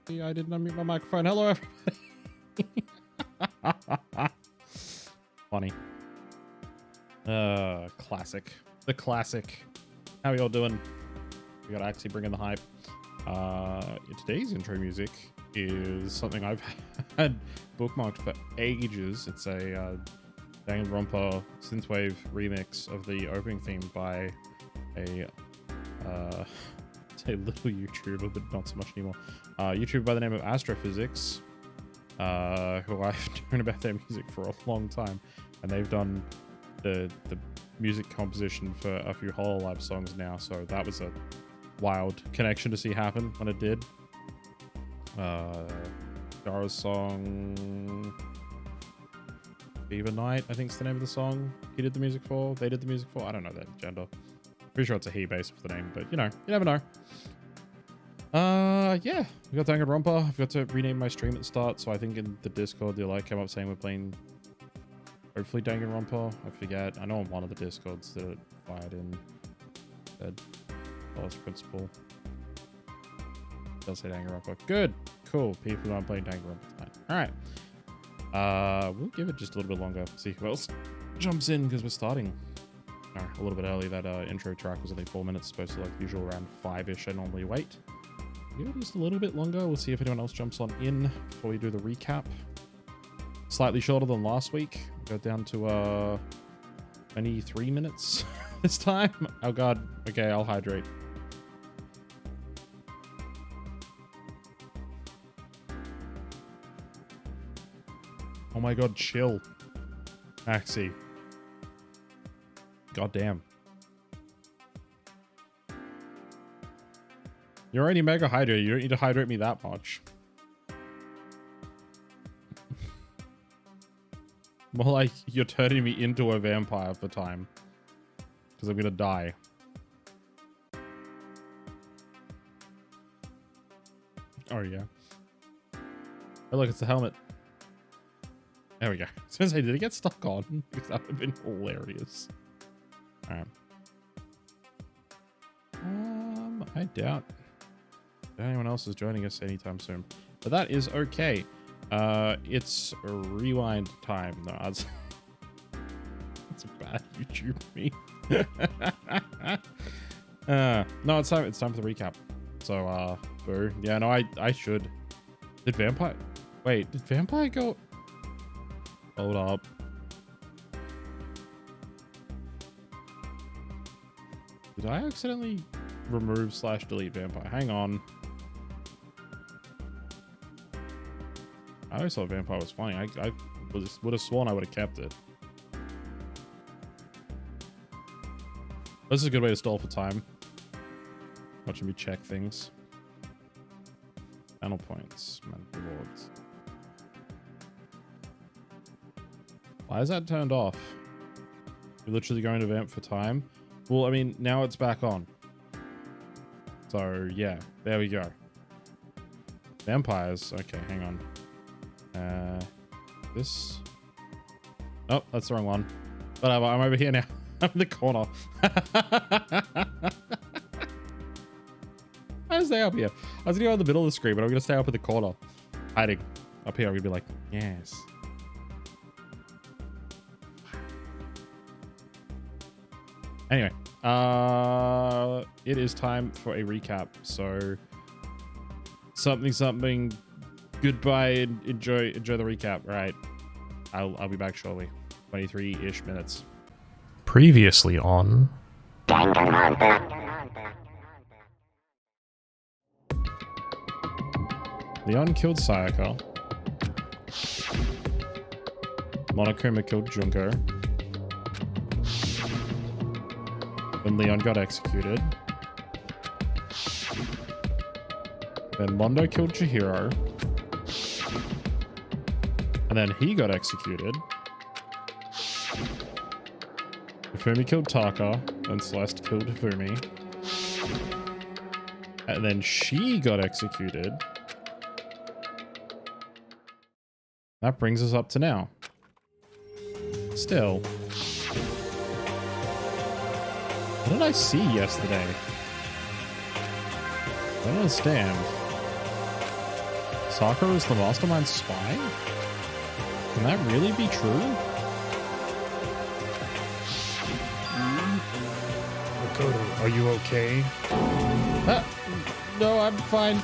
I didn't unmute my microphone. Hello, everybody. Funny. Classic. The classic. How are y'all doing? We gotta actually bring in the hype. Today's intro music is something I've had bookmarked for ages. It's a Danganronpa synthwave remix of the opening theme by a little YouTuber, but not so much anymore. YouTuber by the name of Astrophysics, who I've known about their music for a long time, and they've done the music composition for a few Hololive songs now. So that was a wild connection to see happen when it did. Dara's song Fever Night, I think is the name of the song he did the music for. They did the music for. I don't know their gender. Pretty sure it's a he based off the name, but you know, you never know. Yeah, we got Danganronpa. I've got to rename my stream at the start, so I think in the Discord the alert came up saying we're playing hopefully Danganronpa. I forget. I know on one of the Discords that it fired in said last principle. It does say Danganronpa. Good, cool. People aren't playing Danganronpa tonight. All right. We'll give it just a little bit longer. See who else jumps in because we're starting a little bit early. That intro track was only 4 minutes, supposed to like usual around 5-ish I normally wait. Give it just a little bit longer. We'll see if anyone else jumps on in before we do the recap. Slightly shorter than last week. Got down to 23 minutes this time. Oh god. Okay, I'll hydrate. Oh my god, chill. Maxie. God damn. You're already mega hydrated. You don't need to hydrate me that much. More like you're turning me into a vampire for time. Because I'm gonna die. Oh yeah. Oh look, it's the helmet. There we go. I was gonna say, did it get stuck on? Because that would have been hilarious. Alright. I doubt anyone else is joining us anytime soon. But that is okay. It's rewind time. No, that's a bad YouTube meme. No, it's time for the recap. So boo. Yeah, no, I should. Did Vampire go? Hold up. Did I accidentally remove / delete Vampire? Hang on. I always thought Vampire was funny. I would have sworn I would have kept it. This is a good way to stall for time. Watching me check things. Channel points. Rewards. Why is that turned off? You're literally going to vamp for time. Well, I mean, now it's back on. So, yeah. There we go. Vampires. Okay, hang on. This. Oh, that's the wrong one. Whatever, I'm over here now. I'm in the corner. I stay up here. I was gonna go in the middle of the screen, but I'm gonna stay up in the corner. Hiding. Up here, I'm gonna be like, yes. Anyway, it is time for a recap. So, something. Goodbye and enjoy the recap. All right, I'll be back shortly. 23-ish minutes. Previously on Leon killed Sayaka. Monokuma killed Junko. Then Leon got executed. Then Mondo killed Chihiro. And then he got executed. Hifumi killed Taka. Then Celeste killed Hifumi. And then she got executed. That brings us up to now. Still. What did I see yesterday? I don't understand. Sakura is the mastermind spy? Can that really be true? Makoto, are you okay? No, I'm fine.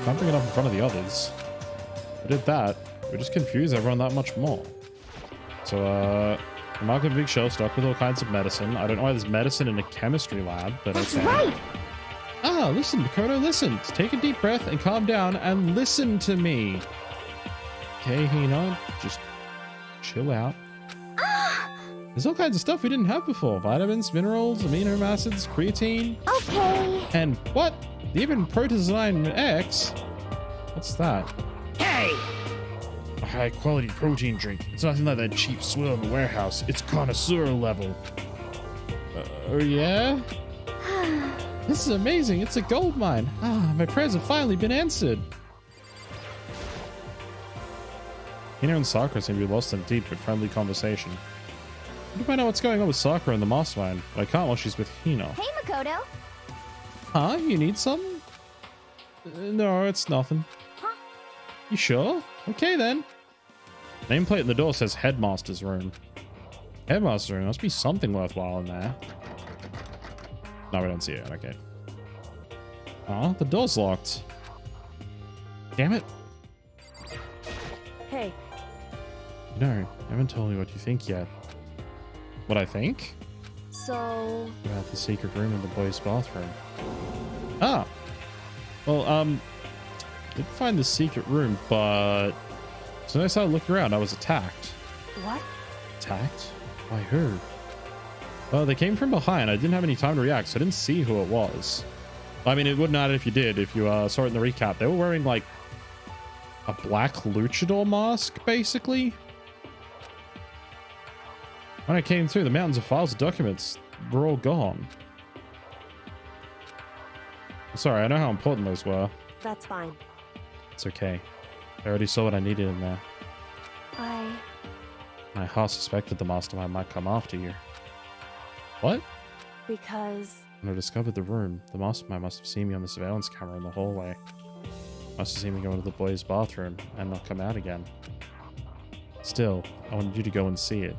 Can't bring it up in front of the others. I did that. We just confuse everyone that much more. So, I'm not gonna big show stocked with all kinds of medicine. I don't know why there's medicine in a chemistry lab, but That's okay. right. Ah, listen, Makoto, listen. Take a deep breath and calm down and listen to me. Okay, Hina, just chill out. There's all kinds of stuff we didn't have before. Vitamins, minerals, amino acids, creatine. Okay. And what? Even Protozyme X? What's that? Hey. A high quality protein drink. It's nothing like that cheap swill in the warehouse. It's connoisseur level. Oh yeah? This is amazing. It's a gold mine. Ah, my prayers have finally been answered. Hina and Sakura seem to be lost in a deep but friendly conversation. I do find out what's going on with Sakura and the mastermind, but I can't while she's with Hina. Hey, Makoto. Huh? You need something? No, it's nothing. Huh? You sure? Okay then. Nameplate on the door says Headmaster's Room. Headmaster's Room must be something worthwhile in there. No, we don't see it. Okay. Oh, the door's locked. Damn it. Hey. No, I haven't told me what you think yet. What I think? So. About the secret room in the boys' bathroom. Ah! Well, did find the secret room, but so when I started looking around, I was attacked. What? Attacked? By who? Well, they came from behind. I didn't have any time to react, so I didn't see who it was. I mean, it wouldn't matter if you did. If you saw it in the recap, they were wearing like a black luchador mask, basically. When I came through, the mountains of files and documents were all gone. Sorry, I know how important those were. That's fine. It's okay. I already saw what I needed in there. I half suspected the mastermind might come after you. What? Because. When I discovered the room, the mastermind must have seen me on the surveillance camera in the hallway. Must have seen me go into the boys' bathroom and not come out again. Still, I wanted you to go and see it.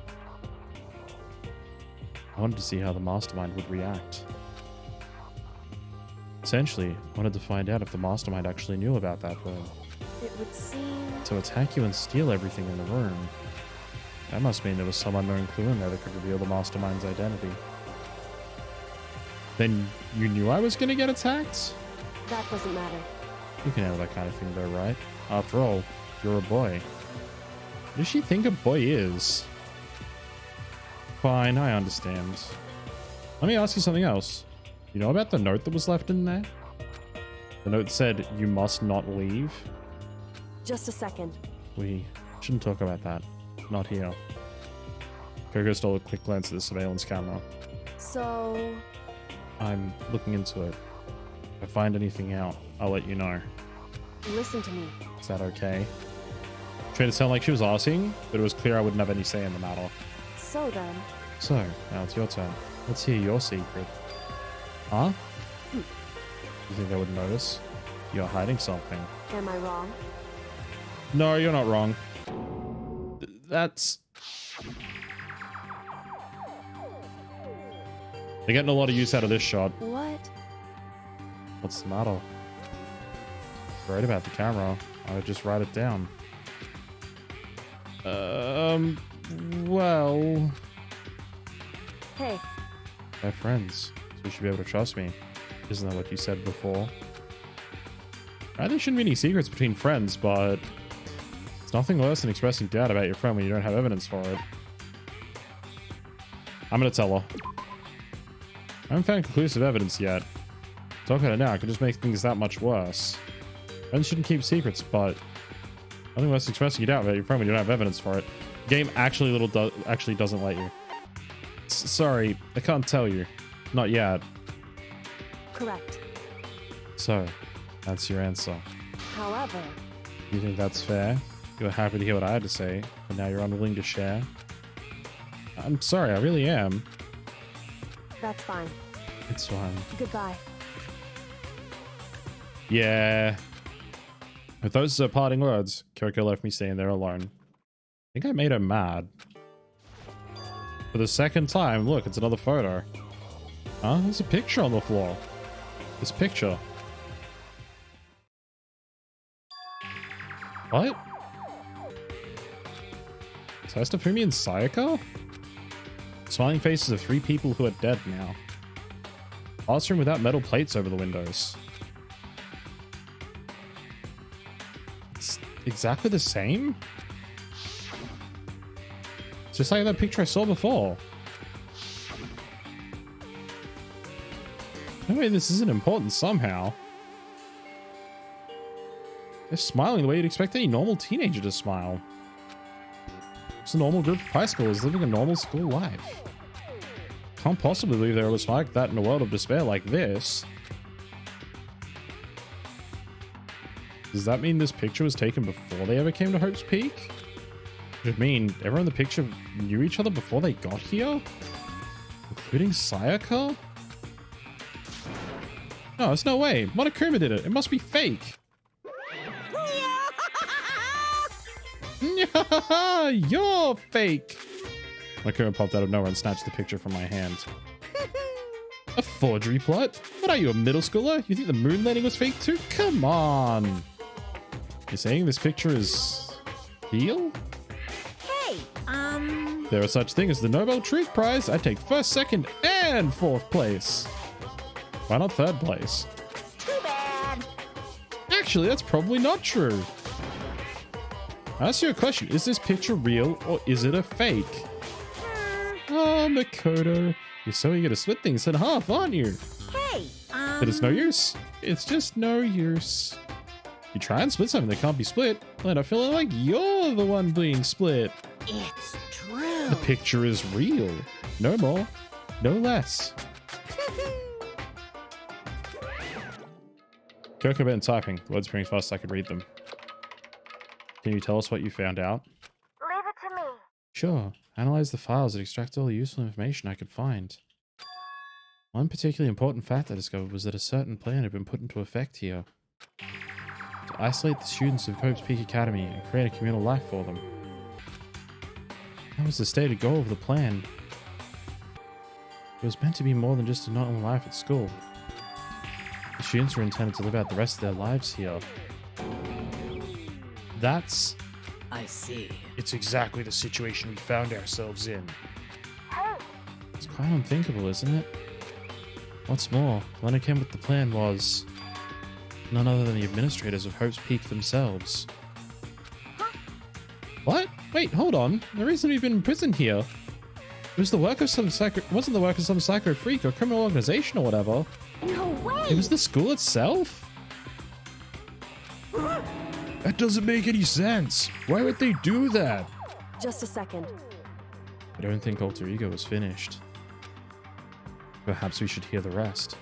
I wanted to see how the mastermind would react. Essentially, I wanted to find out if the mastermind actually knew about that room. It would seem. To attack you and steal everything in the room. That must mean there was some unknown clue in there that could reveal the mastermind's identity. Then you knew I was gonna get attacked? That doesn't matter. You can handle that kind of thing though, right? After all, you're a boy. What does she think a boy is? Fine, I understand. Let me ask you something else. You know about the note that was left in there? The note said, you must not leave. Just a second. We shouldn't talk about that. Not here. Coco stole a quick glance at the surveillance camera. So. I'm looking into it. If I find anything out, I'll let you know. Listen to me. Is that okay? She made it sound like she was asking, but it was clear I wouldn't have any say in the matter. So then. So, now it's your turn. Let's hear your secret. Huh? You think they would notice? You're hiding something. Am I wrong? No, you're not wrong. That's... They're getting a lot of use out of this shot. What? What's the matter? Right about the camera. I would just write it down. Well... Hey. We're friends, so you should be able to trust me. Isn't that what you said before? There shouldn't be any secrets between friends, but it's nothing worse than expressing doubt about your friend when you don't have evidence for it. I'm gonna tell her. I haven't found conclusive evidence yet. Talking about it now could just make things that much worse. Friends shouldn't keep secrets, but nothing worse than expressing your doubt about your friend when you don't have evidence for it. Game actually actually doesn't let you. Sorry, I can't tell you. Not yet. Correct. So, that's your answer. However. You think that's fair? You were happy to hear what I had to say, but now you're unwilling to share? I'm sorry, I really am. That's fine. It's fine. Goodbye. Yeah. With those parting words, Kyoko left me standing there alone. I think I made her mad. For the second time, look, it's another photo. Huh? There's a picture on the floor. This picture. What? Is Hestafumi and Sayaka? Smiling faces of 3 people who are dead now. Classroom without metal plates over the windows. It's exactly the same? It's just like that picture I saw before. No way this isn't important somehow. They're smiling the way you'd expect any normal teenager to smile. It's a normal group of high schoolers living a normal school life. Can't possibly believe they was like that in a world of despair like this. Does that mean this picture was taken before they ever came to Hope's Peak? Does it mean everyone in the picture knew each other before they got here? Including Sayaka? No, there's no way. Monokuma did it. It must be fake. You're fake. Monokuma popped out of nowhere and snatched the picture from my hand. A forgery plot? What are you, a middle schooler? You think the moon landing was fake too? Come on. You're saying this picture is real? Hey, There are such things as the Nobel Truth Prize. I take 1st, 2nd, and 4th place. Why not 3rd place? too bad. Actually, that's probably not true. I ask you a question. Is this picture real or is it a fake? Oh, Makoto. You're so eager to split things in half, aren't you? Hey, But it's no use. It's just no use. You try and split something that can't be split, I'll end up feeling like you're the one being split. it's true. The picture is real. No more. No less. Kyoko began typing. The words appearing fast I could read them. Can you tell us what you found out? Leave it to me. Sure. Analyze the files that extract all the useful information I could find. One particularly important fact I discovered was that a certain plan had been put into effect here. To isolate the students of Hope's Peak Academy and create a communal life for them. That was the stated goal of the plan. It was meant to be more than just a normal life at school. The students were intended to live out the rest of their lives here. That's... I see. It's exactly the situation we found ourselves in. It's quite unthinkable, isn't it? What's more, the one who came with the plan was... none other than the administrators of Hope's Peak themselves. What? Wait, hold on. The reason we've been imprisoned here was the work of some wasn't the work of some psycho freak or criminal organization or whatever. No way. It was the school itself? That doesn't make any sense. Why would they do that? Just a second. I don't think Alter Ego was finished. Perhaps we should hear the rest.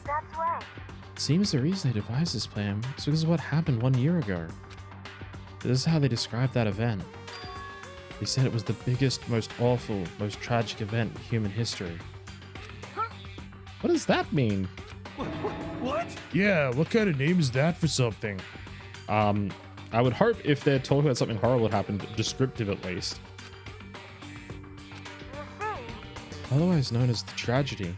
That's right. It seems the reason they devised this plan is because of what happened 1 year ago. This is how they described that event. They said it was the biggest, most awful, most tragic event in human history. What does that mean? What? Yeah, what kind of name is that for something? I would hope if they're talking about something horrible that happened, descriptive at least. Otherwise known as the tragedy,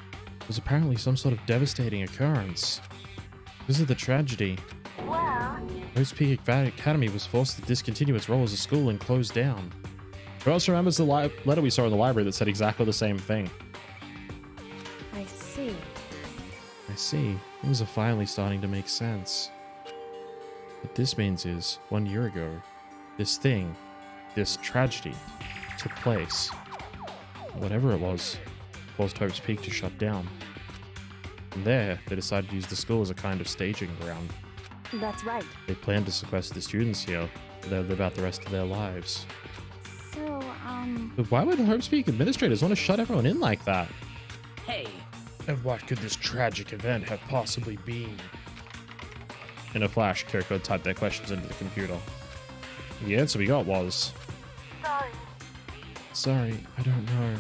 was apparently some sort of devastating occurrence. Because of the tragedy, Hope's Peak Academy was forced to discontinue its role as a school and close down. Who else remembers the letter we saw in the library that said exactly the same thing? I see. I see. Things are finally starting to make sense. What this means is, 1 year ago, this thing, this tragedy, took place. Whatever it was, forced Hope's Peak to shut down. From there, they decided to use the school as a kind of staging ground. That's right. They planned to sequester the students here, where they'll live out the rest of their lives. So, But why would Hope's Peak administrators want to shut everyone in like that? Hey, And what could this tragic event have possibly been? In a flash, Kyoko typed their questions into the computer. The answer we got was... Sorry, I don't know.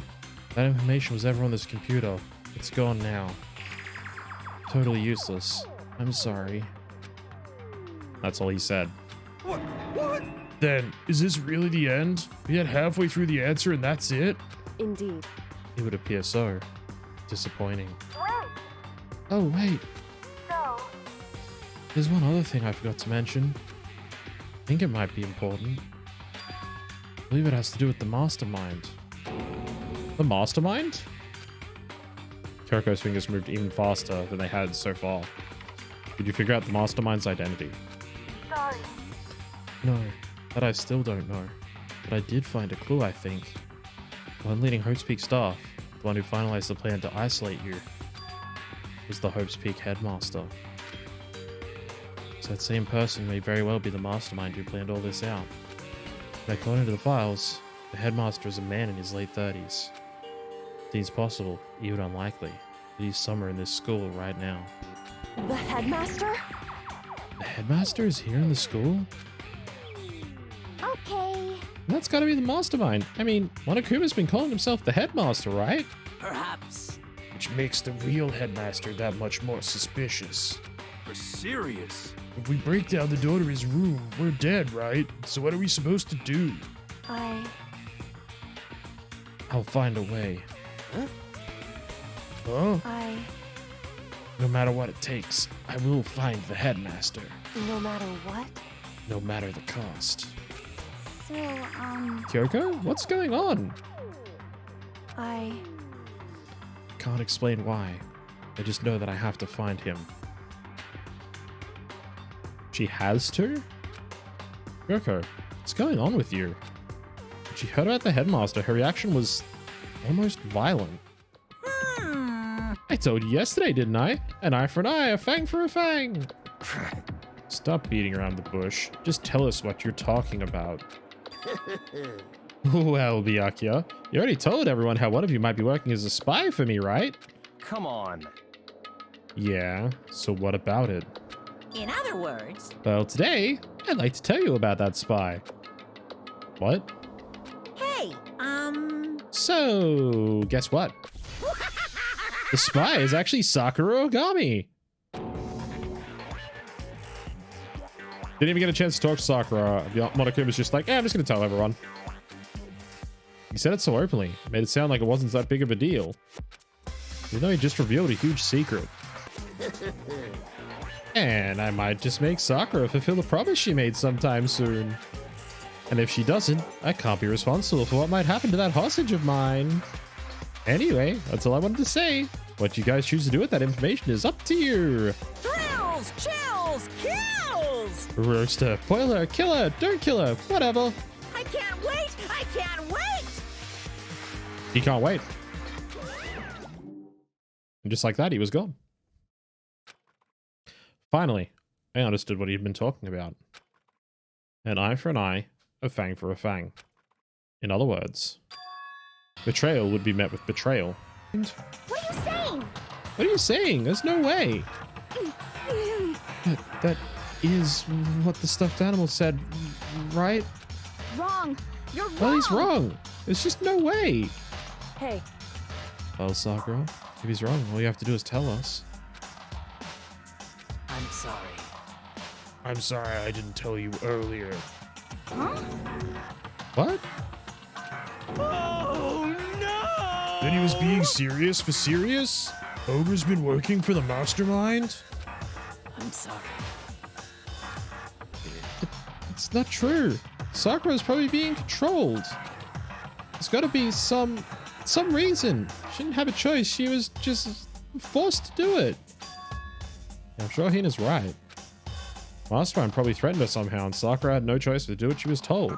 That information was ever on this computer. It's gone now. Totally useless. I'm sorry. That's all he said. What? Then, is this really the end? We get halfway through the answer and that's it? Indeed. It would appear so. Disappointing. Wait. Oh, wait. So, There's one other thing I forgot to mention. I think it might be important. I believe it has to do with the mastermind. The mastermind? Kyoko's fingers moved even faster than they had so far. Did you figure out the mastermind's identity? sorry. No, that I still don't know. But I did find a clue, I think. The one leading Hope's Peak staff, the one who finalized the plan to isolate you, was the Hope's Peak headmaster. So that same person may very well be the mastermind who planned all this out. But according to the files, the headmaster is a man in his late 30s. It seems possible, even unlikely, that he's somewhere in this school right now. The headmaster? The headmaster is here in the school? Okay. That's gotta be the mastermind. I mean, Monokuma's been calling himself the headmaster, right? Perhaps. Which makes the real headmaster that much more suspicious. You're serious. If we break down the door to his room, we're dead, right? So what are we supposed to do? I'll find a way. Huh? No matter what it takes, I will find the headmaster. No matter what? No matter the cost. So, Kyoko, what's going on? I Can't explain why. I just know that I have to find him. She has to? Kyoko, what's going on with you? When she heard about the headmaster, her reaction was almost violent. I told you yesterday, didn't I? An eye for an eye, a fang for a fang. Stop beating around the bush. Just tell us what you're talking about. Well, Byakuya, you already told everyone how one of you might be working as a spy for me, right? Come on. Yeah, so what about it? In other words, Well, today, I'd like to tell you about that spy. What? hey, So, guess what? The spy is actually Sakura Ogami. Didn't even get a chance to talk to Sakura. Monokuma's just like, I'm just going to tell everyone. He said it so openly. Made it sound like it wasn't that big of a deal. Even though he just revealed a huge secret. And I might just make Sakura fulfill the promise she made sometime soon. And if she doesn't, I can't be responsible for what might happen to that hostage of mine. Anyway, that's all I wanted to say. What you guys choose to do with that information is up to you. thrills, chills, kills! Roast her, boil her, kill her, don't kill her, whatever. I can't wait! I can't wait! He can't wait. And just like that, he was gone. Finally, I understood what he'd been talking about. An eye for an eye, a fang for a fang. In other words, betrayal would be met with betrayal. What are you saying? What are you saying? There's no way. That is what the stuffed animal said, right? Wrong. You're wrong. Well, he's wrong. There's just no way. Hey, Well, Sakura, if he's wrong, all you have to do is tell us. I'm sorry. I'm sorry I didn't tell you earlier. What? Oh no! Then he was being serious for serious? Ogre's been working for the mastermind? I'm sorry. It's not true. Sakura's probably being controlled. There's got to be some reason. She didn't have a choice. She was just forced to do it. I'm sure Hina's right. Mastermind probably threatened her somehow, and Sakura had no choice but to do what she was told.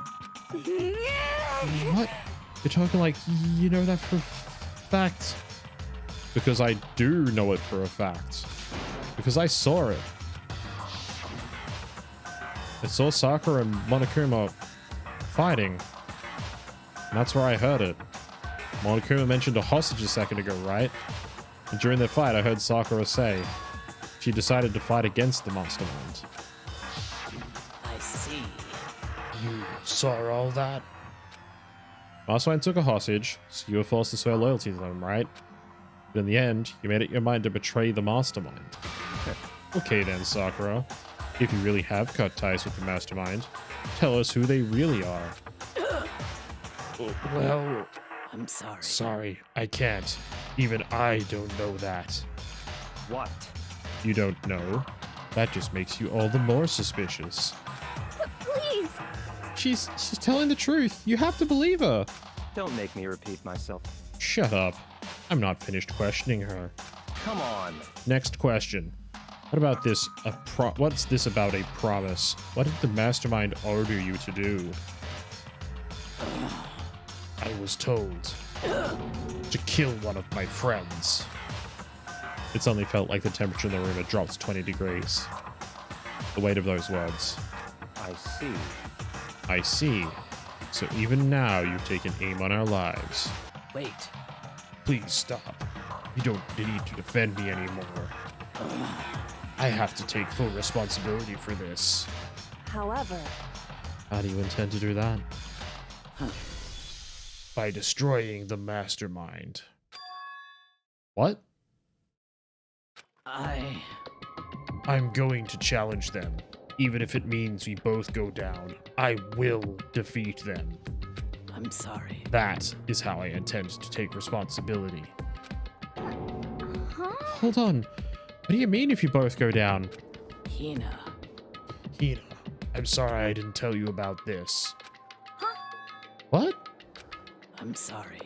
What? You're talking like you know that for a fact? Because I do know it for a fact. Because I saw it. I saw Sakura and Monokuma fighting. And that's where I heard it. Monokuma mentioned a hostage a second ago, right? And during their fight, I heard Sakura say she decided to fight against the mastermind. I see. You saw all that? Mastermind took a hostage, so you were forced to swear loyalty to them, right? But in the end, you made it your mind to betray the mastermind. Okay then, Sakura. If you really have cut ties with the mastermind, tell us who they really are. Well, I'm sorry. sorry, I can't. Even I don't know that. What? You don't know? That just makes you all the more suspicious. Please! She's telling the truth. You have to believe her. Don't make me repeat myself. Shut up. I'm not finished questioning her. Come on. Next question. What about this? What's this about a promise? What did the mastermind order you to do? I was told to kill one of my friends. It suddenly felt like the temperature in the room had dropped 20 degrees. The weight of those words. I see. I see. So even now you've taken aim on our lives. Wait. Please stop. You don't need to defend me anymore. I have to take full responsibility for this. However, How do you intend to do that? By destroying the mastermind. What? I'm going to challenge them. Even if it means we both go down, I will defeat them. I'm sorry. That is how I intend to take responsibility. Hold on. What do you mean if you both go down? Hina. Hina, I'm sorry I didn't tell you about this. What? I'm sorry.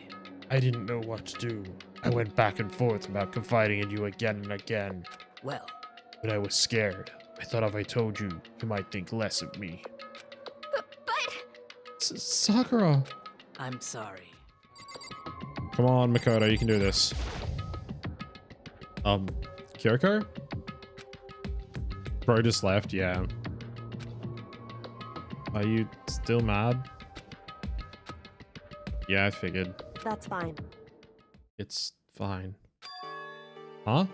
I didn't know what to do. I went back and forth about confiding in you again and again, Well, but I was scared. I thought if I told you, you might think less of me. but Sakura. I'm sorry. Come on, Makoto, you can do this. Kyoko? Bro just left, yeah. Are you still mad? Yeah, I figured. that's fine. It's fine. Huh?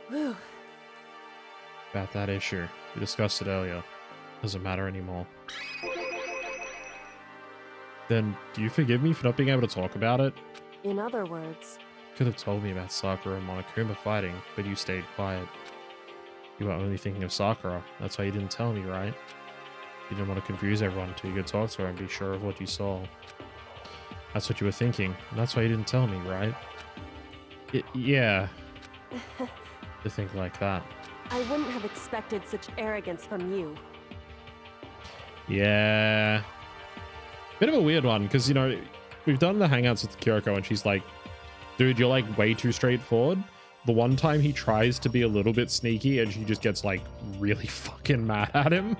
Whew. About that issue. We discussed it earlier. Doesn't matter anymore. Then, do you forgive me for not being able to talk about it? In other words, Could have told me about Sakura and Monokuma fighting, but you stayed quiet. You were only thinking of Sakura. That's why you didn't tell me, right? You didn't want to confuse everyone until you could talk to her and be sure of what you saw. That's what you were thinking, and that's why you didn't tell me, right? Yeah. To think like that. I wouldn't have expected such arrogance from you. Yeah. Bit of a weird one, because, you know, we've done the hangouts with Kyoko, and she's like, dude, you're like way too straightforward. The one time he tries to be a little bit sneaky, and she just gets like really fucking mad at him.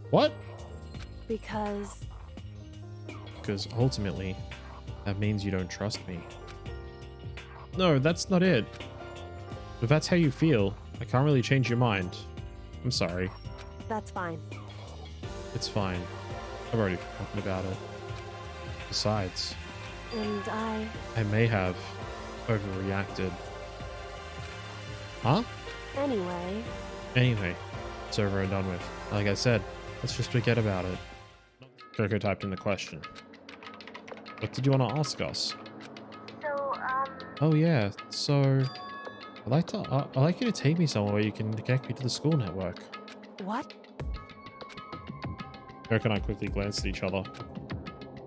What? Because Because ultimately, that means you don't trust me. No, that's not it. If that's how you feel, I can't really change your mind. I'm sorry. that's fine. It's fine. I've already forgotten about it. Besides, And I may have overreacted. Huh? anyway, Anyway, it's over and done with. Like I said, let's just forget about it. Coco typed in the question. What did you want to ask us? so, Oh yeah, so I'd like you to take me somewhere where you can connect me to the school network. what? Coco and I quickly glanced at each other.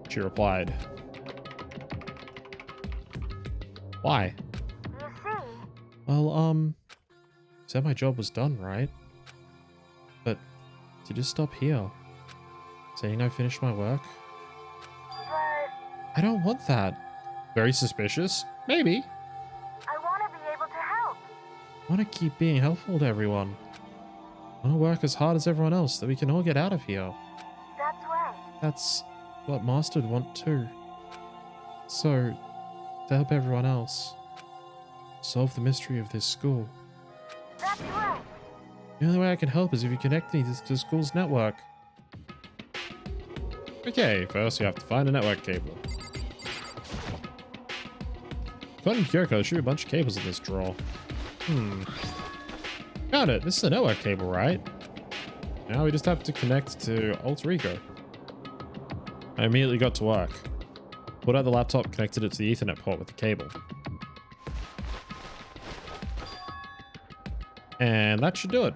She replied, "Why?" You see? Well, you said my job was done, right? But to just stop here, saying I finished my work? But I don't want that. Very suspicious? Maybe. I want to be able to help. I want to keep being helpful to everyone. I want to work as hard as everyone else so that we can all get out of here. That's right. That's what Master would want too. So, to help everyone else, solve the mystery of this school. That's right. The only way I can help is if you connect me to the school's network. Okay, first you have to find a network cable. According to Kyoko, there should be a bunch of cables in this drawer. Found it! This is a network cable, right? Now we just have to connect to Alter Ego. I immediately got to work. Pulled out the laptop, connected it to the Ethernet port with the cable. And that should do it.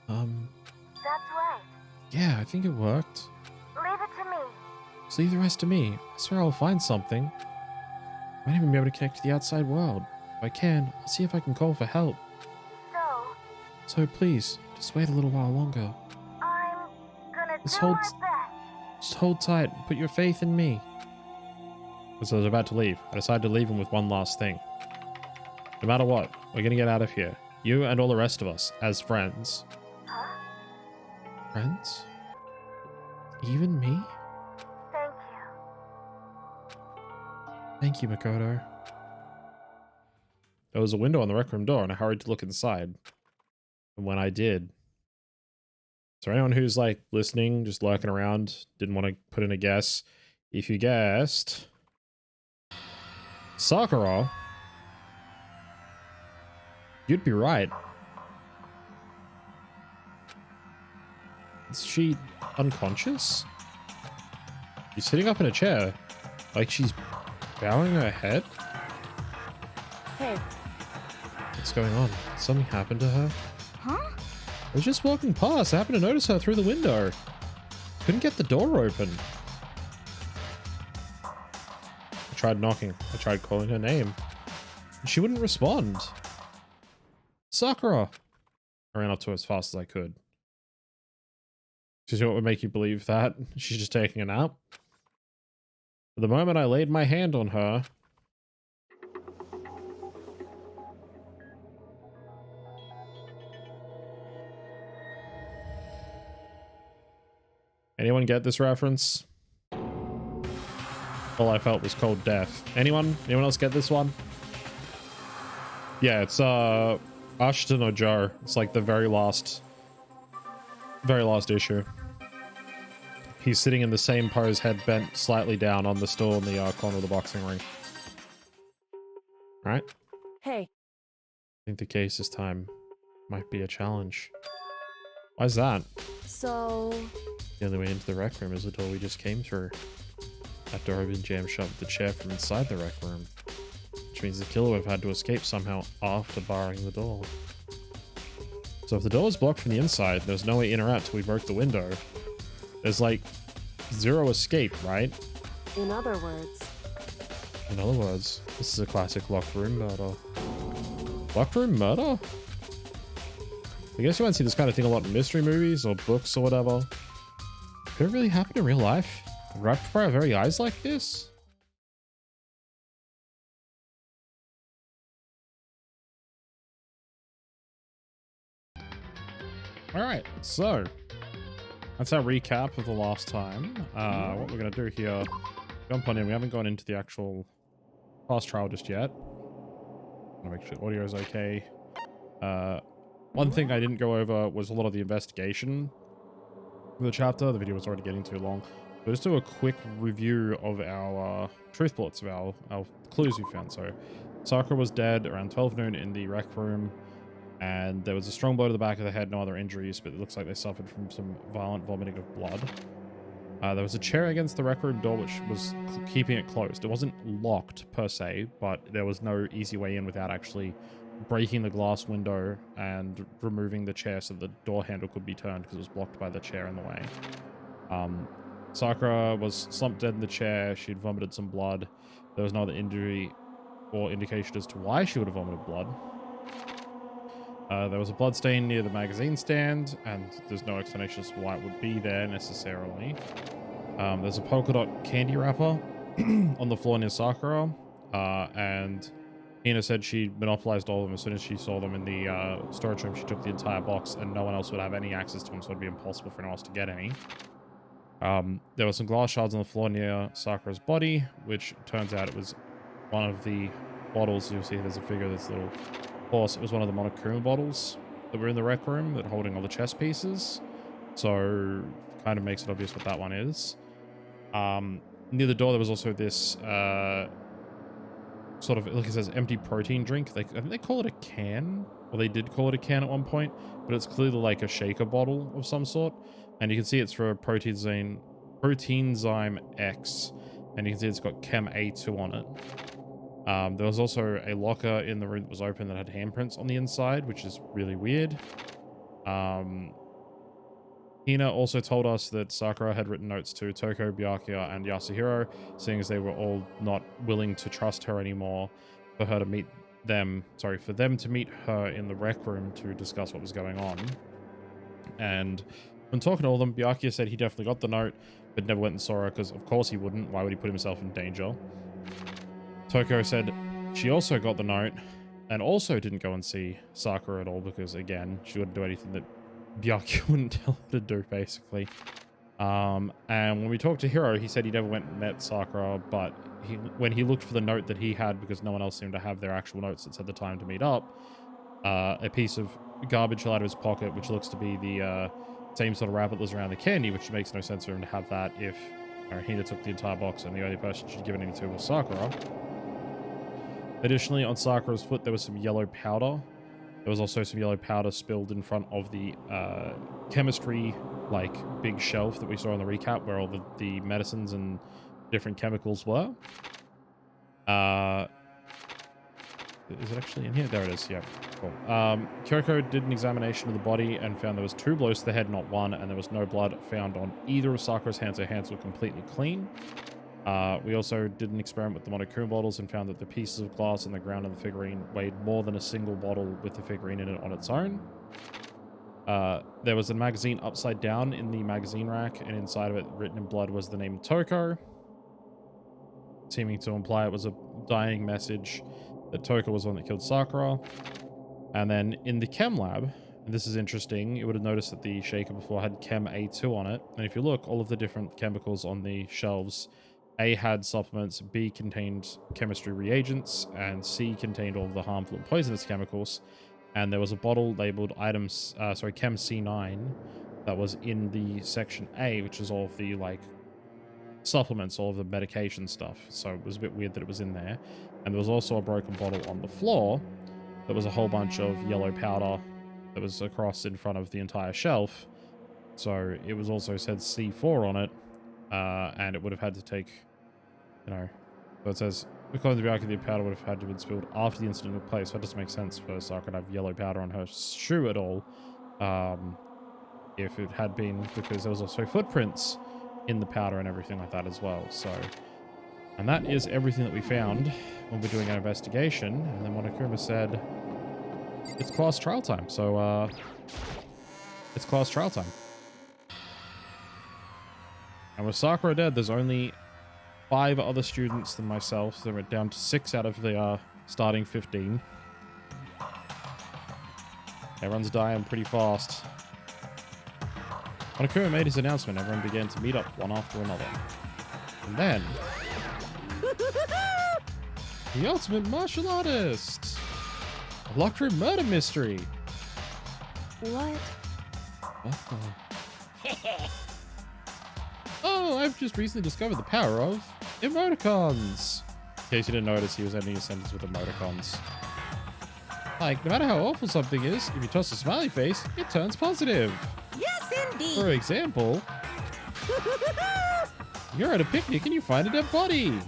That's right. Yeah, I think it worked. Leave it to me. Just leave the rest to me. I swear I'll find something. I might even be able to connect to the outside world. If I can, I'll see if I can call for help. So please, just wait a little while longer. I'm gonna Just do hold- my best. Just hold tight and put your faith in me. As I was about to leave, I decided to leave him with one last thing. No matter what, we're gonna get out of here. You and all the rest of us, as friends. Huh? Friends? Even me? Thank you. Thank you, Makoto. There was a window on the rec room door, and I hurried to look inside. And when I did... So anyone who's, like, listening, just lurking around, didn't want to put in a guess, if you guessed... Sakura... You'd be right. Is she unconscious? She's sitting up in a chair, like she's bowing her head. Hey. What's going on? Something happened to her? Huh? I was just walking past. I happened to notice her through the window. Couldn't get the door open. I tried knocking. I tried calling her name. And she wouldn't respond. Sakura! I ran up to her as fast as I could. She's what would make you believe that? She's just taking a nap? But the moment I laid my hand on her... Anyone get this reference? All I felt was cold death. Anyone? Anyone else get this one? Yeah, it's Ashita no Joe. It's like the very last issue. He's sitting in the same pose, head bent slightly down on the stool in the corner of the boxing ring. Right? Hey. I think the case this time might be a challenge. Why's that? So... The only way into the rec room is the door we just came through. That door had been jammed shut with the chair from inside the rec room. Which means the killer would have had to escape somehow after barring the door. So if the door was blocked from the inside, there's no way in or out till we broke the window. There's like zero escape, right? In other words... In other words, this is a classic locked room murder. Locked room murder? I guess you might see this kind of thing a lot in mystery movies or books or whatever. Could it really happen in real life? Right before our very eyes like this? Alright, so that's our recap of the last time. What we're going to do here, jump on in. We haven't gone into the actual past trial just yet. I'm make sure the audio is okay. One thing I didn't go over was a lot of the investigation of the chapter. The video was already getting too long. But just do a quick review of our truth bullets, of our clues we found. So Sakura was dead around 12 noon in the rec room. And there was a strong blow to the back of the head, no other injuries, but it looks like they suffered from some violent vomiting of blood. There was a chair against the rec room door which was keeping it closed. It wasn't locked per se, but there was no easy way in without actually breaking the glass window and removing the chair so the door handle could be turned because it was blocked by the chair in the way. Sakura was slumped dead in the chair. She'd vomited some blood. There was no other injury or indication as to why she would have vomited blood. There was a blood stain near the magazine stand, and there's no explanation as to why it would be there necessarily. There's a polka dot candy wrapper on the floor near Sakura, and Hina said she monopolized all of them. As soon as she saw them in the storage room, she took the entire box, and no one else would have any access to them, so it'd be impossible for anyone else to get any. There were some glass shards on the floor near Sakura's body, which turns out it was one of the bottles. You'll see there's a figure that's little horse. It was one of the Monokuma bottles that were in the rec room that holding all the chess pieces. So kind of makes it obvious what that one is. Near the door there was also this sort of, like it says, empty protein drink. I think they call it a can, or they did call it a can at one point, but it's clearly like a shaker bottle of some sort. And you can see it's for Proteinzyme X, and you can see it's got Chem A2 on it. There was also a locker in the room that was open that had handprints on the inside, which is really weird. Hina also told us that Sakura had written notes to Toko, Byakuya, and Yasuhiro, seeing as they were all not willing to trust her anymore, for her to meet them, for them to meet her in the rec room to discuss what was going on. And when talking to all of them, Byakuya said he definitely got the note, but never went and saw her, because of course he wouldn't. Why would he put himself in danger? Toko said she also got the note, and also didn't go and see Sakura at all, because again, she wouldn't do anything that Byakuya wouldn't tell her to do, basically. And when we talked to Hiro, he said he never went and met Sakura, but when he looked for the note that he had, because no one else seemed to have their actual notes that said the time to meet up, a piece of garbage fell out of his pocket, which looks to be the same sort of wrap that was around the candy, which makes no sense for him to have that if Hina took the entire box and the only person she'd given it to was Sakura. Additionally, on Sakura's foot, there was some yellow powder. There was also some yellow powder spilled in front of the chemistry, big shelf that we saw on the recap where all the medicines and different chemicals were. Is it actually in here? There it is. Yeah, cool. Kyoko did an examination of the body and found there was 2 blows to the head, not 1, and there was no blood found on either of Sakura's hands. Her hands were completely clean. We also did an experiment with the Monokuma bottles and found that the pieces of glass on the ground of the figurine weighed more than a single bottle with the figurine in it on its own. There was a magazine upside down in the magazine rack, and inside of it, written in blood, was the name Toko, seeming to imply it was a dying message that Toko was the one that killed Sakura. And then in the chem lab, and this is interesting, you would have noticed that the shaker before had Chem A2 on it, and if you look, all of the different chemicals on the shelves, A had supplements, B contained chemistry reagents, and C contained all of the harmful and poisonous chemicals. And there was a bottle labeled Chem C9 that was in the section A, which is all of the supplements, all of the medication stuff. So it was a bit weird that it was in there. And there was also a broken bottle on the floor that was a whole bunch of yellow powder that was across in front of the entire shelf. So it was also said C4 on it, and it would have had to take, so it says, according to Byakuya, the powder would have had to have been spilled after the incident took place. So it doesn't make sense for Sakura to have yellow powder on her shoe at all, if it had been, because there was also footprints in the powder and everything like that as well. So, and that is everything that we found when we're doing our investigation. And then Monokuma said it's class trial time. So, it's class trial time. And with Sakura dead, there's only 5 other students than myself. So we're down to 6 out of the starting 15. Everyone's dying pretty fast. When Akuma made his announcement, everyone began to meet up one after another. And then... the ultimate martial artist! A locked room murder mystery! What? What the... Oh, I've just recently discovered the power of emoticons! In case you didn't notice, he was ending his sentence with emoticons. No matter how awful something is, if you toss a smiley face, it turns positive. Yes, indeed. For example, you're at a picnic and you find a dead body.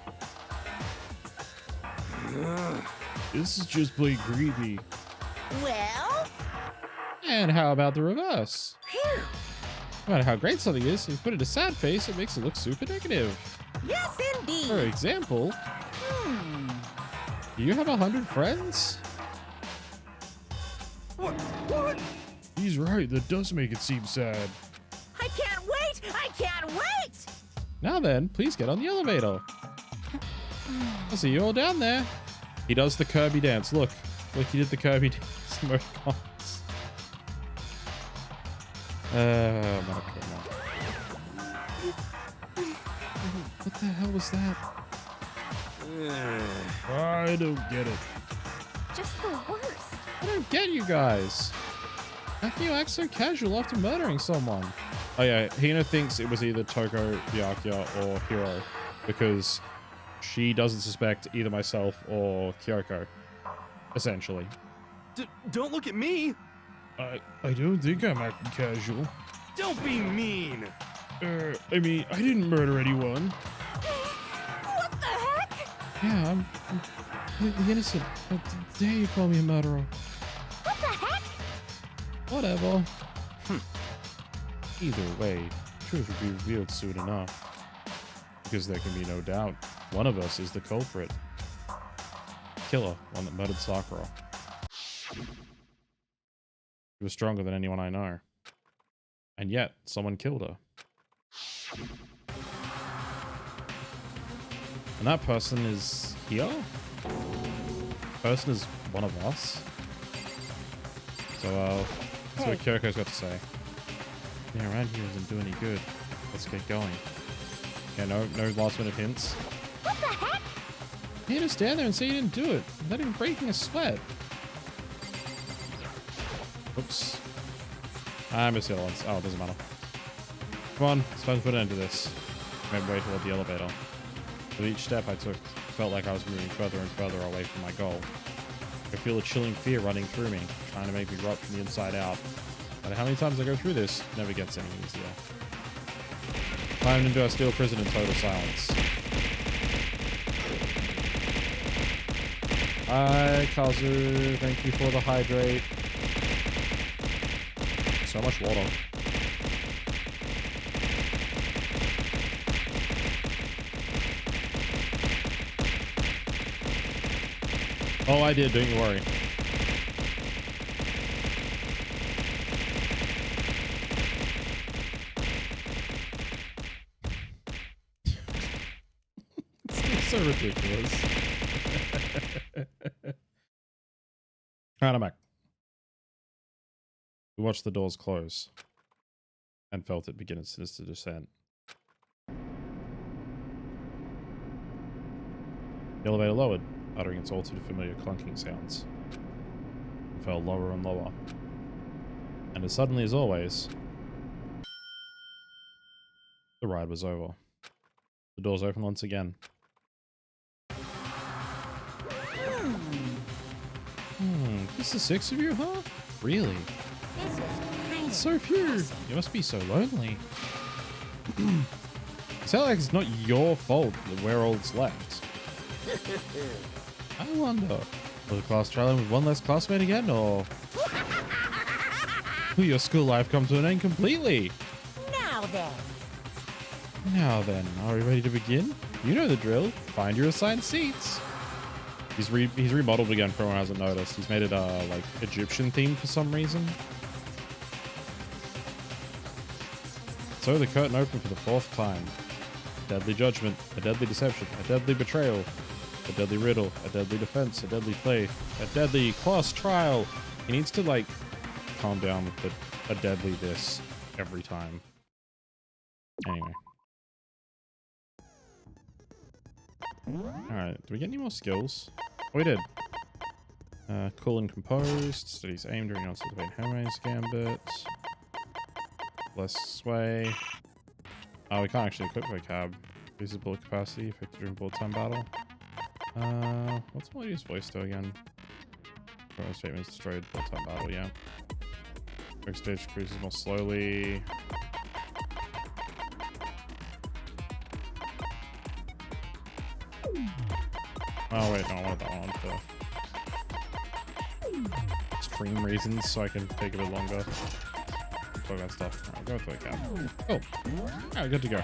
This is just plain creepy. Well? And how about the reverse? Phew. No matter how great something is, if you put it a sad face, it makes it look super negative. Yes, indeed. For example, do you have 100 friends? What? He's right. That does make it seem sad. I can't wait. I can't wait. Now then, please get on the elevator. I see you all down there. He does the Kirby dance. Look, he did the Kirby dance emoticons. What the hell was that? I don't get it. Just the worst. I don't get you guys. How can you act so casual after murdering someone? Oh yeah, Hina thinks it was either Toko, Byakuya, or Hiro, because she doesn't suspect either myself or Kyoko, essentially. Don't look at me! I don't think I'm acting casual. Don't be mean! I mean, I didn't murder anyone. What the heck? Yeah, The innocent. How dare you call me a murderer? What the heck? Whatever. Either way, truth will be revealed soon enough. Because there can be no doubt, one of us is the culprit. Killer, one that murdered Sakura. She was stronger than anyone I know. And yet, someone killed her. And that person is here? Person is one of us? So, that's what Kyoko's got to say. Being around here isn't doing any good. Let's get going. Yeah, no last minute hints. What the heck? You just stand there and say you didn't do it, without even breaking a sweat. Oops. I missed the other ones. Oh, it doesn't matter. Come on, it's time to put an end to this. Made way toward the elevator. With each step I took, it felt like I was moving further and further away from my goal. I could feel a chilling fear running through me, trying to make me rot from the inside out. No matter how many times I go through this, it never gets any easier. Climbed into our steel prison in total silence. Hi, Kazu. Thank you for the hydrate. So much water. Oh, I did. Don't you worry. It's so ridiculous. Alright, I'm back. We watched the doors close and felt it begin its sinister descent. The elevator lowered, uttering its all too familiar clunking sounds. It fell lower and lower. And as suddenly as always, the ride was over. The doors opened once again. Just the 6 of you, huh? Really? It's so few. You must be so lonely. It sounds like it's not your fault that we're all that's left. I wonder, will the class trial with one less classmate again, or will your school life come to an end completely? Now then. Now then, are we ready to begin? You know the drill. Find your assigned seats. He's remodeled again for anyone who hasn't noticed. He's made it like Egyptian themed for some reason. So the curtain opened for the 4th time. A deadly judgment, a deadly deception, a deadly betrayal, a deadly riddle, a deadly defense, a deadly faith, a deadly class trial. He needs to like calm down with a deadly this every time. Anyway. Alright, do we get any more skills? Oh, we did. Cool and composed. Studies aim during non-anticipated Hermes Gambit. Less sway. Oh, we can't actually equip vocab. Increases bullet capacity, effective during bullet time battle. What's Melody's voice do again? Statements destroyed bullet time battle, yeah. Quick stage increases more slowly. Oh wait, no, I wanted that one for stream reasons, so I can take a bit longer. Talk about stuff. Alright, go with vocab. Oh, alright, good to go.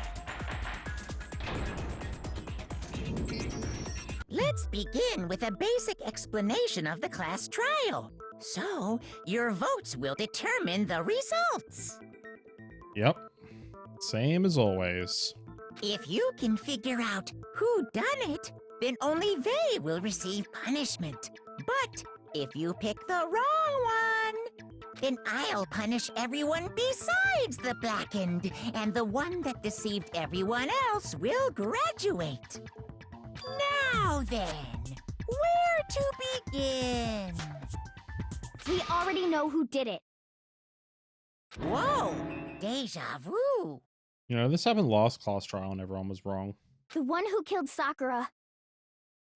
Let's begin with a basic explanation of the class trial. So, your votes will determine the results. Yep, same as always. If you can figure out who done it, then only they will receive punishment. But if you pick the wrong one, then I'll punish everyone besides the blackened, and the one that deceived everyone else will graduate. Now then, where to begin? We already know who did it. Whoa, deja vu. You know, this happened last class trial and everyone was wrong. The one who killed Sakura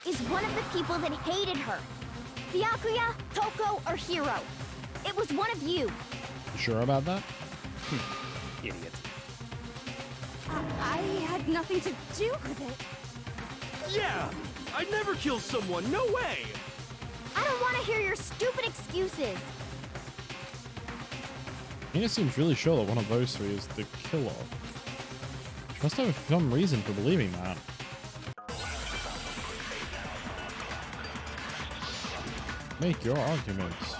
is one of the people that hated her. Byakuya, Toko, or Hiro. It was one of you. You sure about that? Idiot. I had nothing to do with it. Yeah! I'd never kill someone, no way! I don't want to hear your stupid excuses. Hina seems really sure that one of those three is the killer. She must have some reason for believing that. Make your arguments.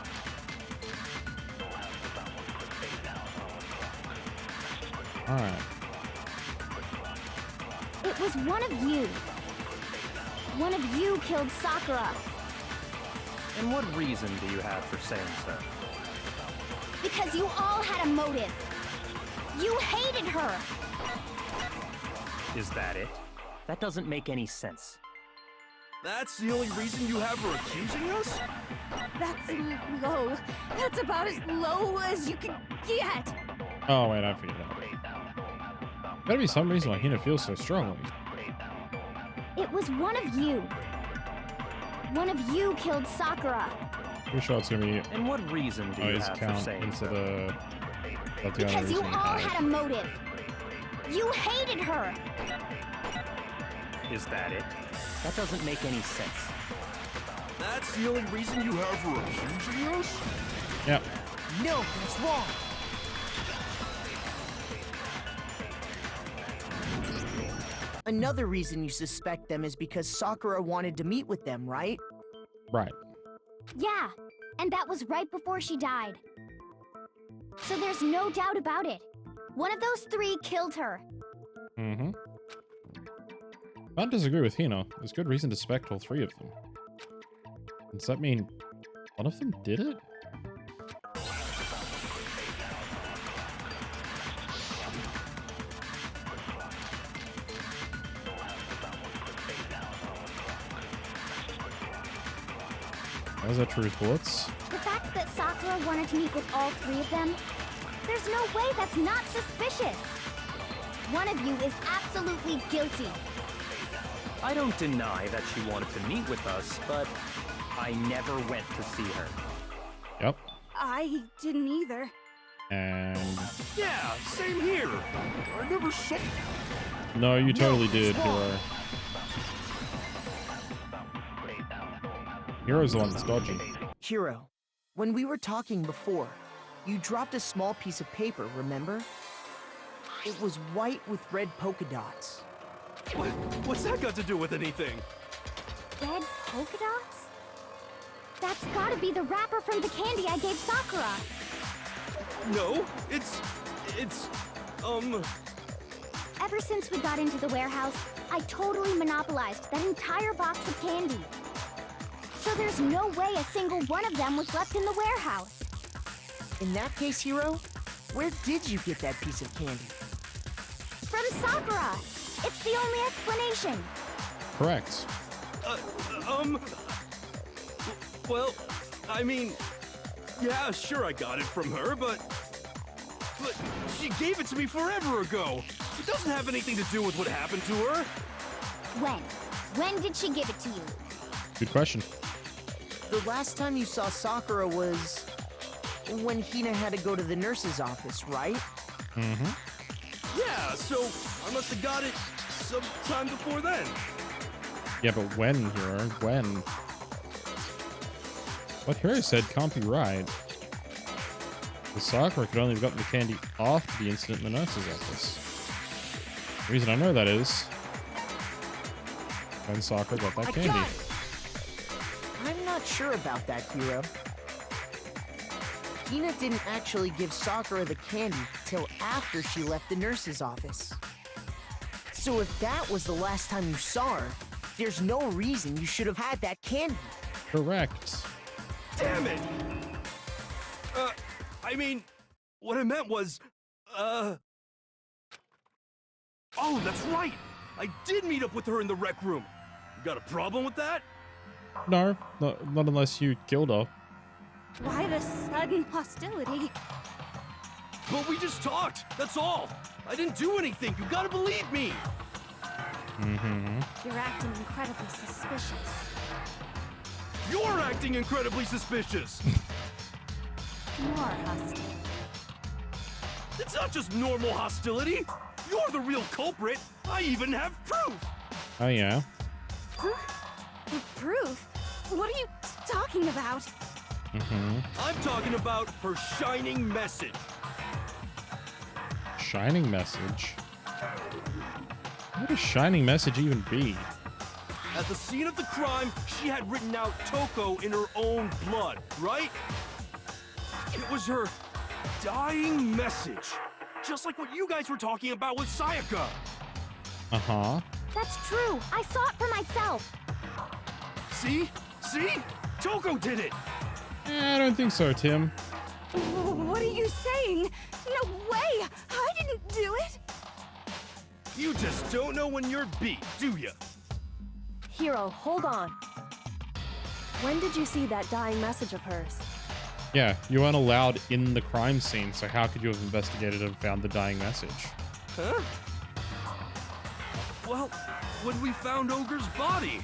Alright. It was one of you. One of you killed Sakura. And what reason do you have for saying so? Because you all had a motive. You hated her. Is that it? That doesn't make any sense. That's the only reason you have for accusing us? That's low. That's about as low as you can get. Oh wait, I figured it out. Gotta be some reason why Hina feels so strongly. It was one of you. One of you killed Sakura. Pretty sure it's gonna be And what reason do you his have for count saying into so? the. That's the only Because you reason he all died. had a motive. You hated her. Is that it? That doesn't make any sense. That's the only reason you have for accusing us? Yep. No, that's wrong. Another reason you suspect them is because Sakura wanted to meet with them, right? Right. Yeah, and that was right before she died. So there's no doubt about it. One of those three killed her. Mm-hmm. I don't disagree with Hina. There's good reason to suspect all three of them. Does that mean one of them did it? Those are true thoughts. The fact that Sakura wanted to meet with all three of them, there's no way that's not suspicious. One of you is absolutely guilty. I don't deny that she wanted to meet with us, but I never went to see her. Yep. I didn't either. And Yeah, same here. I never saw. no, you totally did, Hero. Hero's the one that's dodging. Hiro, when we were talking before, you dropped a small piece of paper, remember? It was white with red polka dots. What's that got to do with anything? Red polka dots? That's gotta be the wrapper from the candy I gave Sakura. No, it's, Ever since we got into the warehouse, I totally monopolized that entire box of candy. So there's no way a single one of them was left in the warehouse. In that case, Hiro, where did you get that piece of candy? From Sakura! It's the only explanation. Correct. well, I mean, yeah, sure I got it from her, but she gave it to me forever ago. It doesn't have anything to do with what happened to her. When? When did she give it to you? Good question. The last time you saw Sakura was when Hina had to go to the nurse's office, right? Mm-hmm. Yeah, so I must have got it sometime before then. Yeah, but when, Hero? When? What Hero said can't be right. The Sakura could only have gotten the candy after the incident in the nurse's office. The reason I know that is when Sakura got that I candy. got it. I'm not sure about that, Hiro. Hina didn't actually give Sakura the candy till after she left the nurse's office. So if that was the last time you saw her, there's no reason you should have had that candy. Correct. Damn it! I mean, what I meant was, oh, that's right! I did meet up with her in the rec room. You got a problem with that? No, not unless you killed her. Why the sudden hostility? But we just talked, that's all. I didn't do anything, you gotta believe me! Mm-hmm. You're acting incredibly suspicious. You're acting incredibly suspicious! More hostile. It's not just normal hostility! You're the real culprit! I even have proof! Oh yeah. Proof? What are you talking about? I'm talking about her shining message. Shining message? What does shining message even be? At the scene of the crime, she had written out Toko in her own blood, right? It was her dying message. Just like what you guys were talking about with Sayaka. Uh-huh. That's true. I saw it for myself. See? See? Toko did it! I don't think so, Tim. What are you saying? No way! I didn't do it! You just don't know when you're beat, do ya? Hiro, hold on. When did you see that dying message of hers? Yeah, you weren't allowed in the crime scene, so how could you have investigated and found the dying message? Huh? Well, when we found Ogre's body.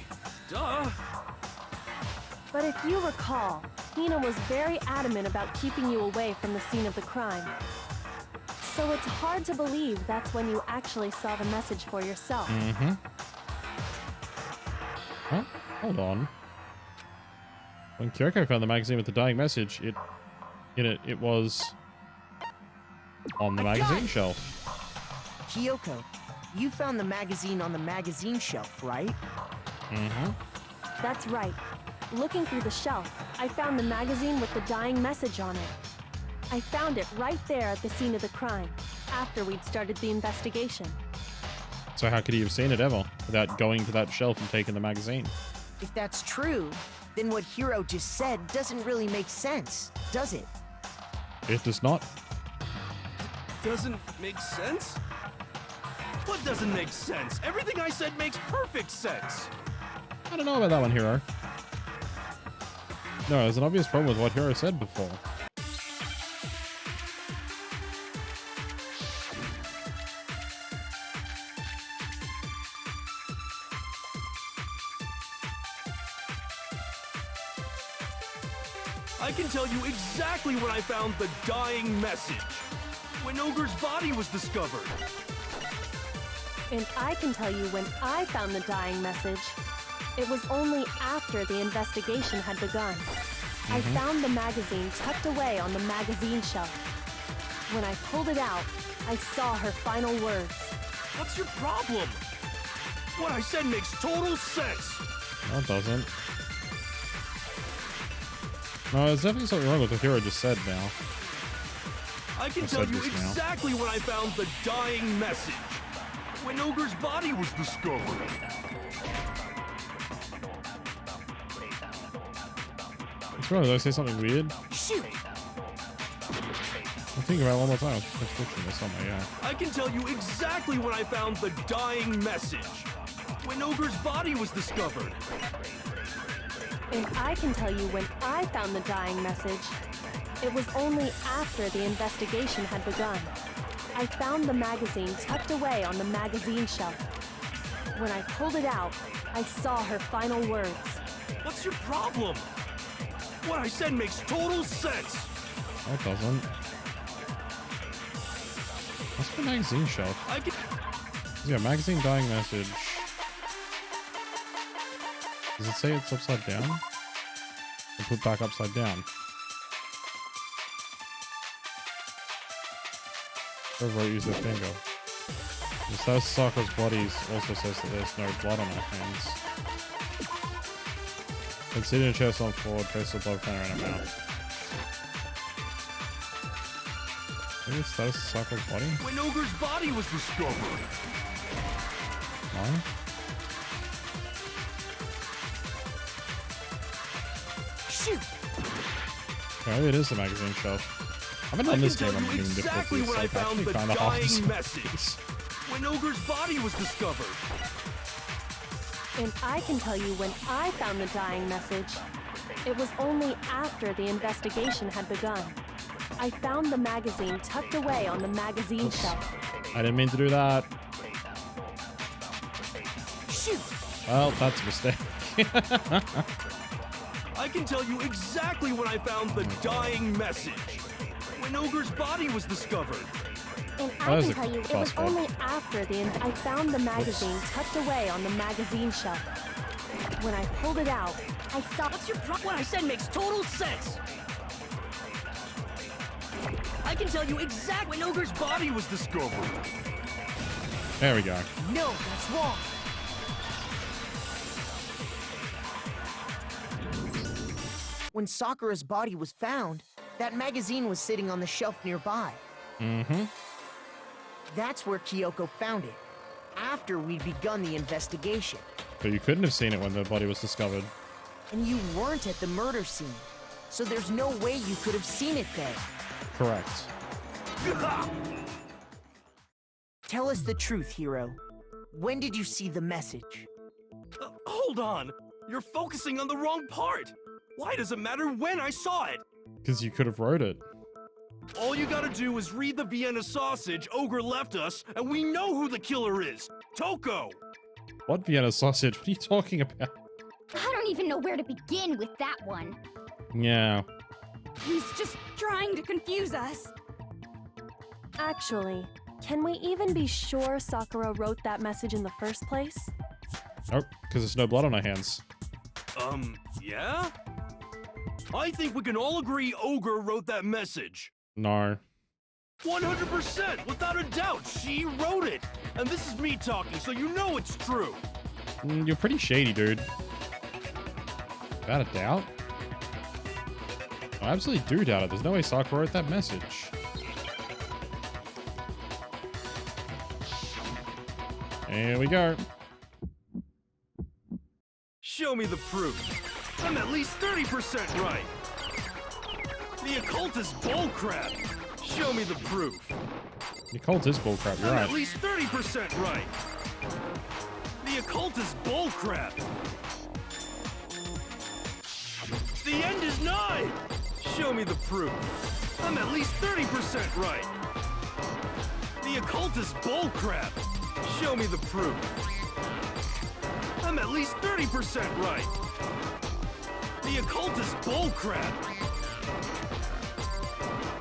Duh. But if you recall, Hina was very adamant about keeping you away from the scene of the crime. So it's hard to believe that's when you actually saw the message for yourself. Mm-hmm. Huh? Hold on. When Kyoko found the magazine with the dying message, it was on the magazine shelf. Kyoko, you found the magazine on the magazine shelf, right? Mm-hmm. That's right. Looking through the shelf, I found the magazine with the dying message on it. I found it right there at the scene of the crime, after we'd started the investigation. So how could he have seen it ever without going to that shelf and taking the magazine? If that's true, then what Hiro just said doesn't really make sense, does it? It does not. Doesn't make sense? What doesn't make sense? Everything I said makes perfect sense. I don't know about that one, Hiro. No, there's an obvious problem with what Hiro said before. I can tell you exactly when I found the dying message. When Ogre's body was discovered. And I can tell you when I found the dying message. It was only after the investigation had begun. I found the magazine tucked away on the magazine shelf. When I pulled it out, I saw her final words. What's your problem? What I said makes total sense. No, it doesn't. No, there's definitely something wrong with what Hiro just said now. I can tell you exactly when I found the dying message. When Ogre's body was discovered. What's wrong? Did I say something weird? Shoot! I'm thinking about it one more time. I'm switching this on my, yeah. I can tell you exactly when I found the dying message. When Ogre's body was discovered. And I can tell you when I found the dying message. It was only after the investigation had begun. I found the magazine tucked away on the magazine shelf. When I pulled it out, I saw her final words. What's your problem? What I said makes total sense. No, it doesn't. What's the magazine shelf? I can... Yeah, magazine dying message. Does it say it's upside down? Or put back upside down? Whoever used their finger. The status of Sakura's body also says that there's no blood on her hands. And sitting in a chair on forward, trace of blood flowing around her mouth. Maybe it's status of Sakura's body? When Ogre's body was discovered. No? Shoot! Maybe it is the magazine shelf. I haven't done this game on the exactly when I found the dying message. When Ogre's body was discovered. And I can tell you when I found the dying message. It was only after the investigation had begun. I found the magazine tucked away on the magazine shelf. I didn't mean to do that. Shoot! Well, that's a mistake. I can tell you exactly when I found the dying message. When Ogre's body was discovered. And I can tell you, it was only after I found the magazine tucked away on the magazine shelf. When I pulled it out, I saw. What's your problem? What I said makes total sense. I can tell you exactly when Ogre's body was discovered. There we go. No, that's wrong. When Sakura's body was found, that magazine was sitting on the shelf nearby. Mm-hmm. That's where Kyoko found it, after we'd begun the investigation. But you couldn't have seen it when the body was discovered. And you weren't at the murder scene, so there's no way you could have seen it then. Correct. Tell us the truth, Hiro. When did you see the message? Hold on. You're focusing on the wrong part. Why does it matter when I saw it? Because you could have wrote it. All you gotta do is read the Vienna sausage Ogre left us, and we know who the killer is. Toko! What Vienna sausage? What are you talking about? I don't even know where to begin with that one. Yeah. He's just trying to confuse us. Actually, can we even be sure Sakura wrote that message in the first place? Nope, because there's no blood on her hands. Yeah? I think we can all agree Ogre wrote that message. No. 100%, without a doubt, she wrote it. And this is me talking, so you know it's true. You're pretty shady, dude. Without a doubt? I absolutely do doubt it. There's no way Sakura wrote that message. Here we go. Show me the proof. I'm at least 30% right. The occult is bullcrap. Show me the proof. The occult is bullcrap, you're I'm right. at least 30% right. The occult is bullcrap. The end is nigh. Show me the proof. I'm at least 30% right. The occult is bullcrap. Show me the proof. I'm at least 30% right. The occult is bullcrap.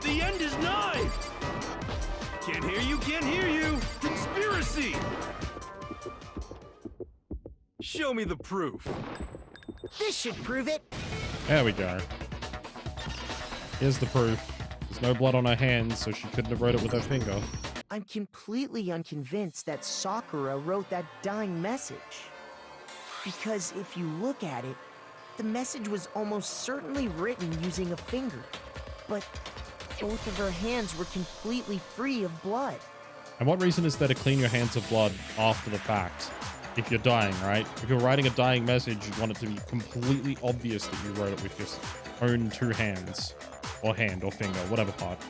The end is nigh. Can't hear you, can't hear you. Conspiracy. Show me the proof. This should prove it. There we go. Here's the proof. There's no blood on her hands, so she couldn't have wrote it with her finger. I'm completely unconvinced that Sakura wrote that dying message. Because if you look at it, the message was almost certainly written using a finger. But both of her hands were completely free of blood. And what reason is there to clean your hands of blood after the fact? If you're dying, right? If you're writing a dying message, you want it to be completely obvious that you wrote it with your own two hands. Or hand, or finger, whatever part.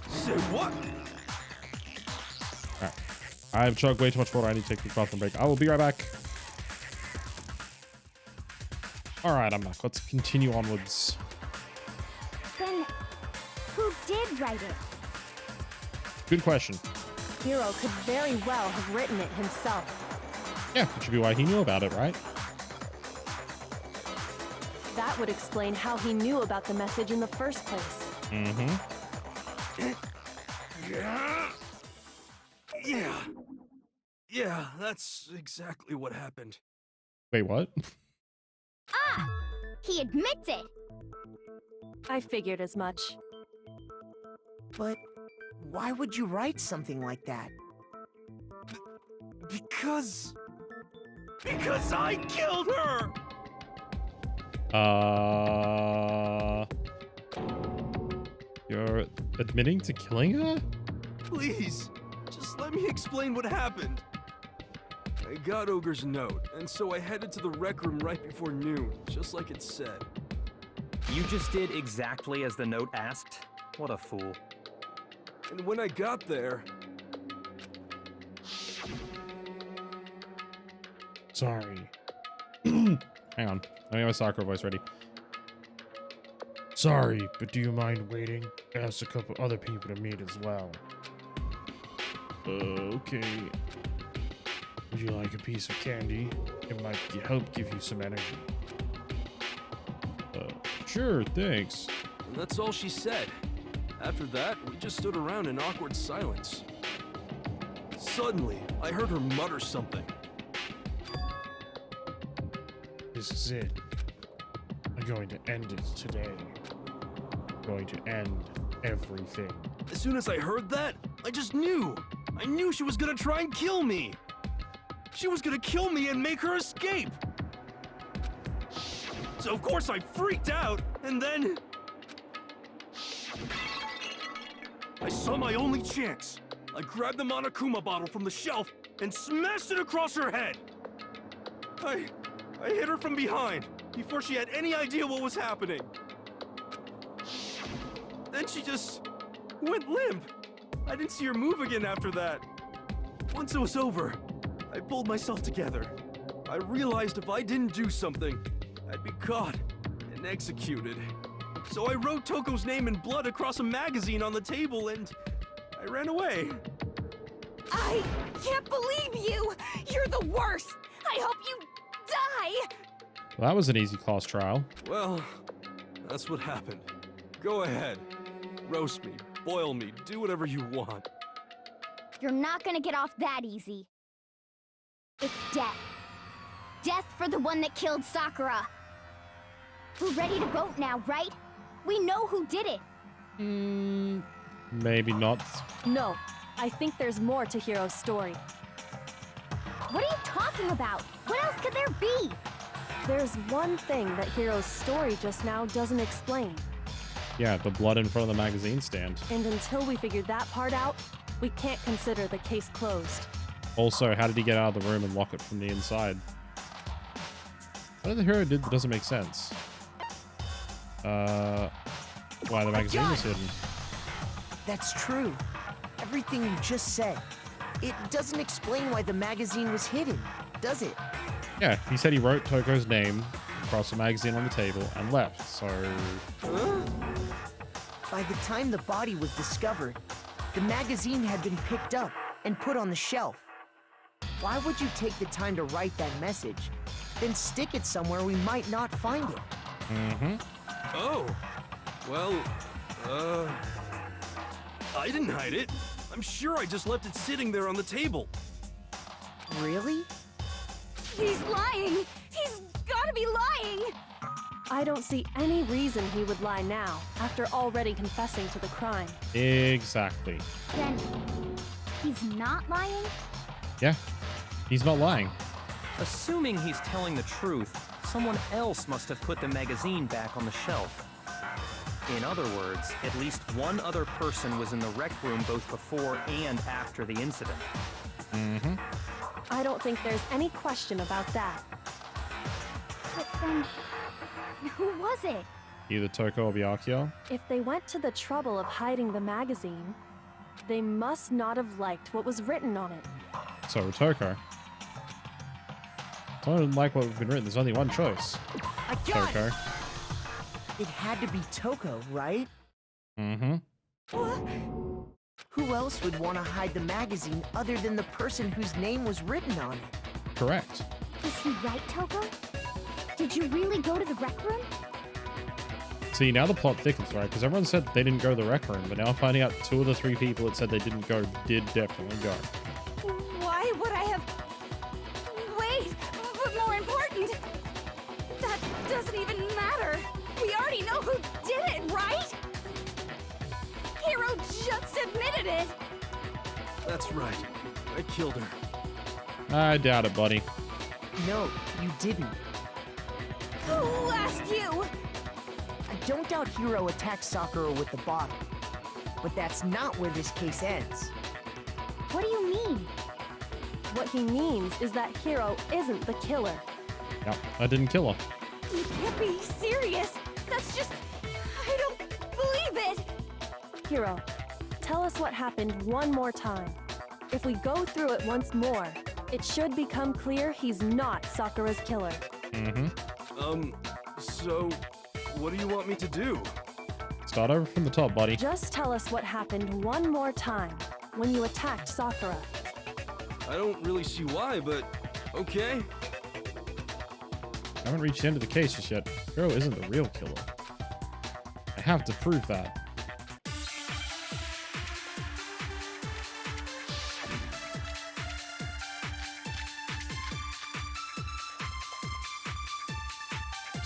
Say what? Alright. I've chugged way too much water. I need to take a bathroom break. I will be right back. Alright, I'm back. Let's continue onwards. Then, who did write it? Good question. Hiro could very well have written it himself. Yeah, which should be why he knew about it, right? That would explain how he knew about the message in the first place. Mm-hmm. Yeah, that's exactly what happened. Wait, what? Ah! He admits it! I figured as much. But why would you write something like that? Because I killed her! You're admitting to killing her? Please, just let me explain what happened. I got Ogre's note, and so I headed to the rec room right before noon, just like it said. You just did exactly as the note asked? What a fool. And when I got there... Sorry. Hang on. Let me have a Sakura voice ready. Sorry, but do you mind waiting? I asked a couple other people to meet as well. Okay. Would you like a piece of candy? It might help give you some energy. Sure, thanks. And that's all she said. After that, we just stood around in awkward silence. Suddenly, I heard her mutter something. This is it. I'm going to end it today. I'm going to end everything. As soon as I heard that, I just knew. I knew she was gonna try and kill me. She was gonna kill me and make her escape. So of course I freaked out, and then I saw my only chance. I grabbed the Monokuma bottle from the shelf and smashed it across her head. I hit her from behind before she had any idea what was happening. Then she just went limp. I didn't see her move again after that. Once it was over, I pulled myself together. I realized if I didn't do something, I'd be caught and executed. So I wrote Toko's name in blood across a magazine on the table and I ran away. I can't believe you! You're the worst! I hope you die! Well, that was an easy class trial. Well, that's what happened. Go ahead. Roast me, boil me, do whatever you want. You're not gonna get off that easy. It's death. Death for the one that killed Sakura. We're ready to vote now, right? We know who did it. Maybe not. No, I think there's more to Hiro's story. What are you talking about? What else could there be? There's one thing that Hiro's story just now doesn't explain. Yeah, the blood in front of the magazine stand. And until we figure that part out, we can't consider the case closed. Also, how did he get out of the room and lock it from the inside? What the hero did that doesn't make sense. Why the magazine was hidden. That's true. Everything you just said. It doesn't explain why the magazine was hidden, does it? Yeah, he said he wrote Toko's name across the magazine on the table and left, so... By the time the body was discovered, the magazine had been picked up and put on the shelf. Why would you take the time to write that message, then stick it somewhere we might not find it? Mm-hmm. Oh, well, I didn't hide it. I'm sure I just left it sitting there on the table. Really? He's lying! He's gotta be lying! I don't see any reason he would lie now, after already confessing to the crime. Exactly. Then, he's not lying? Yeah, he's not lying. Assuming he's telling the truth, someone else must have put the magazine back on the shelf. In other words, at least one other person was in the rec room both before and after the incident. Mm-hmm. I don't think there's any question about that. But then, who was it? Either Toko or Byakuya. If they went to the trouble of hiding the magazine, they must not have liked what was written on it. So would Toko. Someone didn't like what had been written. There's only one choice. I got Toko. it! It had to be Toko, right? Mm-hmm. Who else would want to hide the magazine other than the person whose name was written on it? Correct. Is he right, Toko? Did you really go to the rec room? See, now the plot thickens, right? Because everyone said they didn't go to the rec room, but now finding out 2 of the 3 people that said they didn't go did definitely go. Why would I have... Wait, but more important, that doesn't even matter. We already know who did it, right? Hiro just admitted it. That's right. I killed her. I doubt it, buddy. No, you didn't. Who asked you? I don't doubt Hiro attacked Sakura with the bottle. But that's not where this case ends. What do you mean? What he means is that Hiro isn't the killer. Yep, I didn't kill her. You can't be serious. That's just... I don't believe it. Hiro, tell us what happened one more time. If we go through it once more, it should become clear he's not Sakura's killer. Mm-hmm. So, what do you want me to do? Start over from the top, buddy. Just tell us what happened one more time when you attacked Sakura. I don't really see why, but okay. I haven't reached the end of the case just yet. Hiro isn't the real killer. I have to prove that.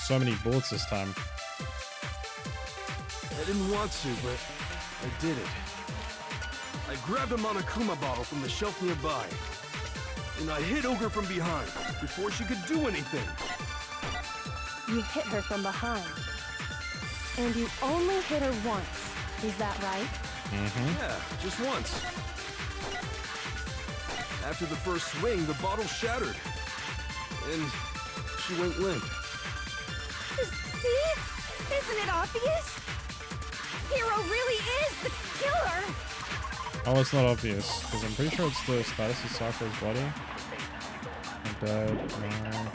So many bullets this time. I didn't want to, but I did it. I grabbed a Monokuma bottle from the shelf nearby, and I hit Ogre from behind before she could do anything. You hit her from behind. And you only hit her once. Is that right? Mm-hmm. Yeah, just once. After the first swing, the bottle shattered, and she went limp. See? Isn't it obvious? Hero really is the killer! Oh, it's not obvious, because I'm pretty sure it's the status of Sakura's body. I'm dead. No.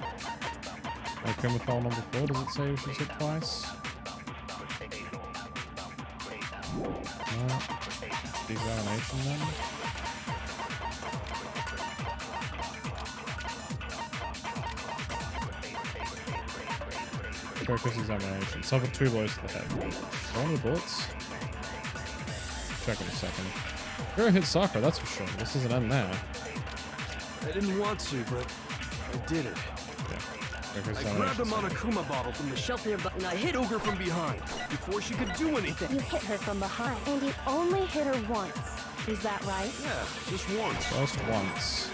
Monokuma fell number 4, does it say she's hit twice? No. Examination then? Focus examination. Suffered 2 blows to the head. One of the bullets? Check in a second. Hero hit Sakura, that's for sure. This doesn't end there. I didn't want to, but I did it. Yeah. I grabbed a Monokuma bottle from the shelf nearby, and I hit Ogre from behind before she could do anything. You hit her from behind. And you only hit her once. Is that right? Yeah, just once. Just once.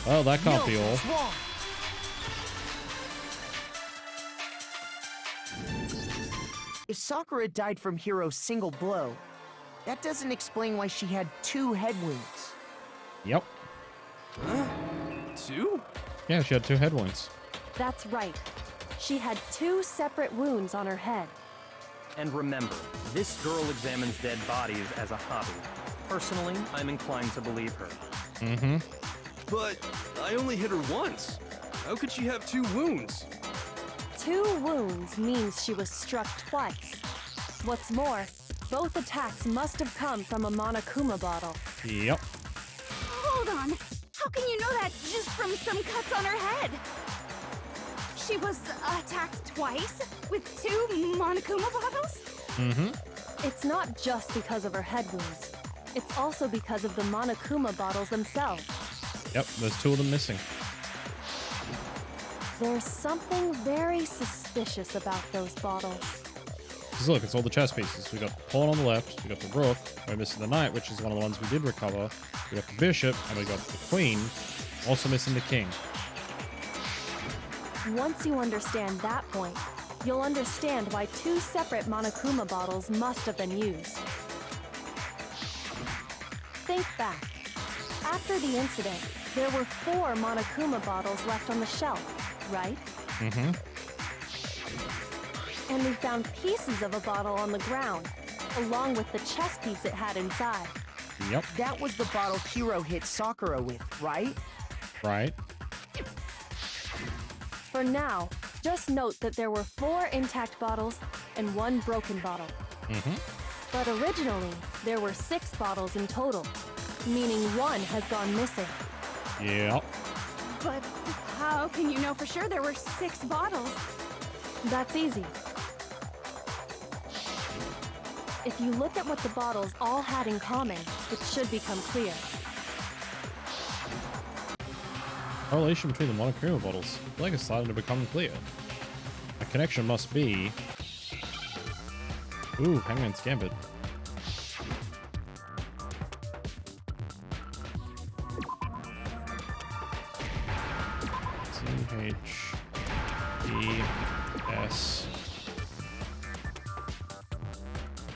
Well, that can't be all. Wrong. If Sakura died from Hiro's single blow, that doesn't explain why she had 2 head wounds. Yep. Huh? 2? Yeah, she had 2 head wounds. That's right. She had 2 separate wounds on her head. And remember, this girl examines dead bodies as a hobby. Personally, I'm inclined to believe her. Mm-hmm. But I only hit her once. How could she have 2 wounds? 2 wounds means she was struck twice. What's more, both attacks must have come from a Monokuma bottle. Yep. Hold on. How can you know that just from some cuts on her head? She was attacked twice with 2 Monokuma bottles? Mm-hmm. It's not just because of her head wounds. It's also because of the Monokuma bottles themselves. Yep, there's 2 of them missing. There's something very suspicious about those bottles. Because look, it's all the chess pieces. We got the pawn on the left, we got the rook, we're missing the knight, which is one of the ones we did recover. We got the bishop, and we got the queen, also missing the king. Once you understand that point, you'll understand why 2 separate Monokuma bottles must have been used. Think back. After the incident, there were 4 Monokuma bottles left on the shelf, right? Mm-hmm. And we found pieces of a bottle on the ground, along with the chess piece it had inside. Yep. That was the bottle Hiro hit Sakura with, right? Right. For now, just note that there were 4 intact bottles and 1 broken bottle. Mm-hmm. But originally, there were 6 bottles in total, meaning 1 has gone missing. Yep. But how can you know for sure there were 6 bottles? That's easy. If you look at what the bottles all had in common, it should become clear. Correlation between the Monokuma bottles. I feel like it's starting to become clear. A connection must be... Ooh, Hangman's Gambit. C-H-E-S...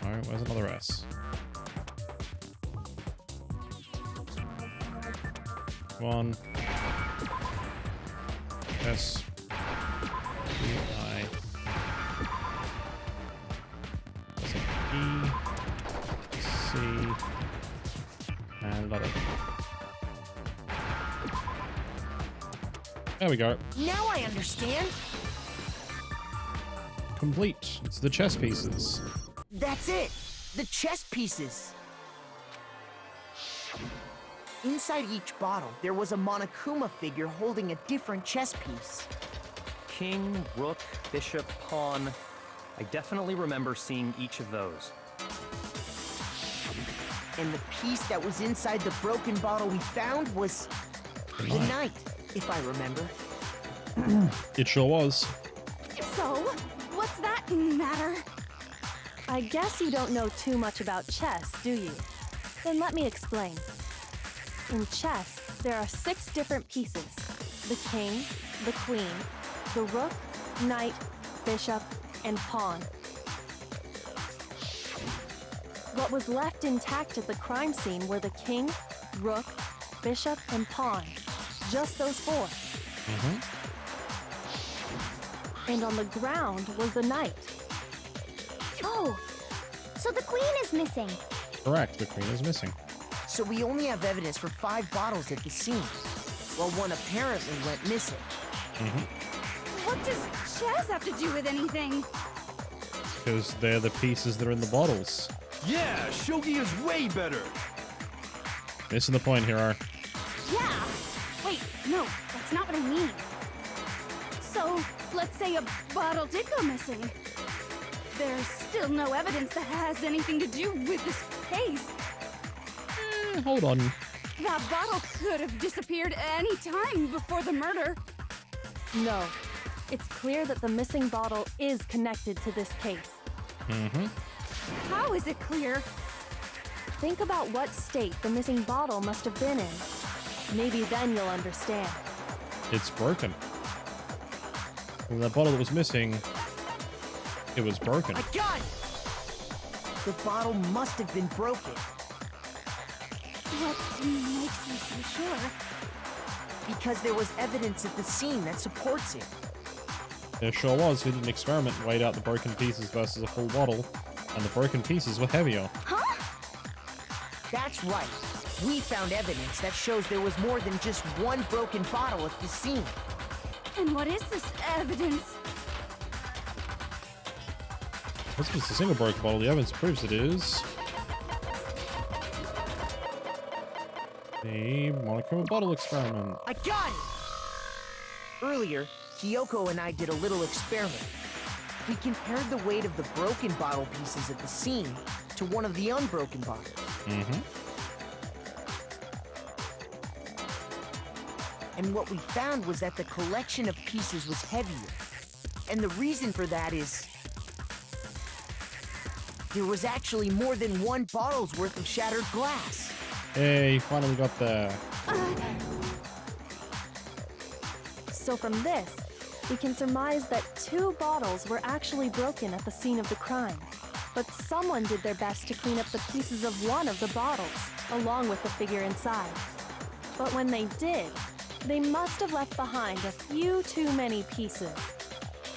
Alright, where's another S? One. S. I. That's an E. C. And another. There we go. Now I understand. Complete. It's the chess pieces. That's it. The chess pieces. Inside each bottle, there was a Monokuma figure holding a different chess piece. King, rook, bishop, pawn. I definitely remember seeing each of those. And the piece that was inside the broken bottle we found was the knight, if I remember. It sure was. So, what's that matter? I guess you don't know too much about chess, do you? Then let me explain. In chess, there are 6 different pieces. The king, the queen, the rook, knight, bishop, and pawn. What was left intact at the crime scene were the king, rook, bishop, and pawn. Just those 4. And on the ground was the knight. Oh, so the queen is missing. Correct, the queen is missing. So we only have evidence for 5 bottles at the scene, while one apparently went missing. What does chess have to do with anything? Because they're the pieces that are in the bottles. Yeah, shogi is way better. Missing the point here, are. Yeah. Wait, no, that's not what I mean. So, let's say a bottle did go missing. There's still no evidence that has anything to do with this case. Hold on. That bottle could have disappeared any time before the murder. No. It's clear that the missing bottle is connected to this case. How is it clear? Think about what state the missing bottle must have been in. Maybe then you'll understand. It's broken. When that bottle that was missing, it was broken. I got it! The bottle must have been broken. What makes you so sure? Because there was evidence at the scene that supports it. There sure was. We did an experiment, weighed out the broken pieces versus a full bottle, and the broken pieces were heavier. Huh? That's right. We found evidence that shows there was more than just one broken bottle at the scene. And what is this evidence? This was a single broken bottle. The evidence proves it is the monochrome bottle experiment. I got it! Earlier, Kyoko and I did a little experiment. We compared the weight of the broken bottle pieces at the scene to one of the unbroken bottles. And what we found was that the collection of pieces was heavier. And the reason for that is there was actually more than one bottle's worth of shattered glass. Hey, finally got there. So from this, we can surmise that 2 bottles were actually broken at the scene of the crime. But someone did their best to clean up the pieces of one of the bottles, along with the figure inside. But when they did, they must have left behind a few too many pieces,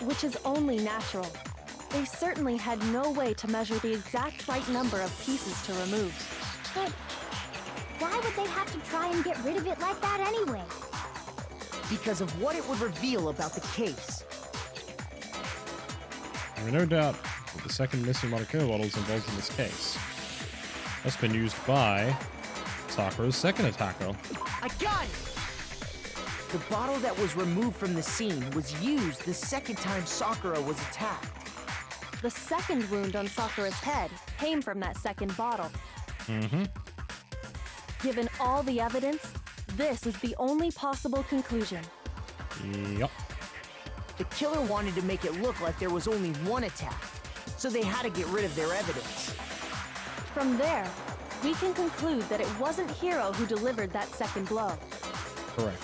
which is only natural. They certainly had no way to measure the exact right number of pieces to remove. But why would they have to try and get rid of it like that anyway? Because of what it would reveal about the case. There are no doubt that the second missing monochrome bottle is involved in this case. That's been used by Sakura's second attacker. I got it! The bottle that was removed from the scene was used the second time Sakura was attacked. The second wound on Sakura's head came from that second bottle. Given all the evidence, this is the only possible conclusion. Yup. The killer wanted to make it look like there was only one attack, so they had to get rid of their evidence. From there, we can conclude that it wasn't Hiro who delivered that second blow. Correct.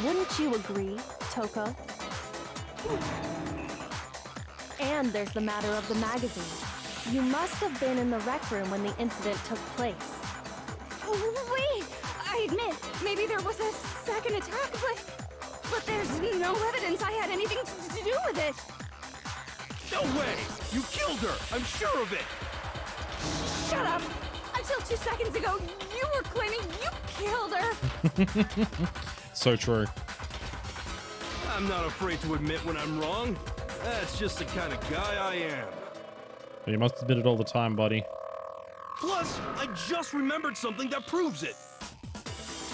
Wouldn't you agree, Toko? And there's the matter of the magazine. You must have been in the rec room when the incident took place. Wait! I admit, maybe there was a second attack, but there's no evidence I had anything to do with it. No way! You killed her! I'm sure of it! Shut up! Until 2 seconds ago, you were claiming you killed her! So true. I'm not afraid to admit when I'm wrong. That's just the kind of guy I am. You must have did it all the time, buddy. Plus, I just remembered something that proves it.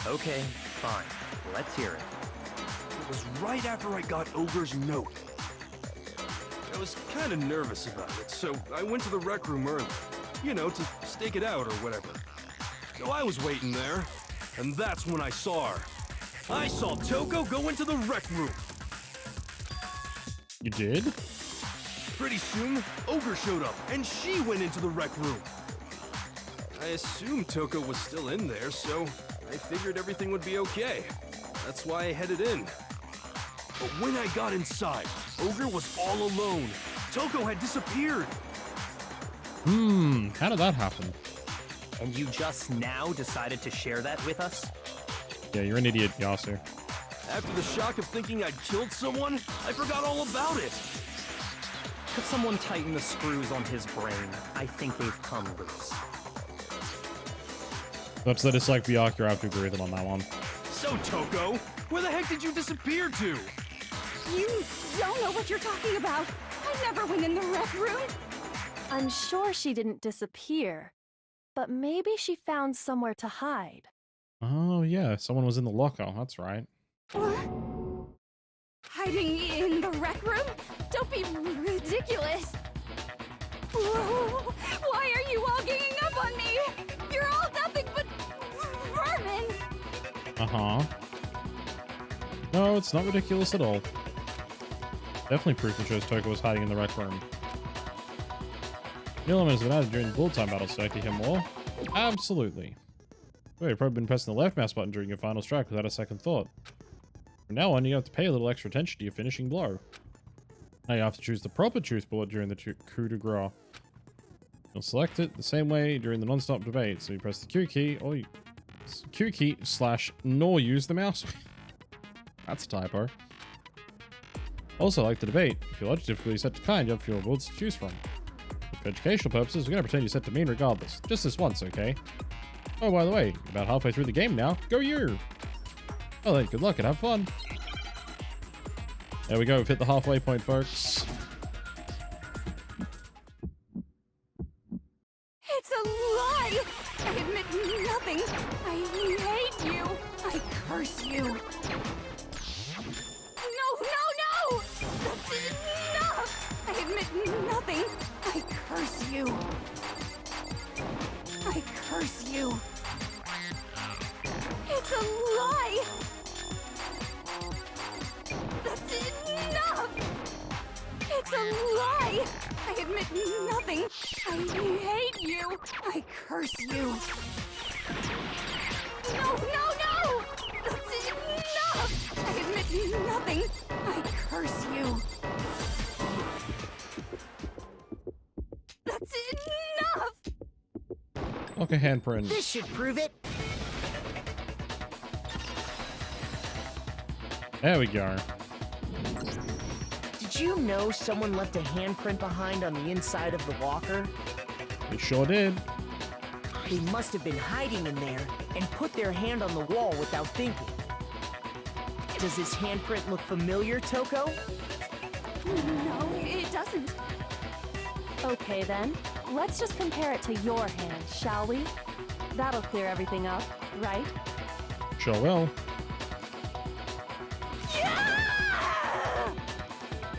Okay, fine. Let's hear it. It was right after I got Ogre's note. I was kind of nervous about it, so I went to the rec room early. You know, to stake it out or whatever. So I was waiting there, and that's when I saw her. I saw Toko go into the rec room. You did? Pretty soon, Ogre showed up, and she went into the rec room. I assumed Toko was still in there, so I figured everything would be okay. That's why I headed in. But when I got inside, Ogre was all alone. Toko had disappeared. How did that happen? And you just now decided to share that with us? Yeah, you're an idiot, Yasu. After the shock of thinking I'd killed someone, I forgot all about it. Could someone tighten the screws on his brain? I think they've come loose. That's the dislike Byakuya, I have to agree with him on that one. So, Toko, where the heck did you disappear to? You don't know what you're talking about. I never went in the rec room. I'm sure she didn't disappear, but maybe she found somewhere to hide. Oh, yeah, someone was in the locker. That's right. What? Hiding in the rec room? Don't be ridiculous. Whoa, why are you all ganging up on me? You're all nothing but vermin. Uh-huh. No, it's not ridiculous at all. Definitely proof that shows Toko was hiding in the rec room. The element has been added during the bullet time battle, so I can hear more? Absolutely. Well, you've probably been pressing the left mouse button during your final strike without a second thought. From now on, you have to pay a little extra attention to your finishing blow. Now you have to choose the proper truth bullet during the coup de grace. You'll select it the same way during the non-stop debate, so you press the Q key, or you... Q key / nor use the mouse. That's a typo. Also, like the debate, if your logic difficulty is set to kind, you have fewer bullets to choose from. For educational purposes, we're going to pretend you're set to mean regardless. Just this once, okay? Oh, by the way, you're about halfway through the game now. Go you! Well then, good luck and have fun. There we go, we've hit the halfway point, folks. It's a lie! I admit nothing. I hate you. I curse you. No, no, no! That's enough! I admit nothing. I curse you. I curse you. It's a lie! That's enough! It's a lie! I admit nothing. I hate you. I curse you. No, no, no! That's enough! I admit nothing. I curse you. That's enough! Look, a handprint. This should prove it. There we go. Did you know someone left a handprint behind on the inside of the locker? We sure did. They must have been hiding in there and put their hand on the wall without thinking. Does this handprint look familiar, Toko? No, it doesn't. Okay then, let's just compare it to your hand, shall we? That'll clear everything up, right? Sure will.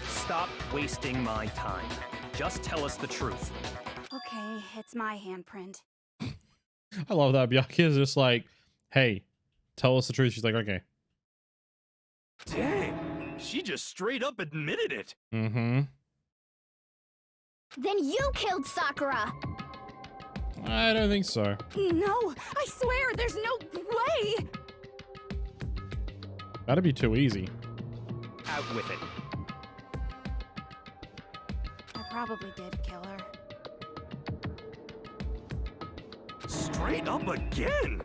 Stop wasting my time. Just tell us the truth. Okay, it's my handprint. I love that. Byakuya is just like, hey, tell us the truth. She's like, okay. Dang, she just straight up admitted it. Mm-hmm. Then you killed Sakura! I don't think so. No, I swear, there's no way! That'd be too easy. Out with it. I probably did kill her. Straight up again?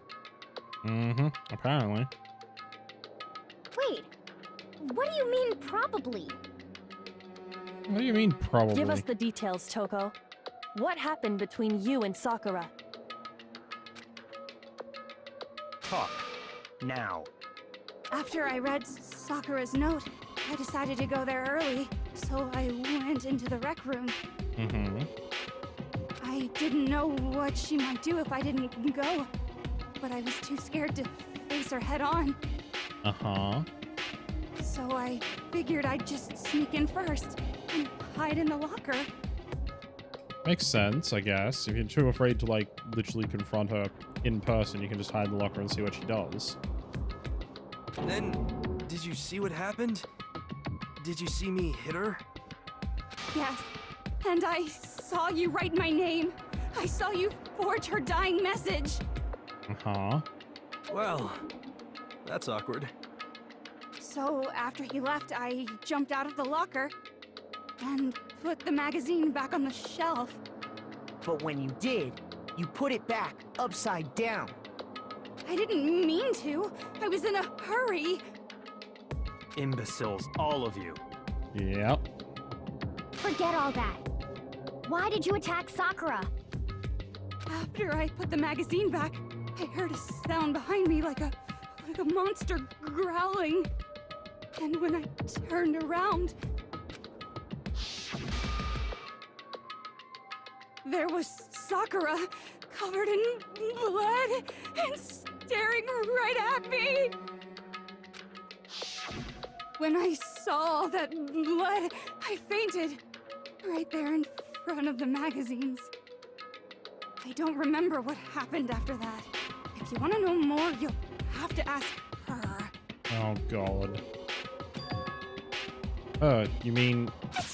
Mm-hmm. Apparently. Wait, what do you mean probably? What do you mean, probably? Give us the details, Toko. What happened between you and Sakura? Talk. Now. After I read Sakura's note, I decided to go there early, so I went into the rec room. Mm-hmm. I didn't know what she might do if I didn't go, but I was too scared to face her head on. Uh-huh. So I figured I'd just sneak in first and hide in the locker. Makes sense, I guess. If you're too afraid to, like, literally confront her in person, you can just hide in the locker and see what she does. Then, did you see what happened? Did you see me hit her? Yes, and I saw you write my name. I saw you forge her dying message. Uh-huh. Well, that's awkward. So after he left, I jumped out of the locker and put the magazine back on the shelf. But when you did, you put it back upside down. I didn't mean to. I was in a hurry. Imbeciles, all of you. Yep. Forget all that. Why did you attack Sakura? After I put the magazine back, I heard a sound behind me like a monster growling. And when I turned around, there was Sakura, covered in blood and staring right at me. When I saw that blood, I fainted right there in front of the magazines. I don't remember what happened after that. If you want to know more, you'll have to ask her. Oh, God. You mean... Guess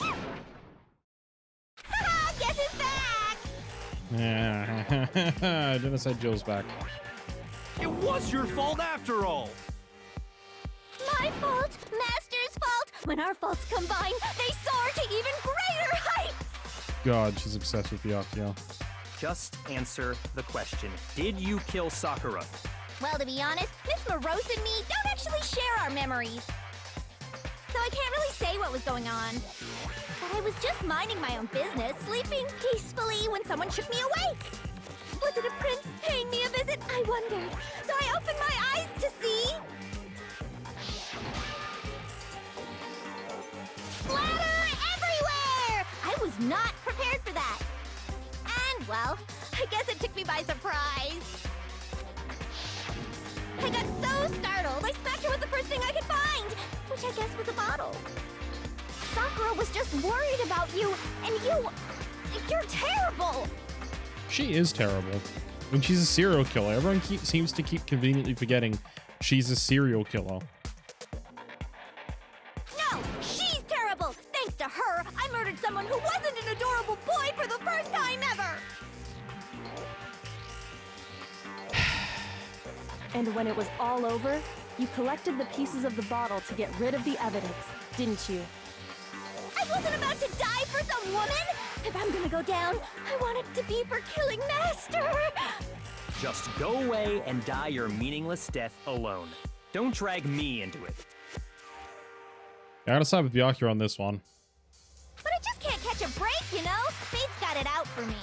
who's back? Yeah, Genocide Joe's back. It was your fault after all! My fault, Master's fault. When our faults combine, they soar to even greater heights. God, she's obsessed with Byakuya. Just answer the question. Did you kill Sakura? Well, to be honest, Miss Morose and me don't actually share our memories. So I can't really say what was going on. But I was just minding my own business, sleeping peacefully when someone shook me awake. Was it a prince paying me a visit? I wondered. So I opened my eyes to see... splatter everywhere! I was not prepared for that. And, well, I guess it took me by surprise. I got so startled, I smacked her with the first thing I could find, which I guess was a bottle. Sakura was just worried about you, and you're terrible. She is terrible. When she's a serial killer, everyone seems to keep conveniently forgetting she's a serial killer. No, she's terrible. Thanks to her, I murdered someone who wasn't an adorable boy for the first time ever. And when it was all over, you collected the pieces of the bottle to get rid of the evidence, didn't you? I wasn't about to die for some woman. If I'm gonna go down, I want it to be for killing Master. Just go away and die your meaningless death alone. Don't drag me into it. I gotta side with Byakuya on this one. But I just can't catch a break, you know? Fate's got it out for me.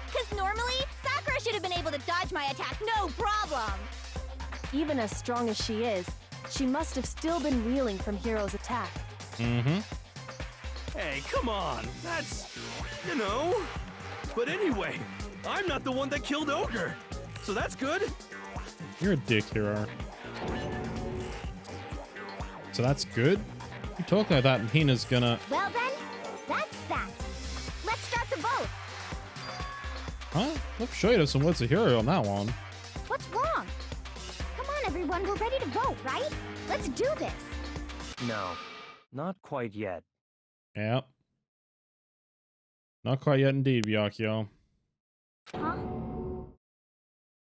Because normally, Sakura should have been able to dodge my attack, no problem. Even as strong as she is, she must have still been reeling from Hiro's attack. Mm-hmm. Hey, come on. That's, you know. But anyway, I'm not the one that killed Ogre. So that's good. You're a dick, Hiro. So that's good? You talk like that and Hina's gonna... Well then, that's that. Let's start the vote. Huh? Let's show you some words of Hiro on that one. What's wrong? Come on, everyone. We're ready to vote, right? Let's do this. No, not quite yet. Yep. Not quite yet indeed, Byakuya. Huh?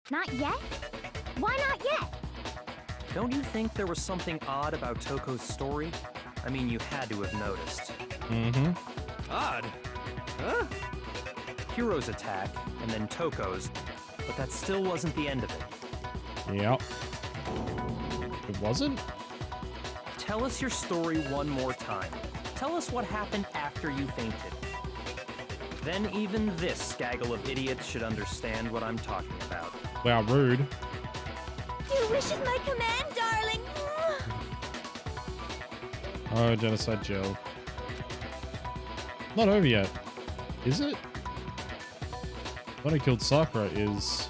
Not yet? Why not yet? Don't you think there was something odd about Toko's story? I mean, you had to have noticed. Mm-hmm. Odd? Huh? Hiro's attack, and then Toko's, but that still wasn't the end of it. Yep. It wasn't? Tell us your story one more time. Tell us what happened after you fainted. Then even this gaggle of idiots should understand what I'm talking about. Wow, rude. Your wish is my command, darling. Oh, Genocide Joe. Not over yet. Is it? When I killed Sakura is...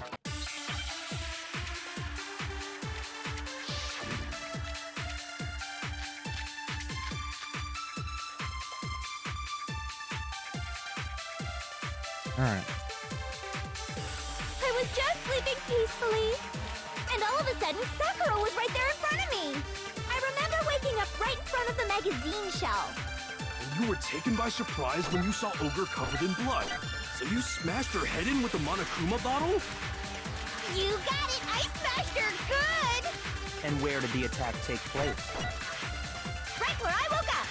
Alright. I was just sleeping peacefully. And all of a sudden, Sakura was right there in front of me. I remember waking up right in front of the magazine shelf. And you were taken by surprise when you saw Ogre covered in blood. So you smashed her head in with the Monokuma bottle? You got it! I smashed her good! And where did the attack take place? Right where I woke up!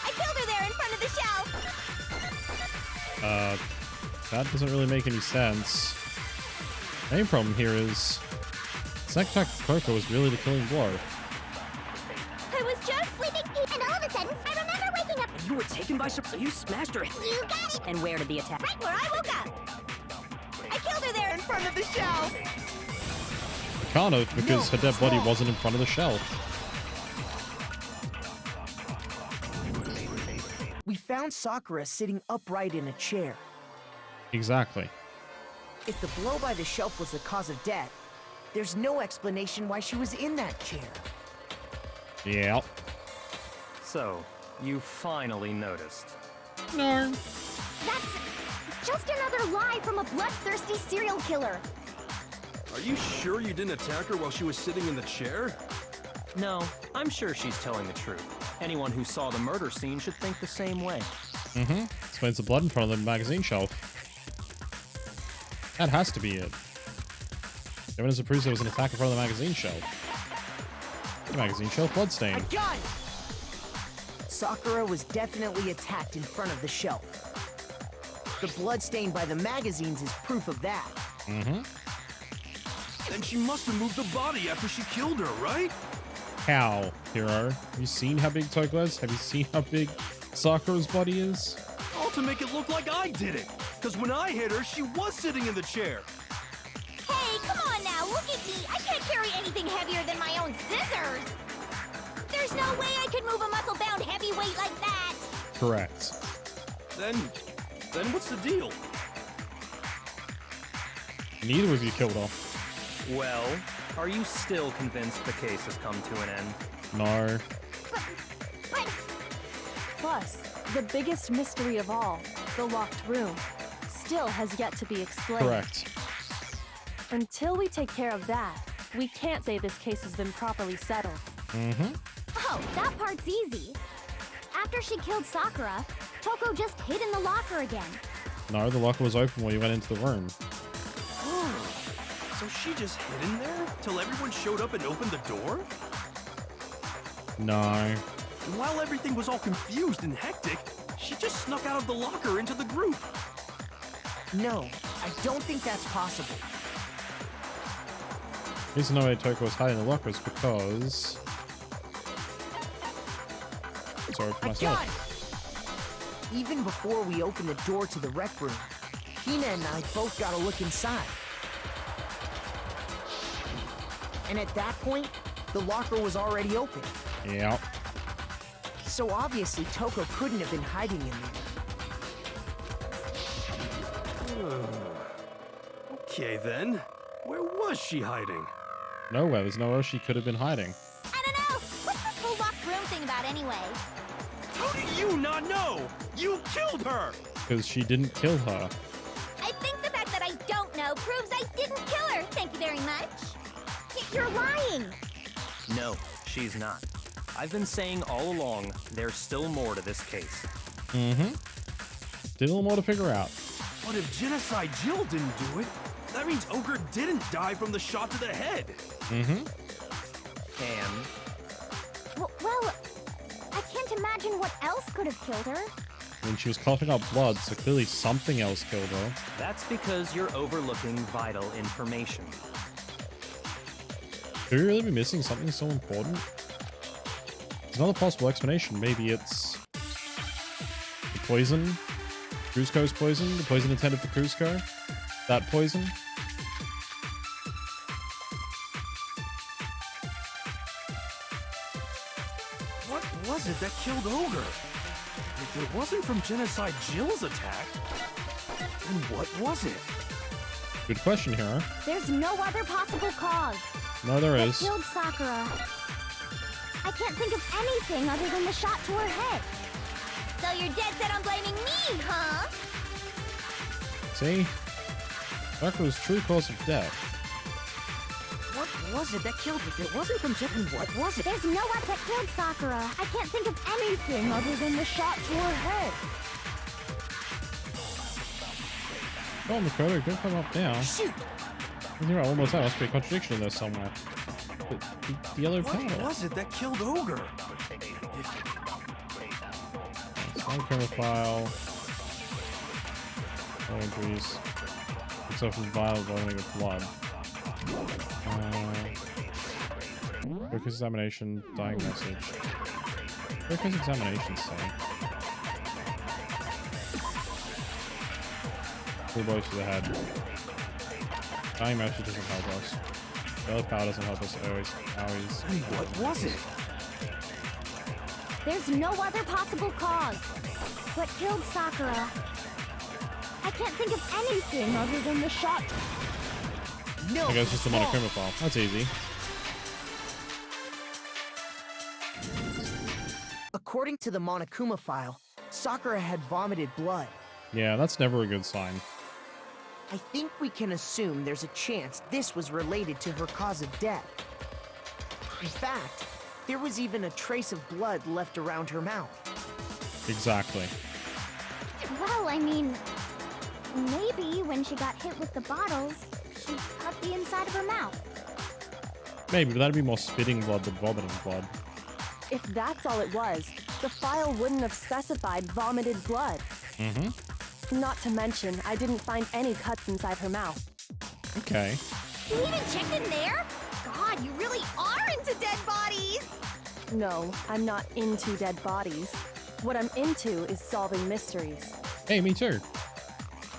I killed her there in front of the shelf! That doesn't really make any sense. The main problem here is the second attack of Coco was really the killing blow. I was just sleeping, and all of a sudden, I remember waking up. You were taken by surprise. So you smashed her. You got it! And where did the attack? Right where I woke up! I killed her there in front of the shelf! Can't have, because her dead body wasn't in front of the shelf. We found Sakura sitting upright in a chair. Exactly. If the blow by the shelf was the cause of death, there's no explanation why she was in that chair. Yeah. So, you finally noticed. No. That's just another lie from a bloodthirsty serial killer. Are you sure you didn't attack her while she was sitting in the chair? No, I'm sure she's telling the truth. Anyone who saw the murder scene should think the same way. Mm-hmm. Explains the blood in front of the magazine shelf. That has to be it. Evidence that proves there was an attack in front of the magazine shelf. The magazine shelf bloodstain. I got it! Sakura was definitely attacked in front of the shelf. The bloodstain by the magazines is proof of that. Mm-hmm. Then she must have moved the body after she killed her, right? How, Hero? Have you seen how big Toko is? Have you seen how big Sakura's body is? All to make it look like I did it. Because when I hit her, she was sitting in the chair. Hey, come on now, look at me! I can't carry anything heavier than my own scissors! There's no way I could move a muscle-bound heavyweight like that! Correct. Then what's the deal? Neither of you killed her. Well, are you still convinced the case has come to an end? No. But Plus, the biggest mystery of all, the locked room, still has yet to be explained. Correct. Until we take care of that, we can't say this case has been properly settled. Mm-hmm. oh, that part's easy. After she killed Sakura, Toko just hid in the locker again. No, the locker was open when you went into the room. So she just hid in there till everyone showed up and opened the door? No. And while everything was all confused and hectic, she just snuck out of the locker into the group. No, I don't think that's possible. The reason no way Toko was hiding in the locker is because... Sorry for I myself. got it! Even before we opened the door to the rec room, Hina and I both got a look inside. And at that point, the locker was already open. Yeah. So obviously Toko couldn't have been hiding in there. Okay then, where was she hiding? Nowhere. There's nowhere she could have been hiding. I don't know! What's this whole locked room thing about anyway? How do you not know? You killed her! Because she didn't kill her. I think the fact that I don't know proves I didn't kill her, thank you very much. You're lying! No, she's not. I've been saying all along, there's still more to this case. Mm-hmm. Still more to figure out. But if Genocide Jill didn't do it, that means Ogre didn't die from the shot to the head. Mm-hmm. And Well, I can't imagine what else could have killed her. I mean, she was coughing up blood, so clearly something else killed her. that's because you're overlooking vital information. Could we really be missing something so important? There's another possible explanation. Maybe it's the poison. Cusco's poison. The poison intended for Cusco. That poison. What was it that killed Ogre? If it wasn't from Genocide Jill's attack, then what was it? Good question, Hero. There's no other possible cause. No, there That is. killed Sakura. I can't think of anything other than the shot to her head. So you're dead set on blaming me, huh? See? Sakura's true cause of death. What was it that killed it? It wasn't from Japan. What was it? There's no one that killed Sakura. I can't think of anything other than the shot to her head. Oh, Makoto, don't come up now. Shoot! You're right, almost there must be a contradiction in there somewhere. But the yellow powder. What was it that killed Ogre? Camera file. Injuries. Except from violent vomiting of blood. Focus examination, dying message. Focus examination say. Full blows to the head. Dying message doesn't help us. Yellow powder doesn't help us always. What was it? There's no other possible cause. What killed Sakura? I can't think of anything other than the shot. No. I guess just a monochroma file. That's easy. According to the Monokuma file, Sakura had vomited blood. Yeah, that's never a good sign. I think we can assume there's a chance this was related to her cause of death. In fact, there was even a trace of blood left around her mouth. Exactly. Well, I mean, maybe when she got hit with the bottles, she cut the inside of her mouth. Maybe, but that'd be more spitting blood than vomiting blood. If that's all it was, the file wouldn't have specified vomited blood. Mm-hmm. Not to mention, I didn't find any cuts inside her mouth. Okay. You even checked in there? God, you really are into dead bodies! No, I'm not into dead bodies. What I'm into is solving mysteries. Hey, me too.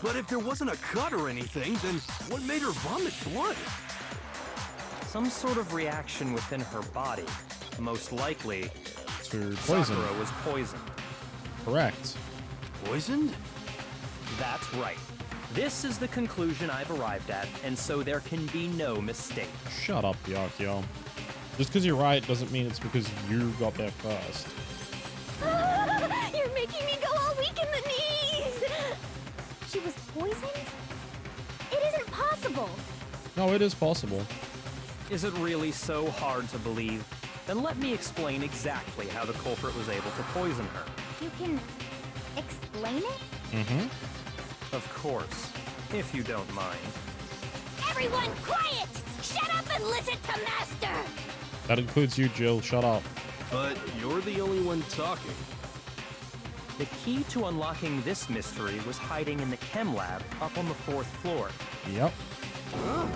But if there wasn't a cut or anything, then what made her vomit blood? Some sort of reaction within her body. Most likely, To poison. Sakura was poisoned. Correct. Poisoned? That's right. This is the conclusion I've arrived at, and so there can be no mistake. Shut up, Yakio. Just because you're right doesn't mean it's because you got there first. You're making me go all weak in the knees! She was poisoned? It isn't possible! No, it is possible. Is it really so hard to believe? Then let me explain exactly how the culprit was able to poison her. You can explain it? Mm-hmm. Of course, if you don't mind. Everyone quiet! Shut up and listen to Master! That includes you, Jill. Shut up. But you're the only one talking. The key to unlocking this mystery was hiding in the chem lab up on the 4th floor. Yep. Huh?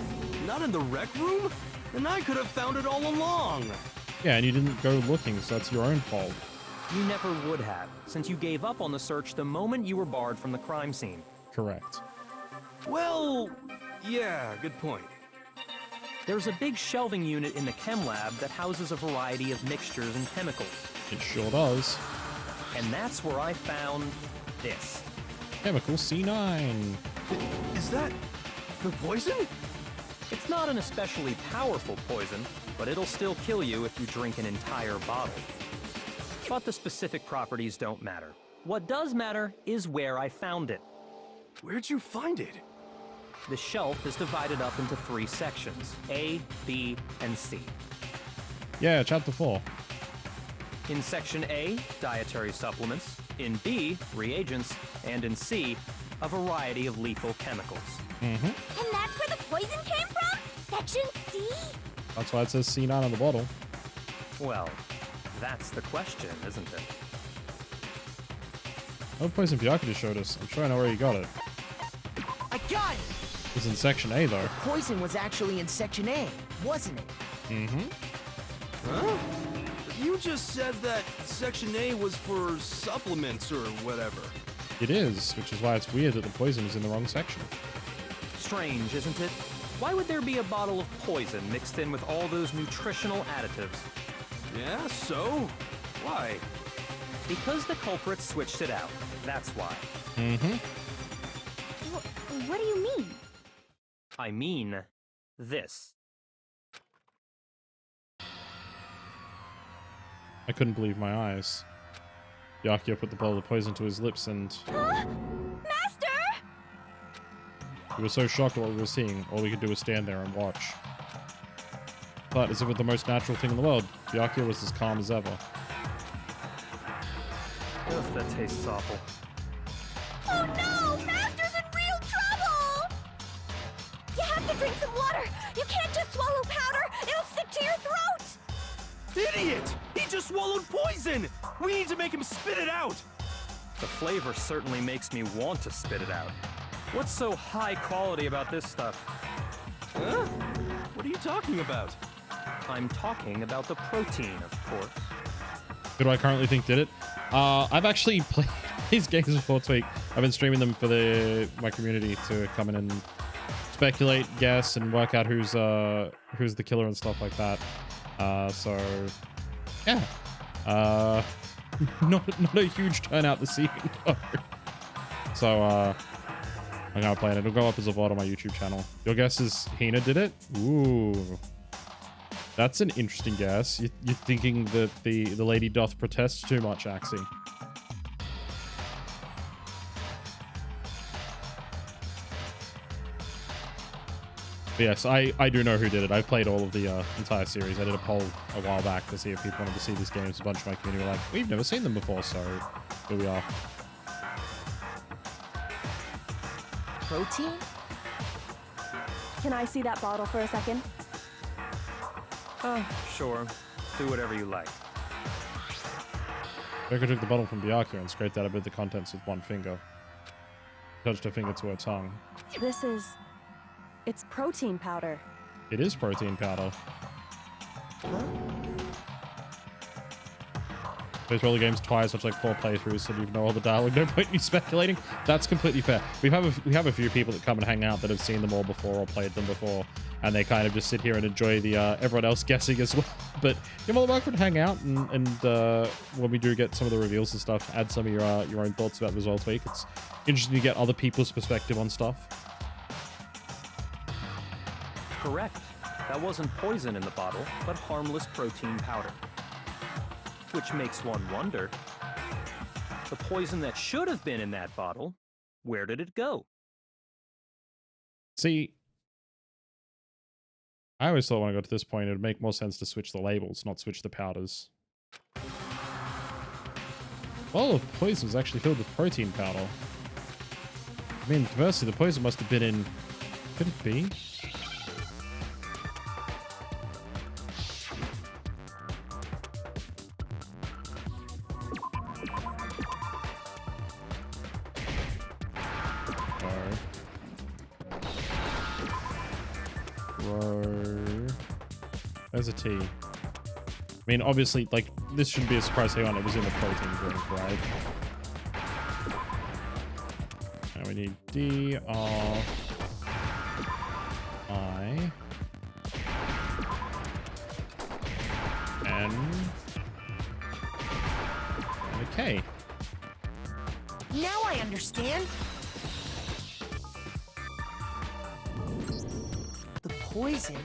Not in the rec room? Then I could have found it all along. Yeah, and you didn't go looking, so that's your own fault. You never would have, since you gave up on the search the moment you were barred from the crime scene. Correct. Well, yeah, good point. There's a big shelving unit in the chem lab that houses a variety of mixtures and chemicals. It sure does. And that's where I found this. Chemical C9. Is that the poison? It's not an especially powerful poison, but it'll still kill you if you drink an entire bottle. But the specific properties don't matter. What does matter is where I found it. Where'd you find it? The shelf is divided up into 3 sections, A, B, and C. Yeah, chapter 4. In section A, dietary supplements. In B, reagents. And in C, a variety of lethal chemicals. Mm-hmm. And that's where the poison came from? Section C? That's why it says C9 on the bottle. Well, that's the question, isn't it? What poison Byakuya just showed us? I'm sure I know where you got it. I got it! It's in section A, though. Poison was actually in Section A, wasn't it? Mm-hmm. Huh? You just said that Section A was for supplements or whatever. It is, which is why it's weird that the poison is in the wrong section. Strange, isn't it? Why would there be a bottle of poison mixed in with all those nutritional additives? Yeah, so? Why? Because the culprit switched it out. That's why. Mm-hmm. What do you mean? I mean, this. I couldn't believe my eyes. Byakuya put the bottle of poison to his lips and... Huh? Master! we were so shocked at what we were seeing, all we could do was stand there and watch. But as if it's the most natural thing in the world, Byakuya was as calm as ever. Ugh, that tastes awful. Oh no! Master's in real trouble! You have to drink some water! You can't just swallow powder! It'll stick to your throat! Idiot! He just swallowed poison! We need to make him spit it out! The flavor certainly makes me want to spit it out. What's so high quality about this stuff? Huh? What are you talking about? I'm talking about the protein, of course. Who do I currently think did it? I've actually played these games before Tweak. I've been streaming them for my community to come in and speculate, guess, and work out who's the killer and stuff like that. So yeah, not a huge turnout this evening. So I'm gonna play it. It'll go up as a VOD on my YouTube channel. Your guess is Hina did it? Ooh. That's an interesting guess. You're thinking that the lady doth protest too much, Axie. But yes, I do know who did it. I've played all of the entire series. I did a poll a while back to see if people wanted to see these games. A bunch of my community were like, we've never seen them before, so here we are. Protein? Can I see that bottle for a second? Sure. Do whatever you like. Becca took the bottle from Byakuya and scraped out a bit of the contents with one finger. Touched her finger to her tongue. It's protein powder. It is protein powder. Plays all the games twice, such like 4 playthroughs, so you know all the dialogue. No point in you speculating. That's completely fair. We have a few people that come and hang out that have seen them all before or played them before, and they kind of just sit here and enjoy the everyone else guessing as well. But you're more than welcome to hang out, and when we do get some of the reveals and stuff, add some of your own thoughts about the Result Week. It's interesting to get other people's perspective on stuff. Correct. That wasn't poison in the bottle, but harmless protein powder. Which makes one wonder, the poison that should have been in that bottle, where did it go? See, I always thought when I got to this point, it would make more sense to switch the labels, not switch the powders. Well, the poison was actually filled with protein powder. I mean, conversely, the poison must have been in... Could it be? There's a T. I mean, obviously, like, this shouldn't be a surprise. Hang on, it was in the protein drink, right? Now we need D, R, I, N, and a K. Now I understand. The poison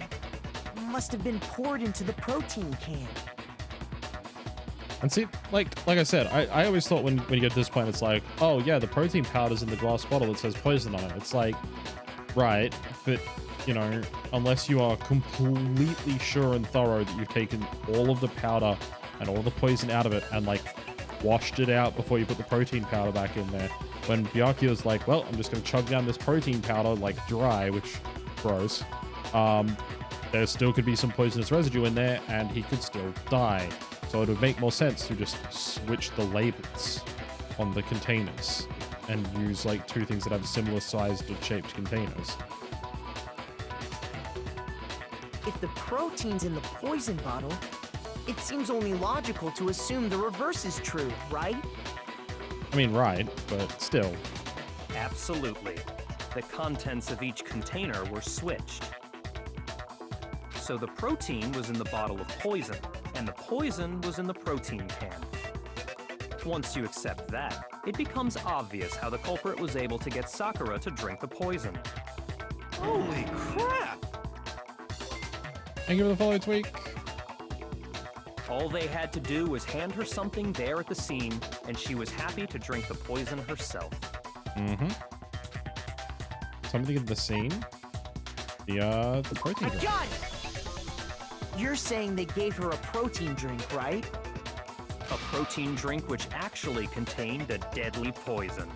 must have been poured into the protein can. And see, like I said, I always thought when you get to this point, it's like, oh yeah, the protein powder's in the glass bottle that says poison on it. It's like, right, but, you know, unless you are completely sure and thorough that you've taken all of the powder and all the poison out of it and, like, washed it out before you put the protein powder back in there. When Byakuya's like, well, I'm just going to chug down this protein powder, like, dry, which, gross. There still could be some poisonous residue in there, and he could still die. So it would make more sense to just switch the labels on the containers and use, like, 2 things that have similar sized or shaped containers. If the protein's in the poison bottle, it seems only logical to assume the reverse is true, right? I mean, right, but still. Absolutely. The contents of each container were switched. So the protein was in the bottle of poison, and the poison was in the protein can. Once you accept that, it becomes obvious how the culprit was able to get Sakura to drink the poison. Holy crap! Thank you for the follow tweak. All they had to do was hand her something there at the scene, and she was happy to drink the poison herself. Mm-hmm. Something in the scene? The protein drink. Got it! You're saying they gave her a protein drink, right? A protein drink which actually contained a deadly poison.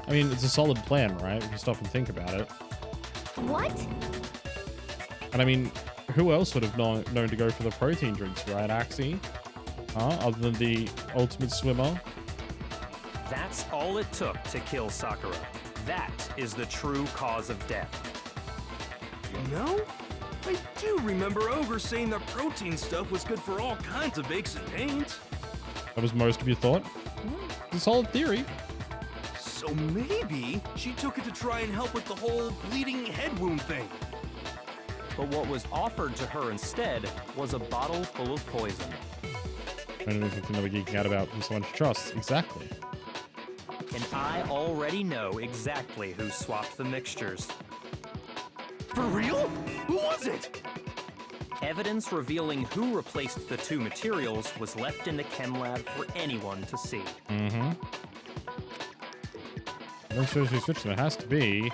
I mean, it's a solid plan, right? If you stop and think about it. What? And I mean, who else would have known to go for the protein drinks, right, Axie? Other than the ultimate swimmer? That's all it took to kill Sakura. That is the true cause of death. You know, I do remember Ogre saying that protein stuff was good for all kinds of aches and pains. That was most of your thought? It's a solid theory. So maybe she took it to try and help with the whole bleeding head wound thing. But what was offered to her instead was a bottle full of poison. I don't know if it's another geeking out about from someone she trusts. Exactly. And I already know exactly who swapped the mixtures. For real? Who was it? Evidence revealing who replaced the two materials was left in the chem lab for anyone to see. Mm-hmm. I'm sure she switched them. It has to be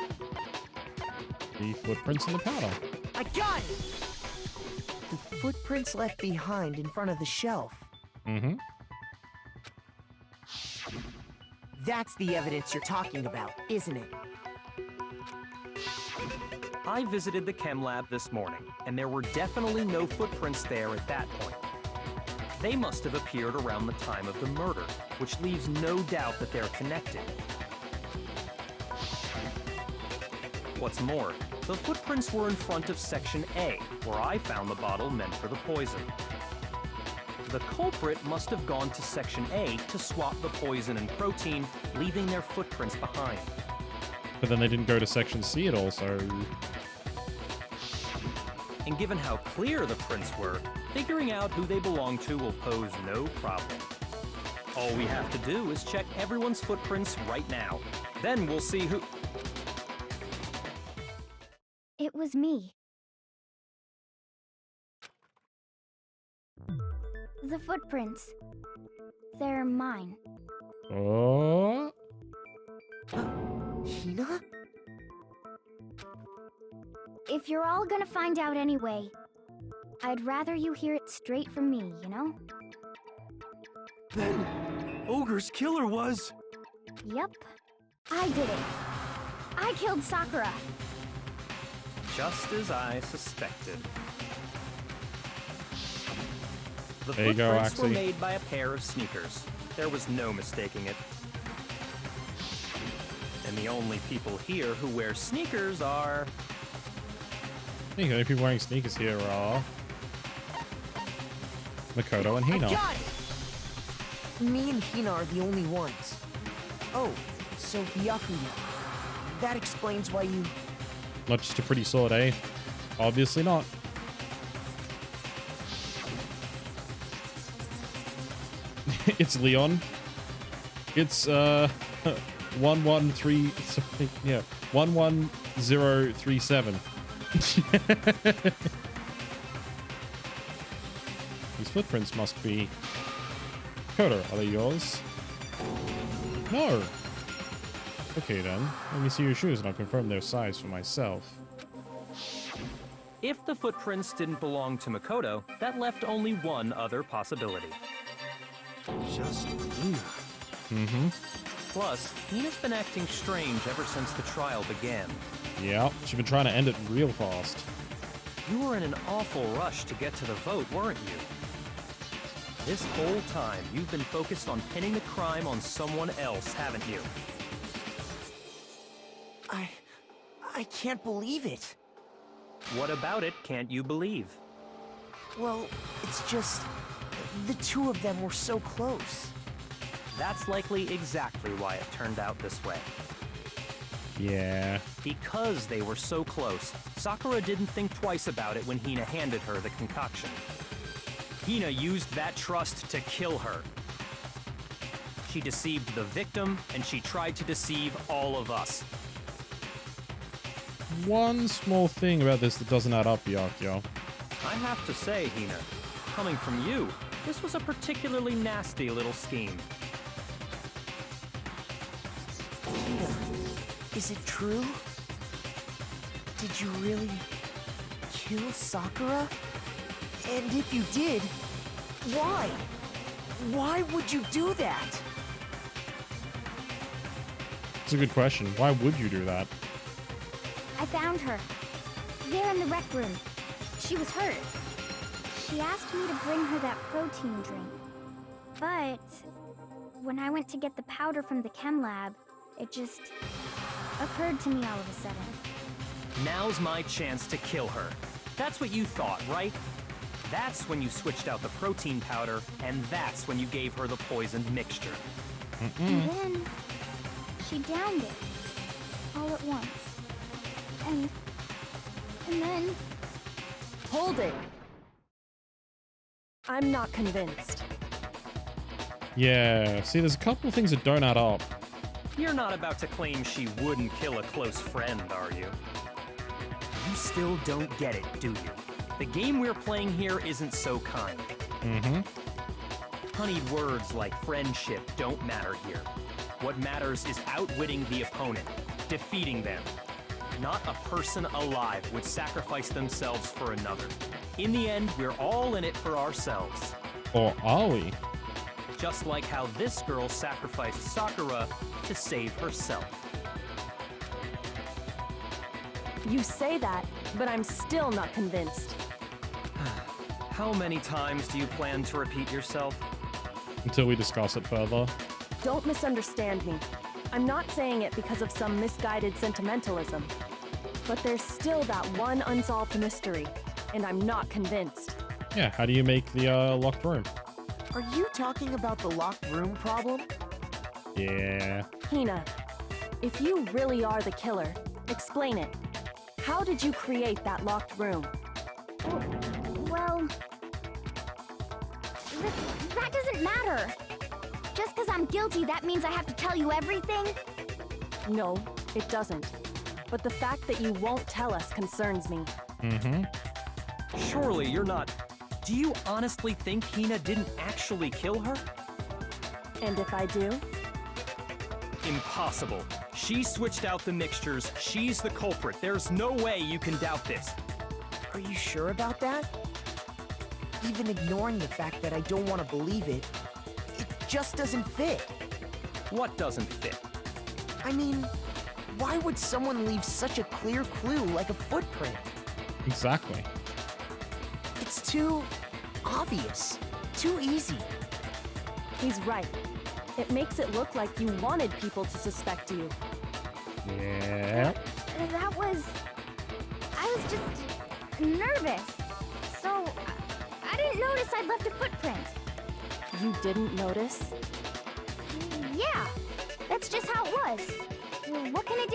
the footprints in the powder. I got it! The footprints left behind in front of the shelf. Mm-hmm. That's the evidence you're talking about, isn't it? I visited the chem lab this morning, and there were definitely no footprints there at that point. They must have appeared around the time of the murder, which leaves no doubt that they're connected. What's more, the footprints were in front of Section A, where I found the bottle meant for the poison. The culprit must have gone to Section A to swap the poison and protein, leaving their footprints behind. But then they didn't go to Section C at all, so... And given how clear the prints were, figuring out who they belong to will pose no problem. All we have to do is check everyone's footprints right now. Then we'll see who... It was me. The footprints. They're mine. Oh... Hina? If you're all gonna find out anyway, I'd rather you hear it straight from me, you know? Then, Ogre's killer was... Yep. I did it. I killed Sakura. Just as I suspected. The There you go, footprints were Axie. made by a pair of sneakers. There was no mistaking it. And the only people here who wear sneakers are... I think the only people wearing sneakers here are... Makoto and Hina. I got it! Me and Hina are the only ones. Oh, so Byakuya. That explains why you... Not just a pretty sword, eh? Obviously not. It's Leon. It's 113 something. Yeah, 11037. These footprints must be... Koto, are they yours? No. Okay then, let me see your shoes and I'll confirm their size for myself. If the footprints didn't belong to Makoto, that left only one other possibility. Just Hina. Mm-hmm. Plus, Hina's been acting strange ever since the trial began. Yeah, she's been trying to end it real fast. You were in an awful rush to get to the vote, weren't you? This whole time, you've been focused on pinning the crime on someone else, haven't you? I can't believe it. What about it can't you believe? Well, it's just... the two of them were so close. That's likely exactly why it turned out this way. Yeah. Because they were so close, Sakura didn't think twice about it when Hina handed her the concoction. Hina used that trust to kill her. She deceived the victim, and she tried to deceive all of us. One small thing about this that doesn't add up, Byakuya. I have to say, Hina, coming from you, this was a particularly nasty little scheme. Hina, is it true? Did you really kill Sakura? And if you did, why? Why would you do that? It's a good question. Why would you do that? I found her. There in the rec room. She was hurt. She asked me to bring her that protein drink. But when I went to get the powder from the chem lab, it just occurred to me all of a sudden. Now's my chance to kill her. That's what you thought, right? That's when you switched out the protein powder, and that's when you gave her the poisoned mixture. And then she downed it all at once. And then... Hold it! I'm not convinced. Yeah, see, there's a couple of things that don't add up. You're not about to claim she wouldn't kill a close friend, are you? You still don't get it, do you? The game we're playing here isn't so kind. Honeyed words like friendship don't matter here. What matters is outwitting the opponent, defeating them. Not a person alive would sacrifice themselves for another. In the end, we're all in it for ourselves. Or are we? Just like how this girl sacrificed Sakura to save herself. You say that, but I'm still not convinced. How many times do you plan to repeat yourself? Until we discuss it further. Don't misunderstand me. I'm not saying it because of some misguided sentimentalism. But there's still that one unsolved mystery, and I'm not convinced. Yeah, how do you make the locked room? Are you talking about the locked room problem? Yeah. Hina, if you really are the killer, explain it. How did you create that locked room? Well... that doesn't matter. Just because I'm guilty, that means I have to tell you everything? No, it doesn't. But the fact that you won't tell us concerns me. Surely you're not... Do you honestly think Hina didn't actually kill her? And if I do? Impossible. She switched out the mixtures. She's the culprit. There's no way you can doubt this. Are you sure about that? Even ignoring the fact that I don't want to believe it, it just doesn't fit. What doesn't fit? I mean, why would someone leave such a clear clue like a footprint? Exactly. It's too obvious, too easy. He's right. It makes it look like you wanted people to suspect you. Yeah. That was... I was just nervous. So I didn't notice I'd left a footprint. You didn't notice? Yeah, that's just how it was. What can I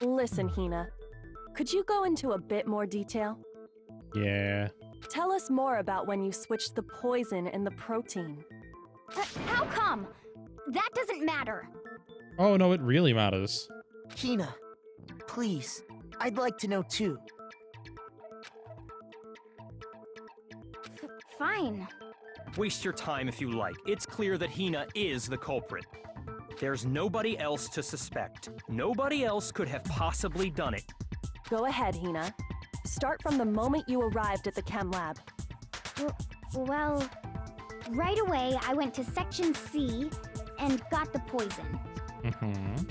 do? Listen, Hina. Could you go into a bit more detail? Yeah. Tell us more about when you switched the poison and the protein. How come? That doesn't matter. Oh, no, it really matters. Hina, please, I'd like to know too. Fine. Waste your time if you like. It's clear that Hina is the culprit. There's nobody else to suspect. Nobody else could have possibly done it. Go ahead, Hina. Start from the moment you arrived at the chem lab. Well, right away I went to Section C and got the poison.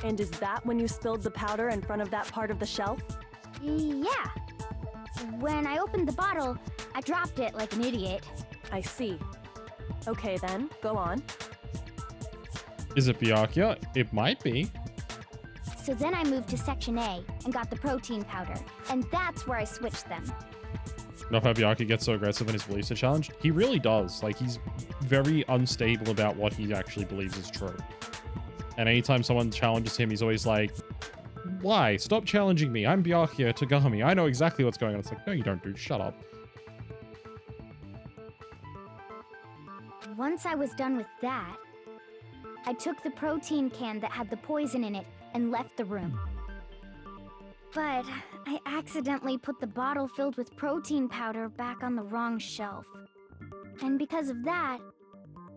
And is that when you spilled the powder in front of that part of the shelf? Yeah. When I opened the bottle, I dropped it like an idiot. I see. Okay then, go on. Is it Byakuya? It might be. So then I moved to Section A and got the protein powder, and that's where I switched them. Not how Byakuya gets so aggressive in his beliefs to challenge. He really does. Like, he's very unstable about what he actually believes is true. And anytime someone challenges him, he's always like, why? Stop challenging me. I'm Byakuya Tagami. I know exactly what's going on. It's like, no, you don't, dude. Shut up. Once I was done with that, I took the protein can that had the poison in it and left the room. But I accidentally put the bottle filled with protein powder back on the wrong shelf. And because of that,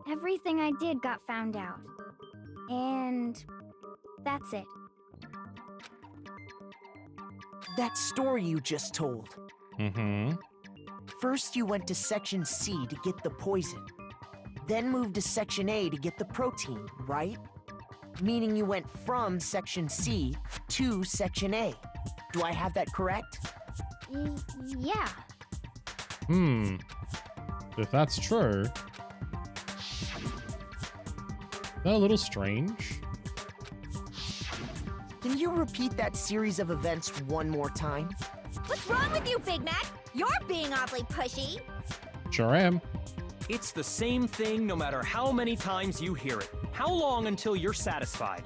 everything I did got found out. And that's it. that story you just told. Mm-hmm. First, you went to Section C to get the poison, then moved to Section A to get the protein, right? Meaning you went from Section C to Section A. Do I have that correct? Yeah. If that's true, that a little strange. Can you repeat that series of events one more time? What's wrong with you, Big Mac? You're being awfully pushy. Sure am. It's the same thing no matter how many times you hear it. How long until you're satisfied?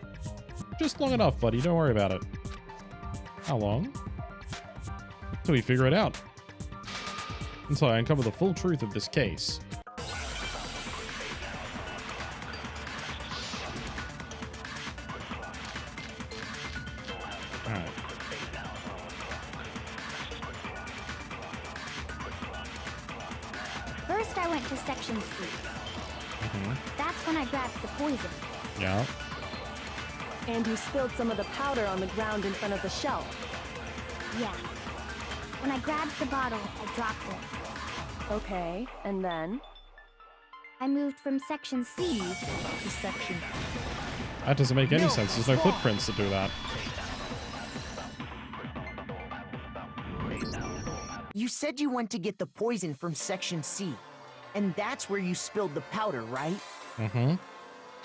Just long enough, buddy. Don't worry about it. How long? Until we figure it out. Until I uncover the full truth of this case. Alright. First, I went to Section C. That's when I grabbed the poison. Yeah. And you spilled some of the powder on the ground in front of the shelf. Yeah. When I grabbed the bottle, I dropped it. Okay, and then? I moved from Section C to Section... That doesn't make any sense. There's no footprints to do that. You said you went to get the poison from Section C, and that's where you spilled the powder, right? Mm-hmm.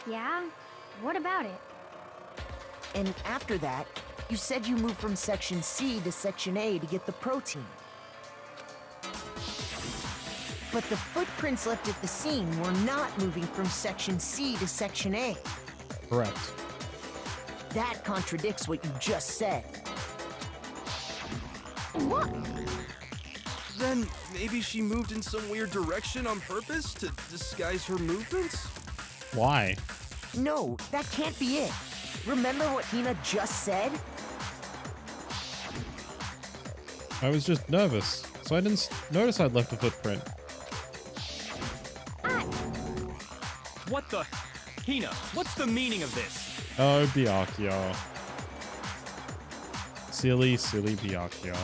Yeah? What about it? And after that, you said you moved from Section C to Section A to get the protein. But the footprints left at the scene were not moving from Section C to Section A. Correct. That contradicts what you just said. What? Then maybe she moved in some weird direction on purpose to disguise her movements? Why? No, that can't be it. Remember what Hina just said? I was just nervous, so I didn't notice I'd left a footprint. What the? Hina, what's the meaning of this? Oh, Byakuya. Silly, silly Byakuya.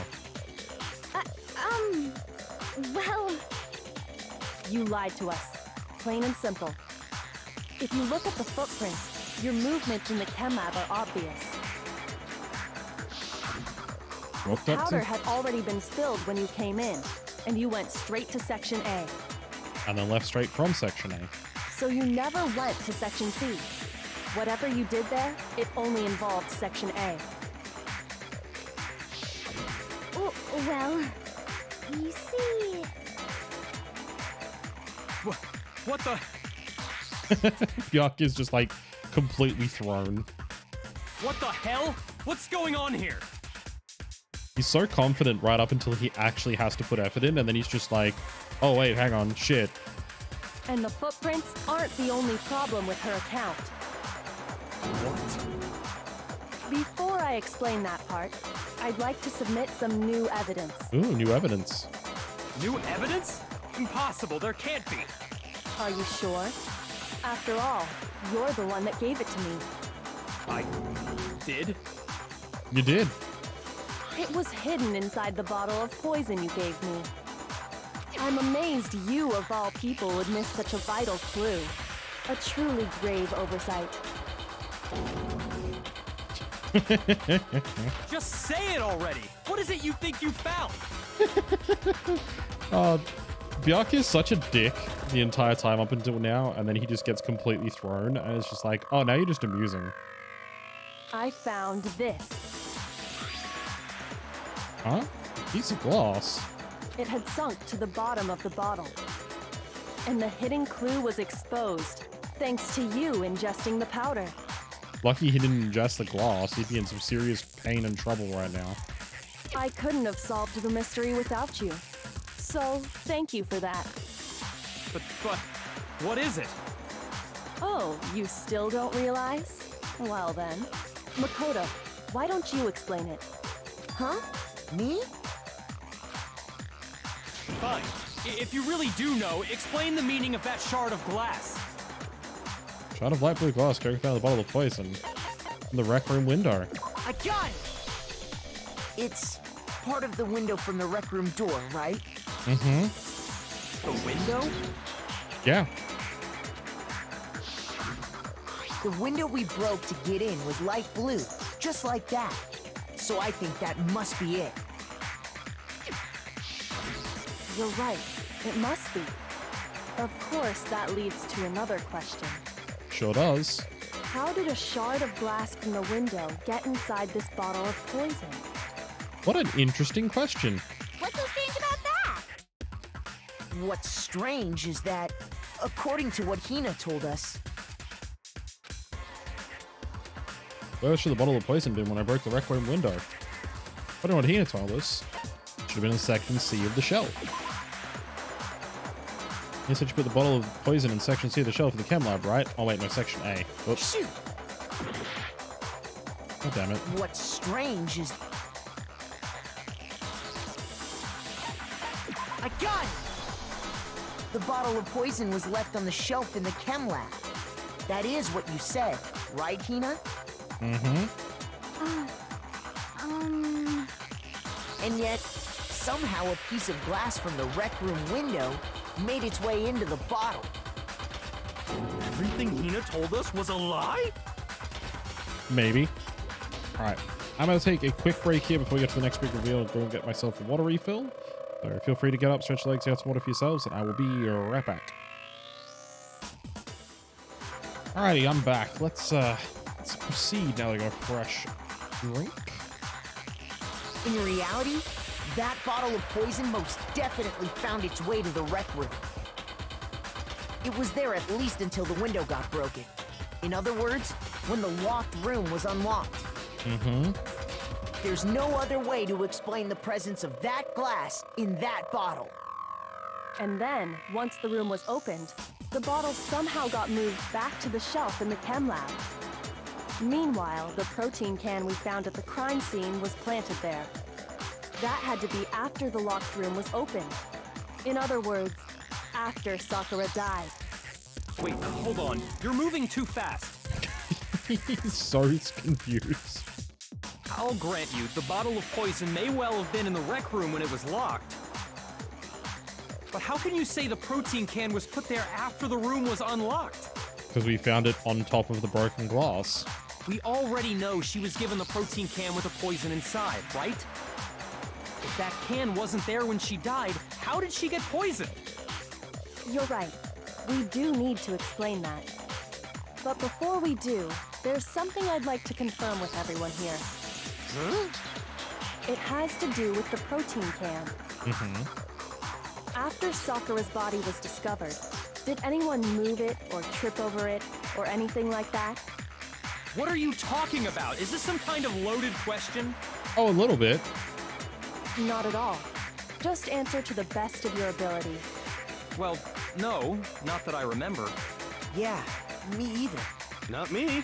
Well... You lied to us. Plain and simple. If you look at the footprints, your movements in the chem lab are obvious. Walked up Powder to... had already been spilled when you came in, and you went straight to Section A. And then left straight from Section A. So you never went to Section C. Whatever you did there, it only involved Section A. Well... You see... What the? Byakuya's just like completely thrown. What the hell? What's going on here? He's so confident right up until he actually has to put effort in, and then he's just like, oh wait, hang on, shit. And the footprints aren't the only problem with her account. What? Before I explain that part, I'd like to submit some new evidence. Ooh, new evidence. New evidence? Impossible, there can't be. Are you sure? After all, you're the one that gave it to me. I did? You did. It was hidden inside the bottle of poison you gave me. I'm amazed you, of all people, would miss such a vital clue. A truly grave oversight. Just say it already! What is it you think you found? Byakuya is such a dick the entire time up until now, and then he just gets completely thrown, and it's just like, oh, now you're just amusing. I found this. Huh? A piece of glass. It had sunk to the bottom of the bottle. And the hidden clue was exposed, thanks to you ingesting the powder. Lucky he didn't ingest the glass. He'd be in some serious pain and trouble right now. I couldn't have solved the mystery without you. So, thank you for that. But, what is it? Oh, you still don't realize? Well then. Makoto, why don't you explain it? Huh? Me? Fine. If you really do know, explain the meaning of that shard of glass. Shard of light blue glass carrying found the bottle of poison in the rec room window. I got it! It's part of the window from the rec room door, right? Mm-hmm. The window? Yeah. The window we broke to get in was light blue, just like that. So I think that must be it. You're right. It must be. Of course, that leads to another question. Sure does. How did a shard of glass from the window get inside this bottle of poison? What an interesting question. What's so strange about that? What's strange is that, according to what Hina told us, Where should the bottle of poison been when I broke the rec room window? I don't know what Hina told us. Should have been in section C of the shelf. You said you put the bottle of poison in section C of the shelf of the chem lab, right? Oh wait, no, section A. Whoops. shoot, God damn it. what's strange is... I got it! The bottle of poison was left on the shelf in the chem lab. That is what you said, right, Hina? Mm-hmm. And yet, somehow a piece of glass from the rec room window made its way into the bottle. Everything Hina told us was a lie? Maybe. Alright. I'm going to take a quick break here before we get to the next big reveal and go and get myself a water refill. So feel free to get up, stretch your legs, get some water for yourselves, and I will be right back. Alrighty, I'm back. Let's proceed now to go fresh drink. In reality, that bottle of poison most definitely found its way to the rec room. It was there at least until the window got broken. In other words, when the locked room was unlocked. Mm-hmm. There's no other way to explain the presence of that glass in that bottle. And then, once the room was opened, the bottle somehow got moved back to the shelf in the chem lab. Meanwhile, the protein can we found at the crime scene was planted there. That had to be after the locked room was opened. In other words, after Sakura died. Wait, hold on. You're moving too fast. He's so confused. I'll grant you, the bottle of poison may well have been in the rec room when it was locked. But how can you say the protein can was put there after the room was unlocked? Because we found it on top of the broken glass. We already know she was given the protein can with the poison inside, right? If that can wasn't there when she died, how did she get poisoned? You're right. We do need to explain that. But before we do, there's something I'd like to confirm with everyone here. Huh? It has to do with the protein can. Mm-hmm. After Sakura's body was discovered, did anyone move it or trip over it or anything like that? What are you talking about? Is this some kind of loaded question? Oh, a little bit. Not at all. Just answer to the best of your ability. Well, no, not that I remember. Yeah, me either. Not me.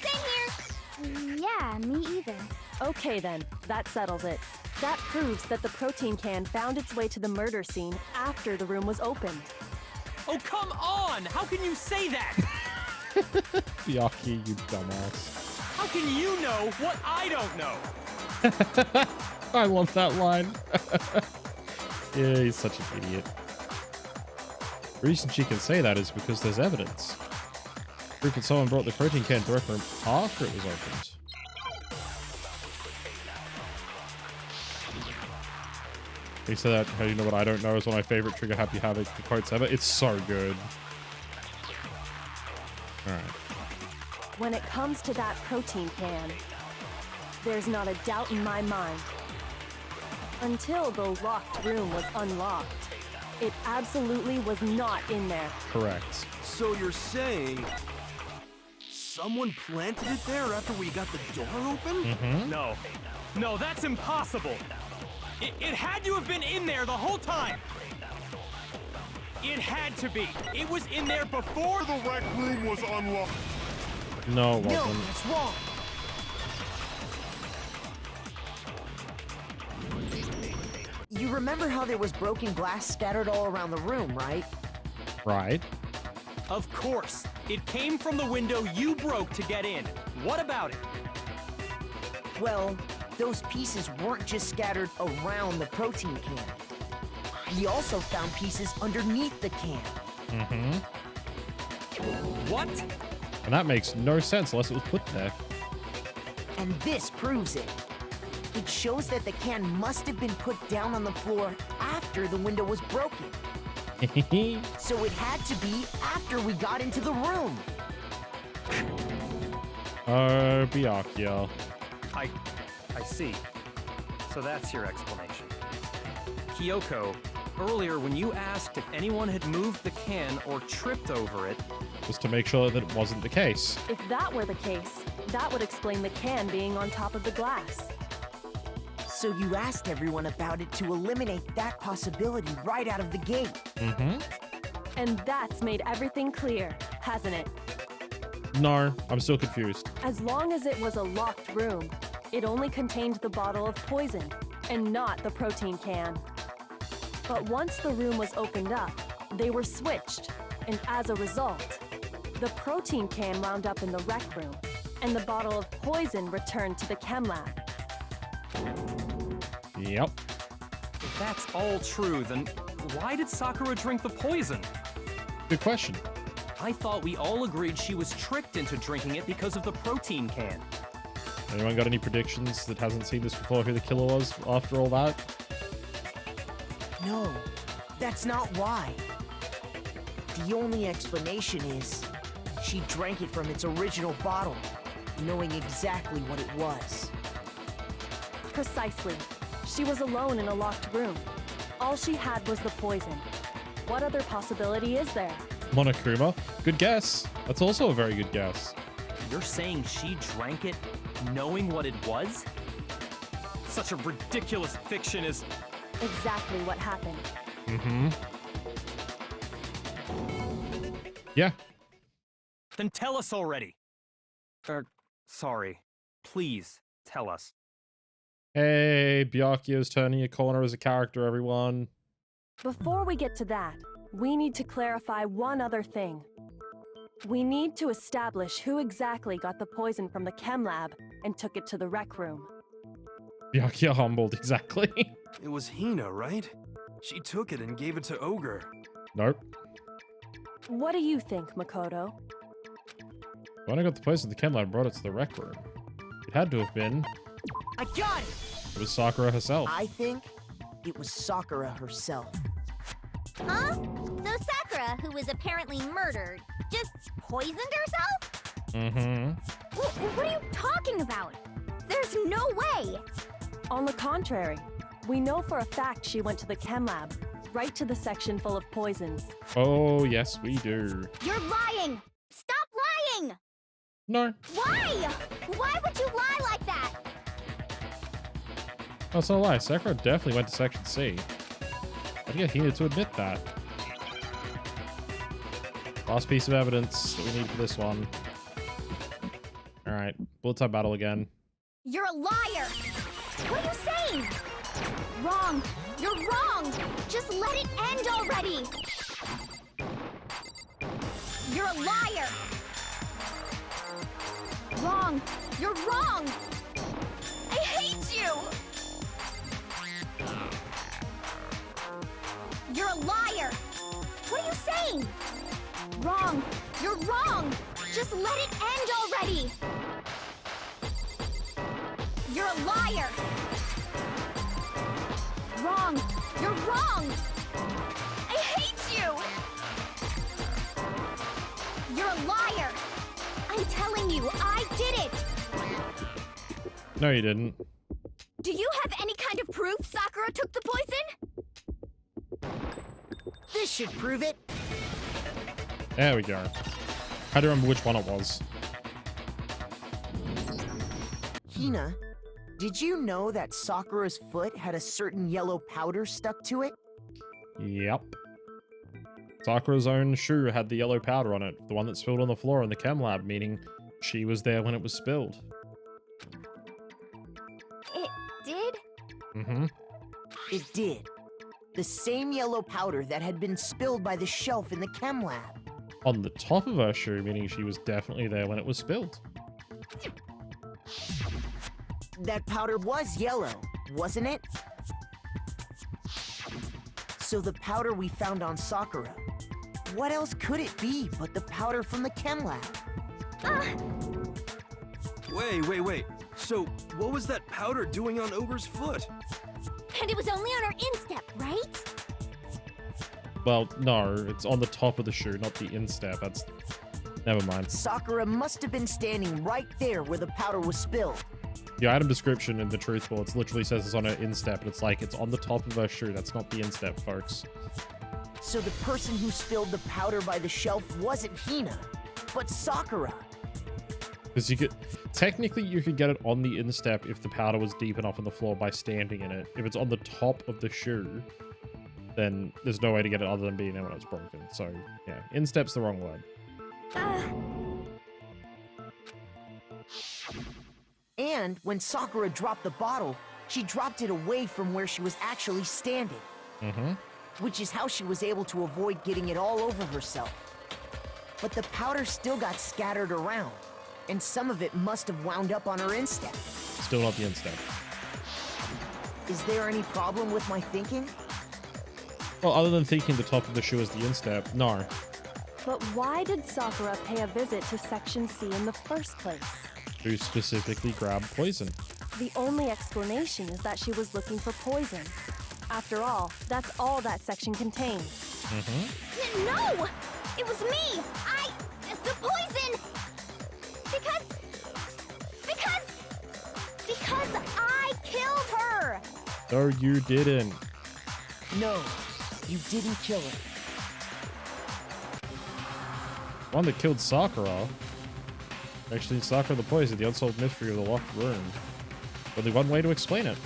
Same here. Yeah, me either. Okay then, that settles it. That proves that the protein can found its way to the murder scene after the room was opened. Oh, come on! How can you say that? Yaki, you dumbass. How can you know what I don't know? I love that line. Yeah, he's such an idiot. The reason she can say that is because there's evidence. Proof that someone brought the protein can to the rec room after it was opened. He said that, how you know what I don't know is one of my favorite Trigger Happy Havoc quotes ever. It's so good. Alright. When it comes to that protein can, there's not a doubt in my mind. Until the locked room was unlocked, it absolutely was not in there. Correct. So you're saying someone planted it there after we got the door open? Mm-hmm. No, that's impossible. It had to have been in there the whole time. It had to be. It was in there before the rec room was unlocked. No, it No, wasn't. that's wrong. You remember how there was broken glass scattered all around the room, right? Right. Of course. It came from the window you broke to get in. What about it? Well, those pieces weren't just scattered around the protein can. We also found pieces underneath the can. Mm-hmm. What? And that makes no sense unless it was put there. And this proves it. It shows that the can must have been put down on the floor after the window was broken. So it had to be after we got into the room. Oh, Byakuya. I see. So that's your explanation. Kyoko, earlier when you asked if anyone had moved the can or tripped over it, Just to make sure that it wasn't the case. If that were the case, that would explain the can being on top of the glass. So you asked everyone about it to eliminate that possibility right out of the gate. Mm-hmm. And that's made everything clear, hasn't it? No, I'm still confused. As long as it was a locked room, it only contained the bottle of poison and not the protein can. But once the room was opened up, they were switched, and as a result, the protein can wound up in the rec room, and the bottle of poison returned to the chem lab. Yep. if that's all true, then why did Sakura drink the poison? Good question. I thought we all agreed she was tricked into drinking it because of the protein can. Anyone got any predictions that hasn't seen this before who the killer was after all that? No, that's not why. The only explanation is she drank it from its original bottle, knowing exactly what it was. Precisely. She was alone in a locked room. All she had was the poison. What other possibility is there? Monokuma? Good guess. That's also a very good guess. You're saying she drank it knowing what it was? Such a ridiculous fiction is... Exactly what happened. Mm-hmm. Yeah. Then tell us already. Sorry. Please, tell us. Hey, Byakuya's turning a corner as a character, everyone. Before we get to that, we need to clarify one other thing. We need to establish who exactly got the poison from the chem lab and took it to the rec room. Byakuya humbled, exactly. It was Hina, right? She took it and gave it to Ogre. Nope. What do you think, Makoto? When I got the poison, the chem lab brought it to the rec room. It had to have been... I got it! It was Sakura herself. I think it was Sakura herself. Huh? So Sakura, who was apparently murdered, just poisoned herself? Mm-hmm. What are you talking about? There's no way! On the contrary, we know for a fact she went to the chem lab, right to the section full of poisons. Oh, yes, we do. You're lying! Stop lying! No. Why? Why would you lie like that? That's not a lie. Sakura definitely went to Section C. I can get Hina to admit that. Last piece of evidence that we need for this one. Alright, bullet time battle again. You're a liar! What are you saying? Wrong! You're wrong! Just let it end already! You're a liar! Wrong! You're wrong! I hate you! You're a liar! What are you saying? Wrong! You're wrong! Just let it end already! You're a liar! Wrong! You're wrong! I hate you! You're a liar! I'm telling you, I did it! No, you didn't. Do you have any kind of proof Sakura took the poison? This should prove it. There we go. I don't remember which one it was. Hina, did you know that Sakura's foot had a certain yellow powder stuck to it? Yep. Sakura's own shoe had the yellow powder on it, the one that spilled on the floor in the chem lab, meaning she was there when it was spilled. It did? Mm-hmm. It did. The same yellow powder that had been spilled by the shelf in the chem lab. On the top of her shoe, meaning she was definitely there when it was spilled. that powder was yellow, wasn't it? So the powder we found on Sakura, what else could it be but the powder from the chem lab? Wait. So, what was that powder doing on Ogre's foot? And it was only on her instep, right? Well, no, it's on the top of the shoe, not the instep. That's... Never mind. Sakura must have been standing right there where the powder was spilled. The item description in the truth bullets literally says it's on her instep, and it's like, it's on the top of her shoe. That's not the instep, folks. So the person who spilled the powder by the shelf wasn't Hina, but Sakura. Because you could... Technically, you could get it on the instep if the powder was deep enough on the floor by standing in it. If it's on the top of the shoe, then there's no way to get it other than being there when it's broken. So, yeah, instep's the wrong word. And when Sakura dropped the bottle, she dropped it away from where she was actually standing. Which is how she was able to avoid getting it all over herself. But the powder still got scattered around, and some of it must have wound up on her instep. Still not the instep. Is there any problem with my thinking? Well, other than thinking the top of the shoe is the instep, no. But why did Sakura pay a visit to Section C in the first place? To specifically grab poison. The only explanation is that she was looking for poison. After all, that's all that section contained. No! It was me! The poison! Because I killed her! No, you didn't. No, you didn't kill her. One that killed Sakura. Actually, Sakura the poison, the unsolved mystery of the locked room. Only one way to explain it.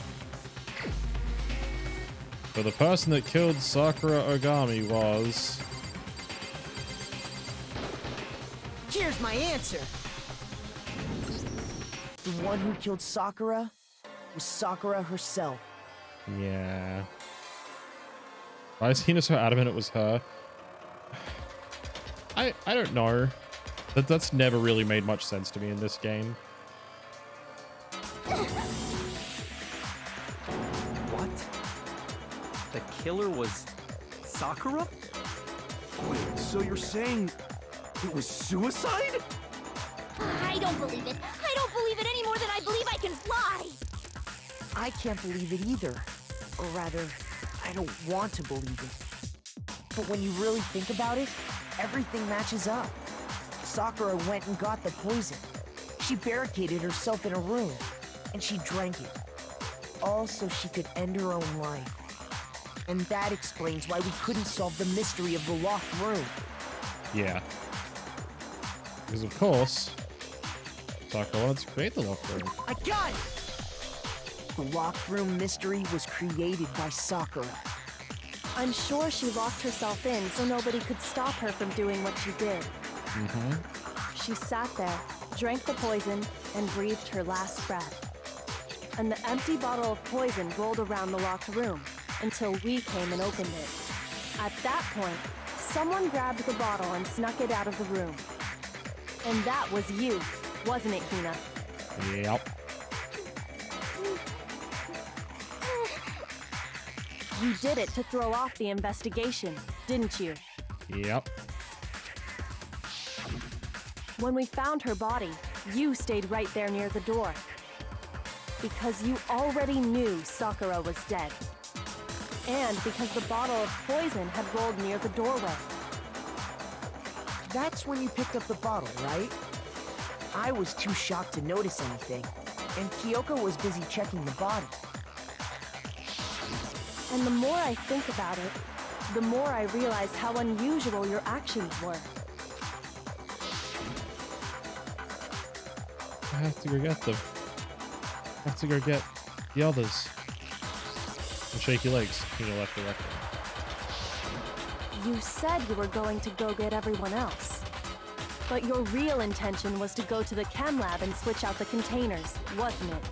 So the person that killed Sakura Ogami was... Here's my answer. The one who killed Sakura was Sakura herself. Yeah. Why is Hina so adamant it was her? I don't know. That's never really made much sense to me in this game. What? The killer was Sakura? Wait, so you're saying it was suicide? I don't believe it. I don't believe it any more than I believe I can fly. I can't believe it either. Or rather, I don't want to believe it. But when you really think about it, everything matches up. Sakura went and got the poison. She barricaded herself in a room, and she drank it. All so she could end her own life. And that explains why we couldn't solve the mystery of the locked room. Yeah. Because of course, Sakura wanted to create the locked room. I got it! The locked room mystery was created by Sakura. I'm sure she locked herself in so nobody could stop her from doing what she did. She sat there, drank the poison, and breathed her last breath. And the empty bottle of poison rolled around the locked room until we came and opened it. At that point, someone grabbed the bottle and snuck it out of the room. And that was you, wasn't it, Hina? Yep. You did it to throw off the investigation, didn't you? Yep. When we found her body, you stayed right there near the door. Because you already knew Sakura was dead. And because the bottle of poison had rolled near the doorway. That's when you picked up the bottle, right? I was too shocked to notice anything, and Kyoko was busy checking the body. And the more I think about it, the more I realize how unusual your actions were. I have to go get them. I have to go get the others. And shake your legs. Hina left the rec room. You said you were going to go get everyone else. But your real intention was to go to the chem lab and switch out the containers, wasn't it?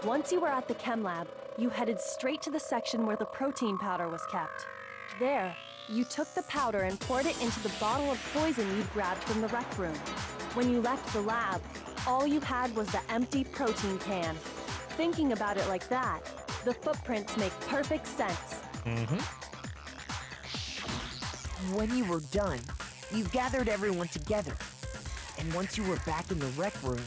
Once you were at the chem lab, you headed straight to the section where the protein powder was kept. There, you took the powder and poured it into the bottle of poison you'd grabbed from the rec room. When you left the lab, all you had was the empty protein can. Thinking about it like that, the footprints make perfect sense. When you were done, you gathered everyone together. And once you were back in the rec room...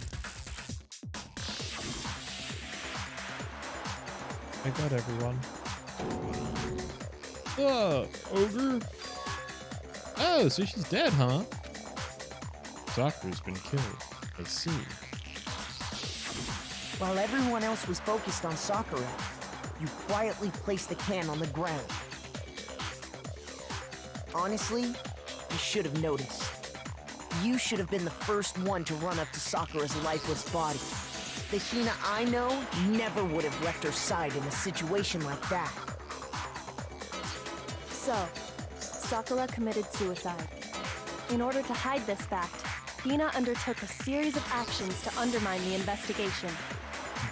I got everyone. Ogre? Oh, so she's dead, huh? Sakura's been killed. I see. While everyone else was focused on Sakura, you quietly placed the can on the ground. Honestly, you should have noticed. You should have been the first one to run up to Sakura's lifeless body. The Hina I know never would have left her side in a situation like that. So, Sakura committed suicide. In order to hide this fact, Hina undertook a series of actions to undermine the investigation.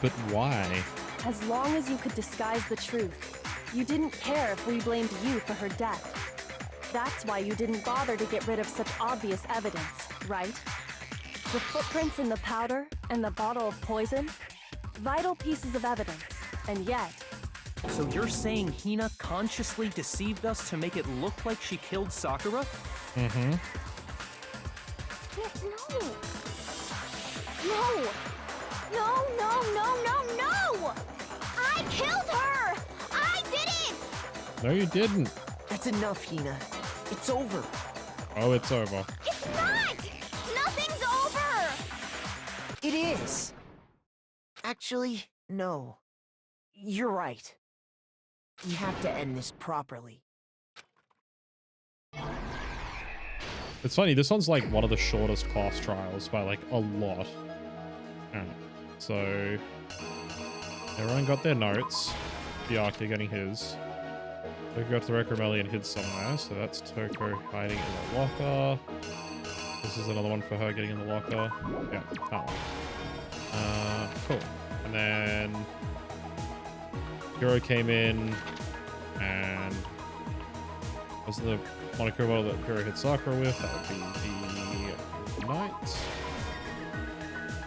But why? As long as you could disguise the truth, you didn't care if we blamed you for her death. That's why you didn't bother to get rid of such obvious evidence, right? The footprints in the powder and the bottle of poison? Vital pieces of evidence, and yet... So you're saying Hina consciously deceived us to make it look like she killed Sakura? Mm-hmm. No! No, no, no, no, no! I killed her! I did it! No, you didn't. That's enough, Hina. It's over. Oh, it's over. It's not! Nothing's over! It is. Actually, no. You're right. We have to end this properly. It's funny, this one's like one of the shortest class trials by like a lot. Alright, so everyone got their notes. Byakuya getting his. Toko got to the Rec Room and hid somewhere, so that's Toko hiding in the locker. This is another one for her getting in the locker. Yeah, that one. Cool. And then Hiro came in and was the Monokuma bottle that Hiro hit Sakura with. That would be the night.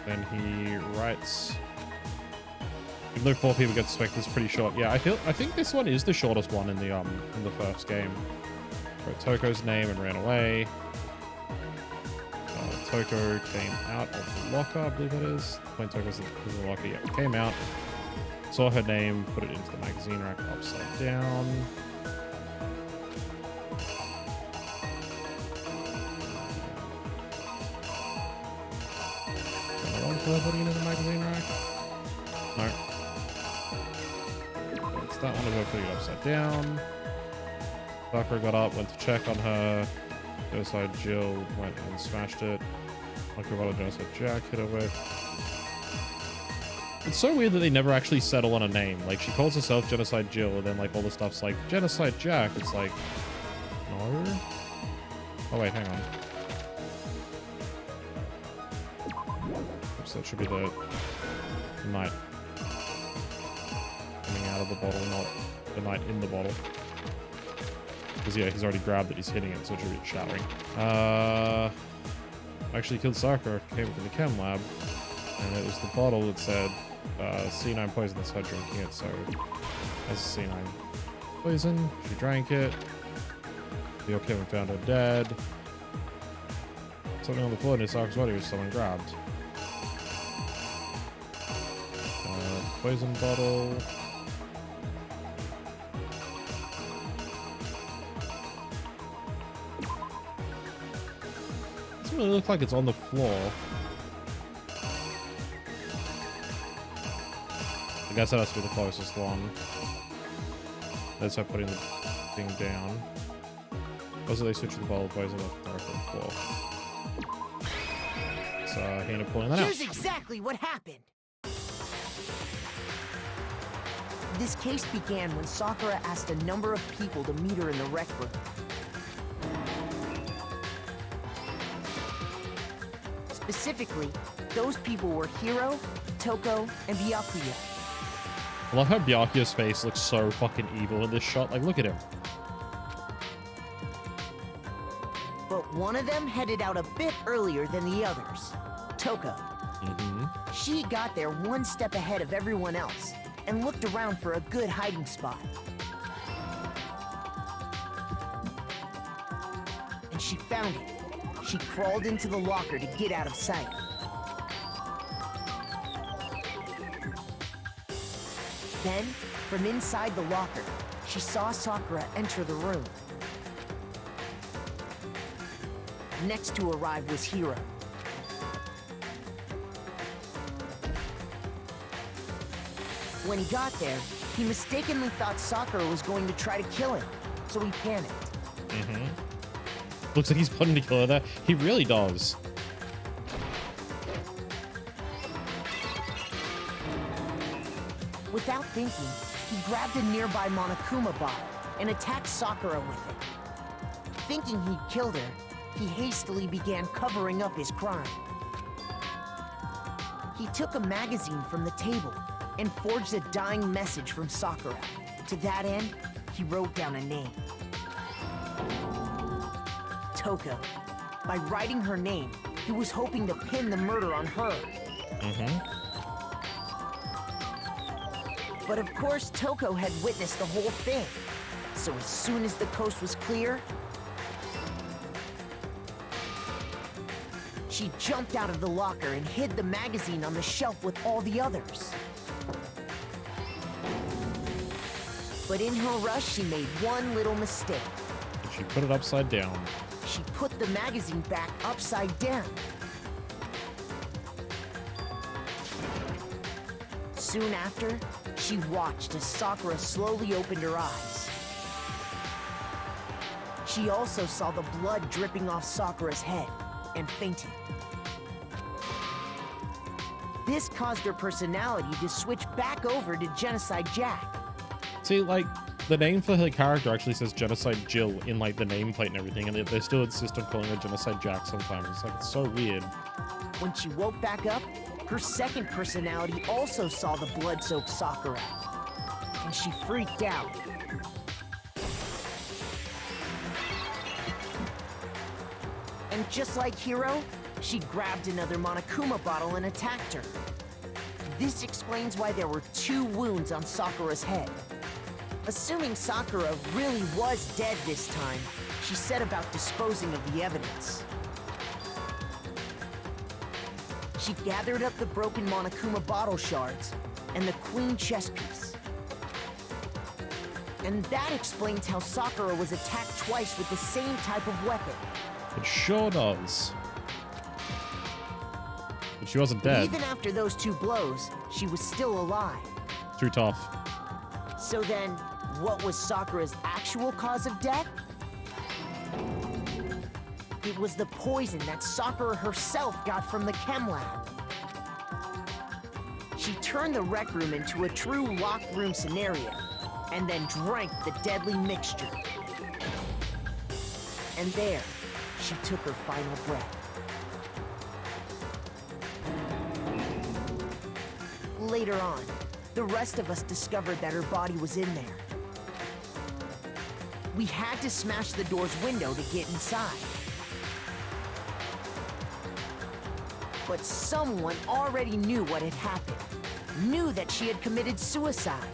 Then he writes. Even though 4 people get suspected, it's pretty short. Yeah, I think this one is the shortest one in the first game. Wrote Toko's name and ran away. Toko came out of the locker, I believe it is. When Toko's in the locker, yeah, came out. Saw her name, put it into the magazine rack upside down. For her putting it in the magazine rack? No. It's that one of her putting it upside down. Sakura got up, went to check on her. Genocide Jill went and smashed it. Monokuma Genocide Jack hit her with. It's so weird that they never actually settle on a name. Like, she calls herself Genocide Jill, and then, like, all the stuff's like, Genocide Jack. It's like, no? Oh, wait, hang on. Oops, that should be the knight coming out of the bottle, not the knight in the bottle. Because, yeah, he's already grabbed it, he's hitting it, so it should be shattering. Actually killed Sakura, came from the chem lab, and it was the bottle that said C9 poison that's her drinking it, so as C9 poison, she drank it. Leo Kevin found her dead. Something on the floor near Sakura's body was someone grabbed. Poison bottle. Doesn't really look like it's on the floor. I guess that has to be the closest one. That's how putting the thing down. Also, they switched the bottle of poison off the floor. So, Hina pulling that out. Here's exactly what happened. This case began when Sakura asked a number of people to meet her in the rec room. Specifically, those people were Hiro, Toko, and Byakuya. I love how Byakuya's face looks so fucking evil in this shot. Like, look at him. But one of them headed out a bit earlier than the others, Toko. She got there one step ahead of everyone else and looked around for a good hiding spot. And she found it. She crawled into the locker to get out of sight. Then, from inside the locker, she saw Sakura enter the room. Next to arrive was Hiro. When he got there, he mistakenly thought Sakura was going to try to kill him, so he panicked. Looks like he's planning to kill her there. He really does. Without thinking, he grabbed a nearby Monokuma bottle and attacked Sakura with it. Thinking he'd killed her, he hastily began covering up his crime. He took a magazine from the table and forged a dying message from Sakura. To that end, he wrote down a name. Toko. By writing her name, he was hoping to pin the murder on her. But of course, Toko had witnessed the whole thing. So as soon as the coast was clear, she jumped out of the locker and hid the magazine on the shelf with all the others. But in her rush, she made one little mistake. She put it upside down. She put the magazine back upside down. Soon after, she watched as Sakura slowly opened her eyes. She also saw the blood dripping off Sakura's head and fainted. This caused her personality to switch back over to Genocide Jack. See, like, the name for her character actually says Genocide Jill in, like, the nameplate and everything, and they still insist on calling her Genocide Jack sometimes. It's like, it's so weird. When she woke back up, her second personality also saw the blood-soaked Sakura, and she freaked out. And just like Hiro, she grabbed another Monokuma bottle and attacked her. This explains why there were 2 wounds on Sakura's head. Assuming Sakura really was dead this time, she set about disposing of the evidence. She gathered up the broken Monokuma bottle shards and the queen chess piece. And that explains how Sakura was attacked twice with the same type of weapon. It sure does. But she wasn't dead. Even after those 2 blows, she was still alive. Too tough. So then, what was Sakura's actual cause of death? It was the poison that Sakura herself got from the chem lab. She turned the rec room into a true locked room scenario, and then drank the deadly mixture. And there, she took her final breath. Later on, the rest of us discovered that her body was in there. We had to smash the door's window to get inside. But someone already knew what had happened, knew that she had committed suicide.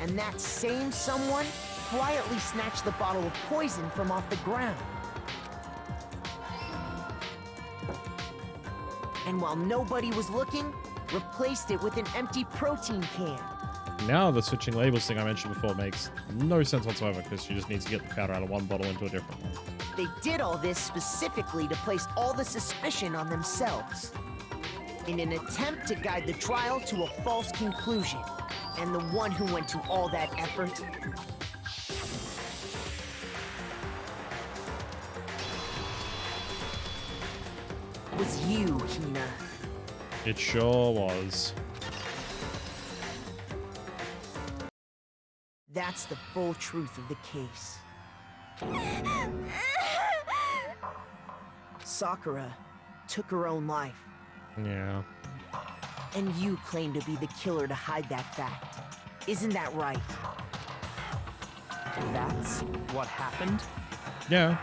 And that same someone quietly snatched the bottle of poison from off the ground. And while nobody was looking, replaced it with an empty protein can. Now the switching labels thing I mentioned before makes no sense whatsoever, because she just needs to get the powder out of one bottle into a different one. They did all this specifically to place all the suspicion on themselves, in an attempt to guide the trial to a false conclusion. And the one who went to all that effort was you, Hina. It sure was. That's the full truth of the case. Sakura took her own life. Yeah. And you claim to be the killer to hide that fact. Isn't that right? That's what happened? Yeah.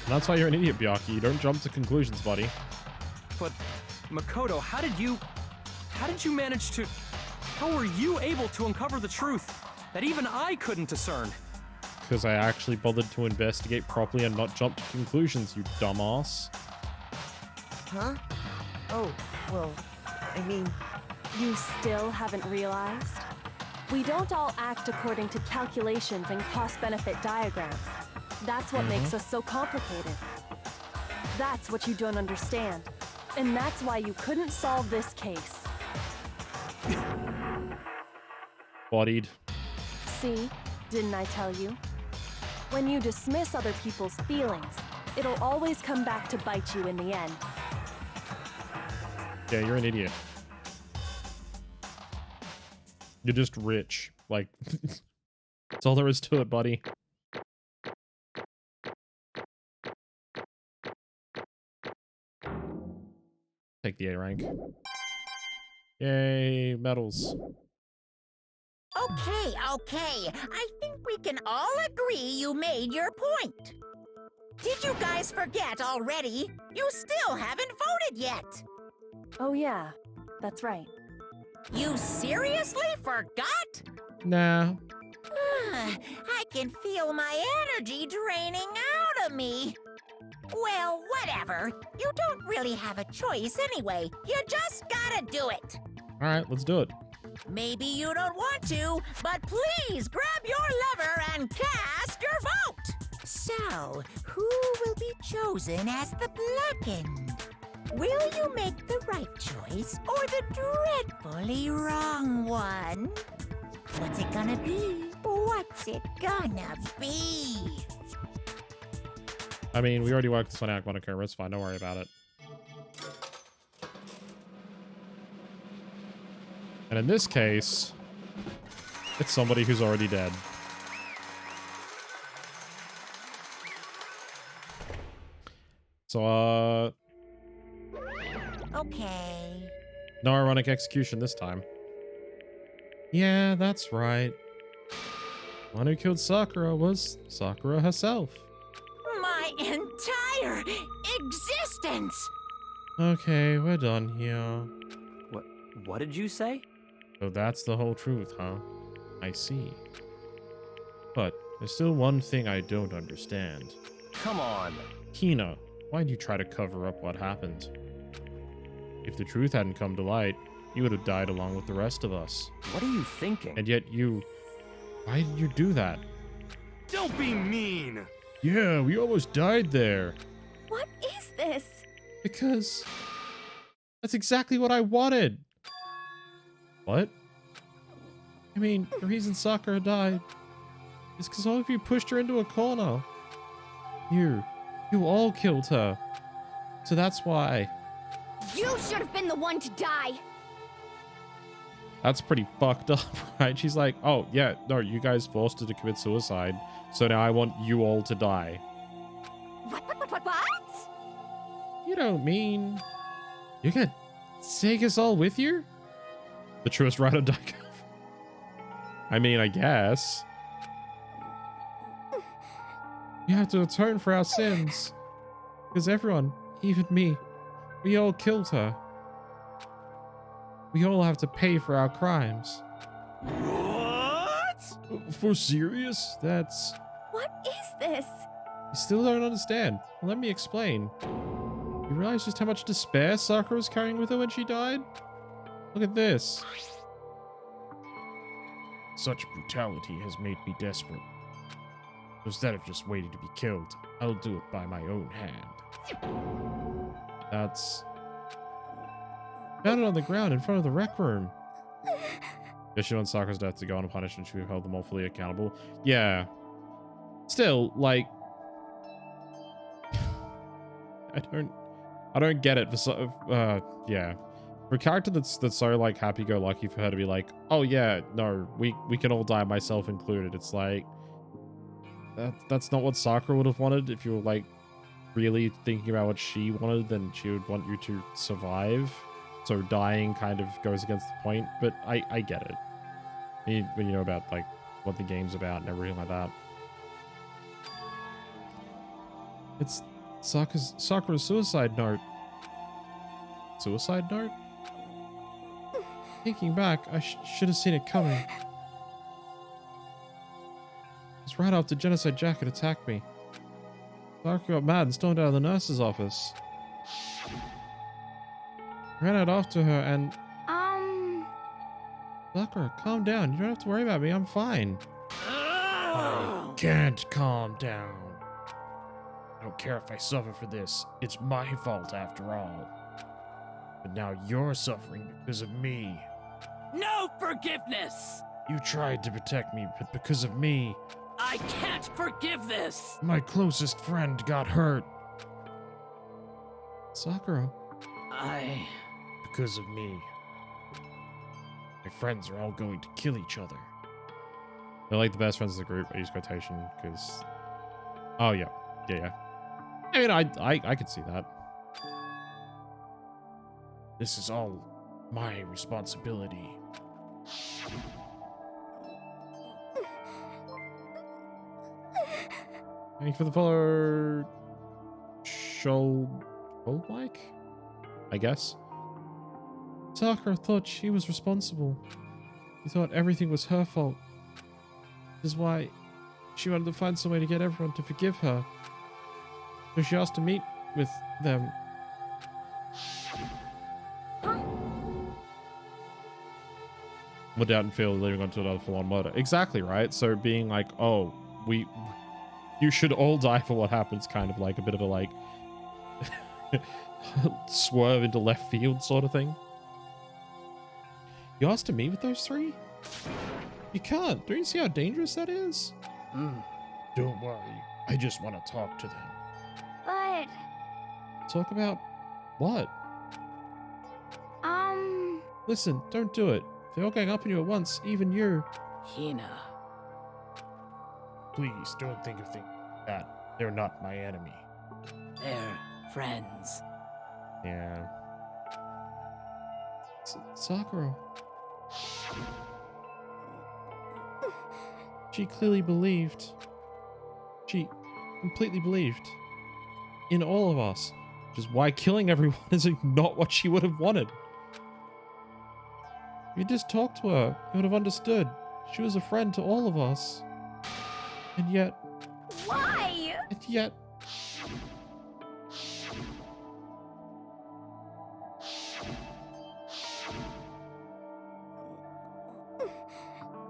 And that's why you're an idiot, Byakuya. You don't jump to conclusions, buddy. But Makoto, how did you manage to, how were you able to uncover the truth that even I couldn't discern? Because I actually bothered to investigate properly and not jump to conclusions, you dumbass. Huh? Oh, well, I mean... You still haven't realized? We don't all act according to calculations and cost-benefit diagrams. That's what makes us so complicated. That's what you don't understand. And that's why you couldn't solve this case. Bodied. See? Didn't I tell you? When you dismiss other people's feelings, it'll always come back to bite you in the end. Yeah, you're an idiot. You're just rich. Like, that's all there is to it, buddy. Take the A rank. Yay, medals. Okay, okay. I think we can all agree you made your point. Did you guys forget already? You still haven't voted yet. Oh yeah, that's right. You seriously forgot? Nah. I can feel my energy draining out of me. Well, whatever. You don't really have a choice anyway. You just gotta do it. All right, let's do it. Maybe you don't want to, but please grab your lever and cast your vote. So, who will be chosen as the blackened? Will you make the right choice or the dreadfully wrong one? What's it gonna be? What's it gonna be? I mean, we already worked this one out, Monaco. It's fine. Don't worry about it. And in this case, it's somebody who's already dead. So, Okay. no ironic execution this time. Yeah, that's right. One who killed Sakura was Sakura herself. My entire existence! Okay, we're done here. What did you say? So that's the whole truth, huh? I see. But there's still one thing I don't understand. Come on. Hina, why'd you try to cover up what happened? If the truth hadn't come to light, you would have died along with the rest of us. What are you thinking? And yet you... Why did you do that? Don't be mean! Yeah, we almost died there. What is this? Because... that's exactly what I wanted. What? I mean, the reason Sakura died is because all of you pushed her into a corner. You all killed her. So that's why. You should have been the one to die. That's pretty fucked up, right? She's like, oh, yeah, no, you guys forced her to commit suicide. So now I want you all to die. What? You don't mean... You're gonna take us all with you? The truest ride of Daika. I mean, I guess. You have to atone for our sins. Because everyone, even me, we all killed her. We all have to pay for our crimes. What? For serious? That's... What is this? You still don't understand. Let me explain. You realize just how much despair Sakura was carrying with her when she died? Look at this. Such brutality has made me desperate. Instead of just waiting to be killed, I'll do it by my own hand. That's... found it on the ground in front of the rec room. Guess she wants Sakura's death to go unpunished and she held them all fully accountable. Yeah. Still, like... I don't get it for so... yeah. For a character that's so, like, happy-go-lucky for her to be like, oh, yeah, no, we can all die, myself included. It's like... That's not what Sakura would have wanted. If you were, like, really thinking about what she wanted, then she would want you to survive. So dying kind of goes against the point, but I get it. When you know about, like, what the game's about and everything like that. Sakura's suicide note. Suicide note? Thinking back, I should have seen it coming. It was right after Genocide Jack had attacked me. Sakura got mad and stormed out of the nurse's office. Ran out after her and... Sakura, calm down. You don't have to worry about me. I'm fine. I can't calm down. I don't care if I suffer for this. It's my fault after all. But now you're suffering because of me. No forgiveness! You tried to protect me, but because of me, I can't forgive this! my closest friend got hurt. Sakura. Because of me. My friends are all going to kill each other. They're like the best friends of the group. I use quotation because... Oh, yeah. Yeah. I mean, I could see that. This is all my responsibility. Thank you for the follow. Shoal Mike? I guess. Sakura thought she was responsible. She thought everything was her fault. This is why she wanted to find some way to get everyone to forgive her. So she asked to meet with them. More doubt and fear leading on to another full-on murder. Exactly, right? So being like, oh, you should all die for what happens, kind of like a bit of a like swerve into left field sort of thing. You asked to meet with those three? You can't. Don't you see how dangerous that is? Don't worry. I just want to talk to them. But... Talk about what? Listen, don't do it. They're all going up on you at once, even you. Hina. Please don't think of things like that. They're not my enemy. They're friends. Yeah. Sakura. She clearly believed. She completely believed in all of us, which is why killing everyone is not what she would have wanted. If you just talked to her, you would have understood. She was a friend to all of us. And yet... Why? And yet...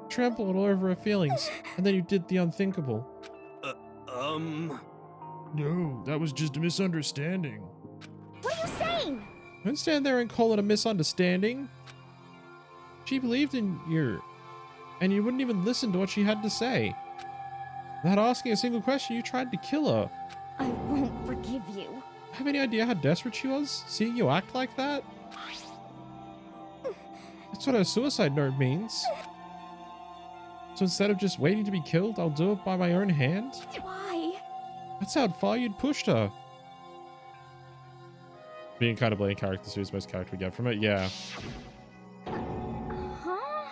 Trampled all over her feelings, and then you did the unthinkable. No, that was just a misunderstanding. What are you saying? Don't stand there and call it a misunderstanding. She believed in you, and you wouldn't even listen to what she had to say. Without asking a single question, you tried to kill her. I won't forgive you. Have any idea how desperate she was, seeing you act like that? That's what her suicide note means. So instead of just waiting to be killed, I'll do it by my own hand? Why? That's how far you'd pushed her. Being kind of blame character who's the most character we get from it, yeah. Huh?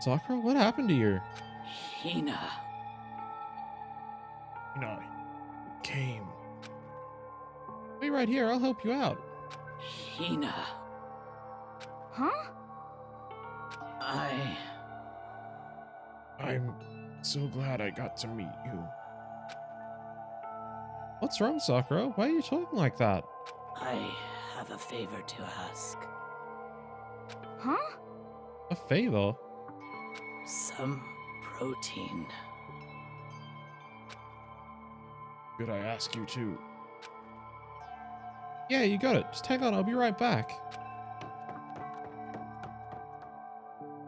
Sakura, what happened to you? Hina. I came. Wait right here, I'll help you out. Hina. Huh? I'm so glad I got to meet you. What's wrong, Sakura? Why are you talking like that? I have a favor to ask. Huh? A favor? Some protein. Could I ask you to? Yeah, you got it. Just hang on, I'll be right back.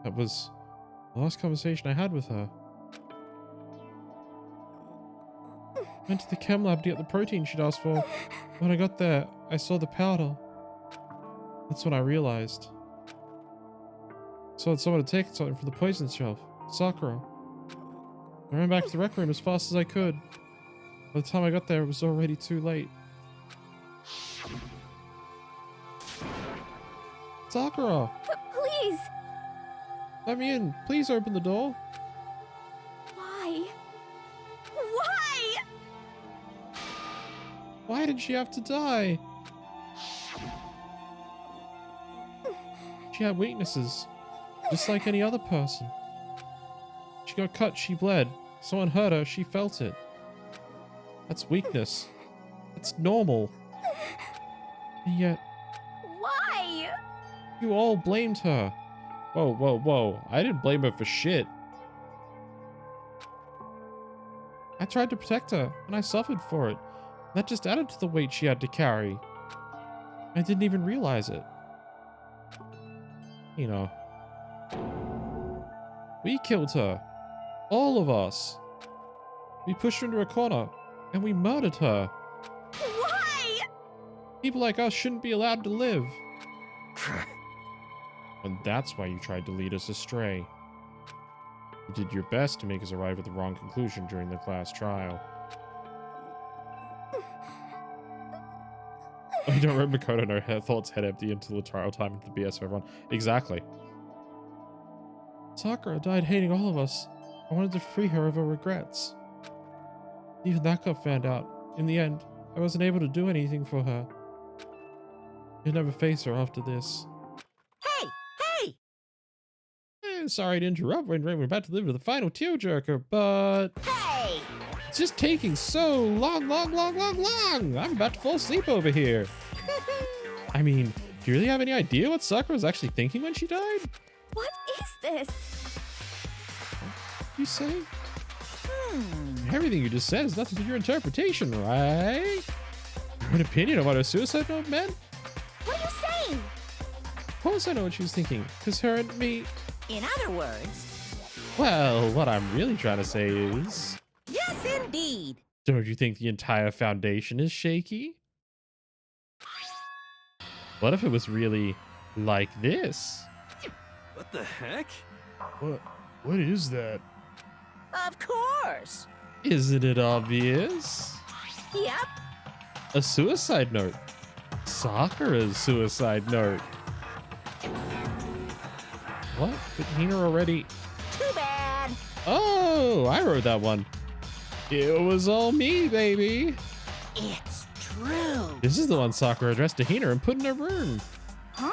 That was the last conversation I had with her. Went to the chem lab to get the protein she'd asked for. When I got there, I saw the powder. That's when I realized. So that someone had taken something from the poison shelf. Sakura. I ran back to the rec room as fast as I could. By the time I got there, it was already too late. Sakura! Please! Let me in. Please open the door. Why? Why? Why did she have to die? She had weaknesses, just like any other person. She got cut, she bled. Someone hurt her, she felt it. That's weakness. It's normal. And yet, Why? you all blamed her. Whoa, whoa, whoa. I didn't blame her for shit. I tried to protect her, and I suffered for it. That just added to the weight she had to carry. I didn't even realize it. You know. We killed her. All of us. We pushed her into a corner, and we murdered her. Why? People like us shouldn't be allowed to live. And that's why you tried to lead us astray. You did your best to make us arrive at the wrong conclusion during the class trial. I don't remember Makoto and her thoughts head empty until the trial time into the BS of everyone. Exactly. Sakura died hating all of us. I wanted to free her of her regrets. Even that got found out. In the end, I wasn't able to do anything for her. I'd never face her after this. Hey! Sorry to interrupt when we're about to deliver the final tearjerker, but Hey! it's just taking so long. I'm about to fall asleep over here. I mean, do you really have any idea what Sakura was actually thinking when she died? What is this? You say? Everything you just said is nothing but your interpretation, right? An opinion on what her suicide note meant? What are you saying? Of course I know what she was thinking, because her and me... In other words, Well, what I'm really trying to say is... yes, indeed. Don't you think the entire foundation is shaky? What if it was really like this? What the heck? What is that? Of course. Isn't it obvious? Yep. A suicide note. Sakura's suicide note. What? But Hina already... Too bad. Oh, I wrote that one. It was all me, baby. It's true. This is the one Sakura addressed to Hina and put in her room. Huh?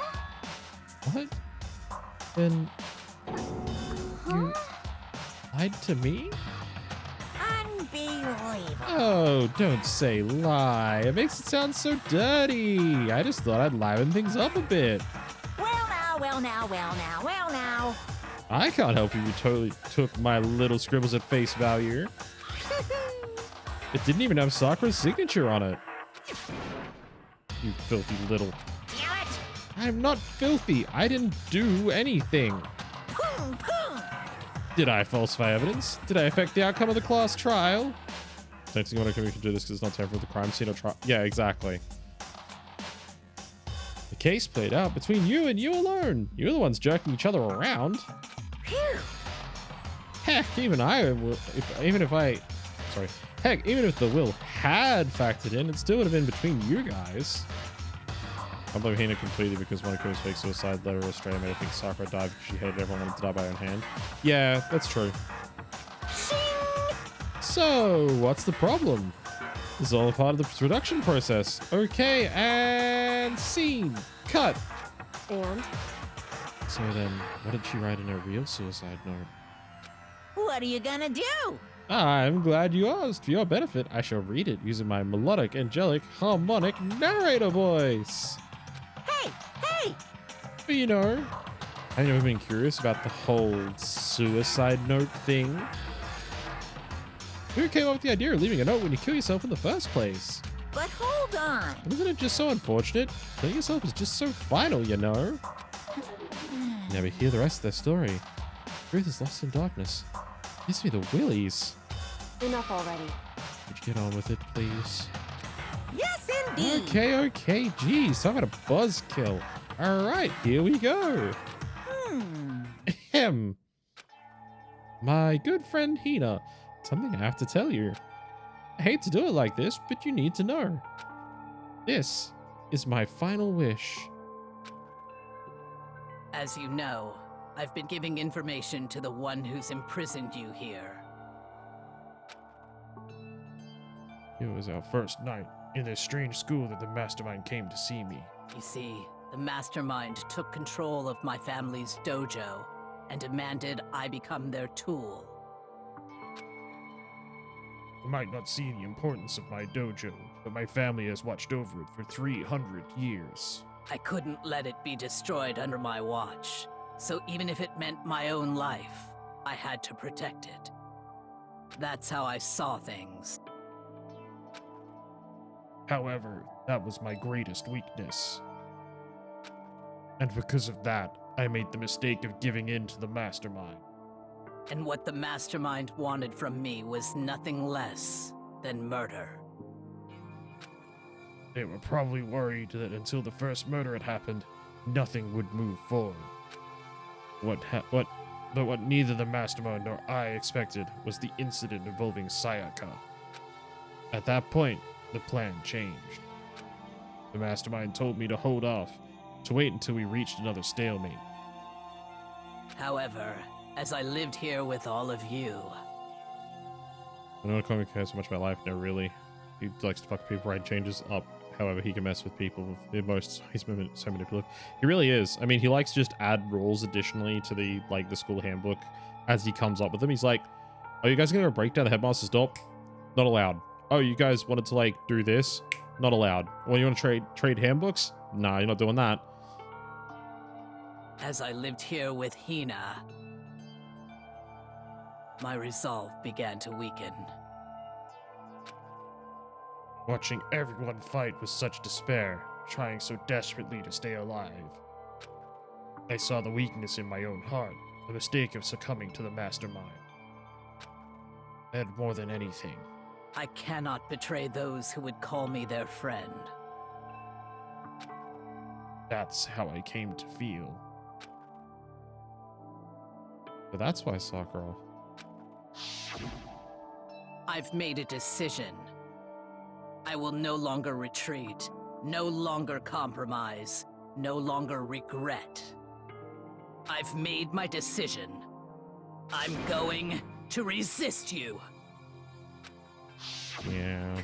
What? Then... You lied to me? Unbelievable. Oh, don't say lie. It makes it sound so dirty. I just thought I'd liven things up a bit. Well now. I can't help you totally took my little scribbles at face value. It didn't even have Sakura's signature on it. You filthy little... Damn it. I'm not filthy. I didn't do anything. Boom. Did I falsify evidence? Did I affect the outcome of the class trial? Don't think we can do this because it's not time for the crime scene or trial. Yeah, exactly. The case played out between you and you alone. You're the ones jerking each other around. Phew. Heck, even if the will had factored in, it still would have been between you guys. I blame Hina completely because Monaco's fake suicide letter Australia made her think Sakura died because she hated everyone wanted to die by her own hand. Yeah, that's true. So, what's the problem? This is all a part of the production process. Okay, and scene. Cut. And So then, what did she write in her real suicide note? What are you gonna do? I'm glad you asked. For your benefit, I shall read it using my melodic, angelic, harmonic narrator voice. Hey! But you know, I've never been curious about the whole suicide note thing. Who came up with the idea of leaving a note when you kill yourself in the first place? But hold on. Isn't it just so unfortunate? Killing yourself is just so final, you know? You never hear the rest of their story. Truth is lost in darkness. Gives me the willies. enough already. Would you get on with it, please? Yes, indeed. Okay. Geez, how about a buzzkill? All right, here we go. Ahem. My good friend Hina, something I have to tell you. I hate to do it like this, but you need to know. This is my final wish. As you know, I've been giving information to the one who's imprisoned you here. It was our first night in this strange school that the mastermind came to see me. You see, the mastermind took control of my family's dojo and demanded I become their tool. You might not see the importance of my dojo, but my family has watched over it for 300 years. I couldn't let it be destroyed under my watch, so even if it meant my own life, I had to protect it. That's how I saw things. However, that was my greatest weakness. And because of that, I made the mistake of giving in to the mastermind. And what the mastermind wanted from me was nothing less than murder. They were probably worried that until the first murder had happened, nothing would move forward. But what neither the mastermind nor I expected was the incident involving Sayaka. At that point, the plan changed. The mastermind told me to hold off, to wait until we reached another stalemate. However, as I lived here with all of you, I don't know if cares so much about life. No, really. He likes to fuck people, right? Changes up however he can mess with people. He's so manipulative. He really is. I mean, he likes to just add rules additionally to the school handbook as he comes up with them. He's like, "Oh, you guys gonna break down the headmaster's door? Not allowed. Oh, you guys wanted to do this? Not allowed. Well, you want to trade handbooks? Nah, you're not doing that." as I lived here with Hina, my resolve began to weaken. Watching everyone fight with such despair, trying so desperately to stay alive, I saw the weakness in my own heart, the mistake of succumbing to the mastermind. And more than anything, I cannot betray those who would call me their friend. that's how I came to feel. But that's why Sakura. I've made a decision. I will no longer retreat, no longer compromise, no longer regret. I've made my decision. I'm going to resist you. Yeah.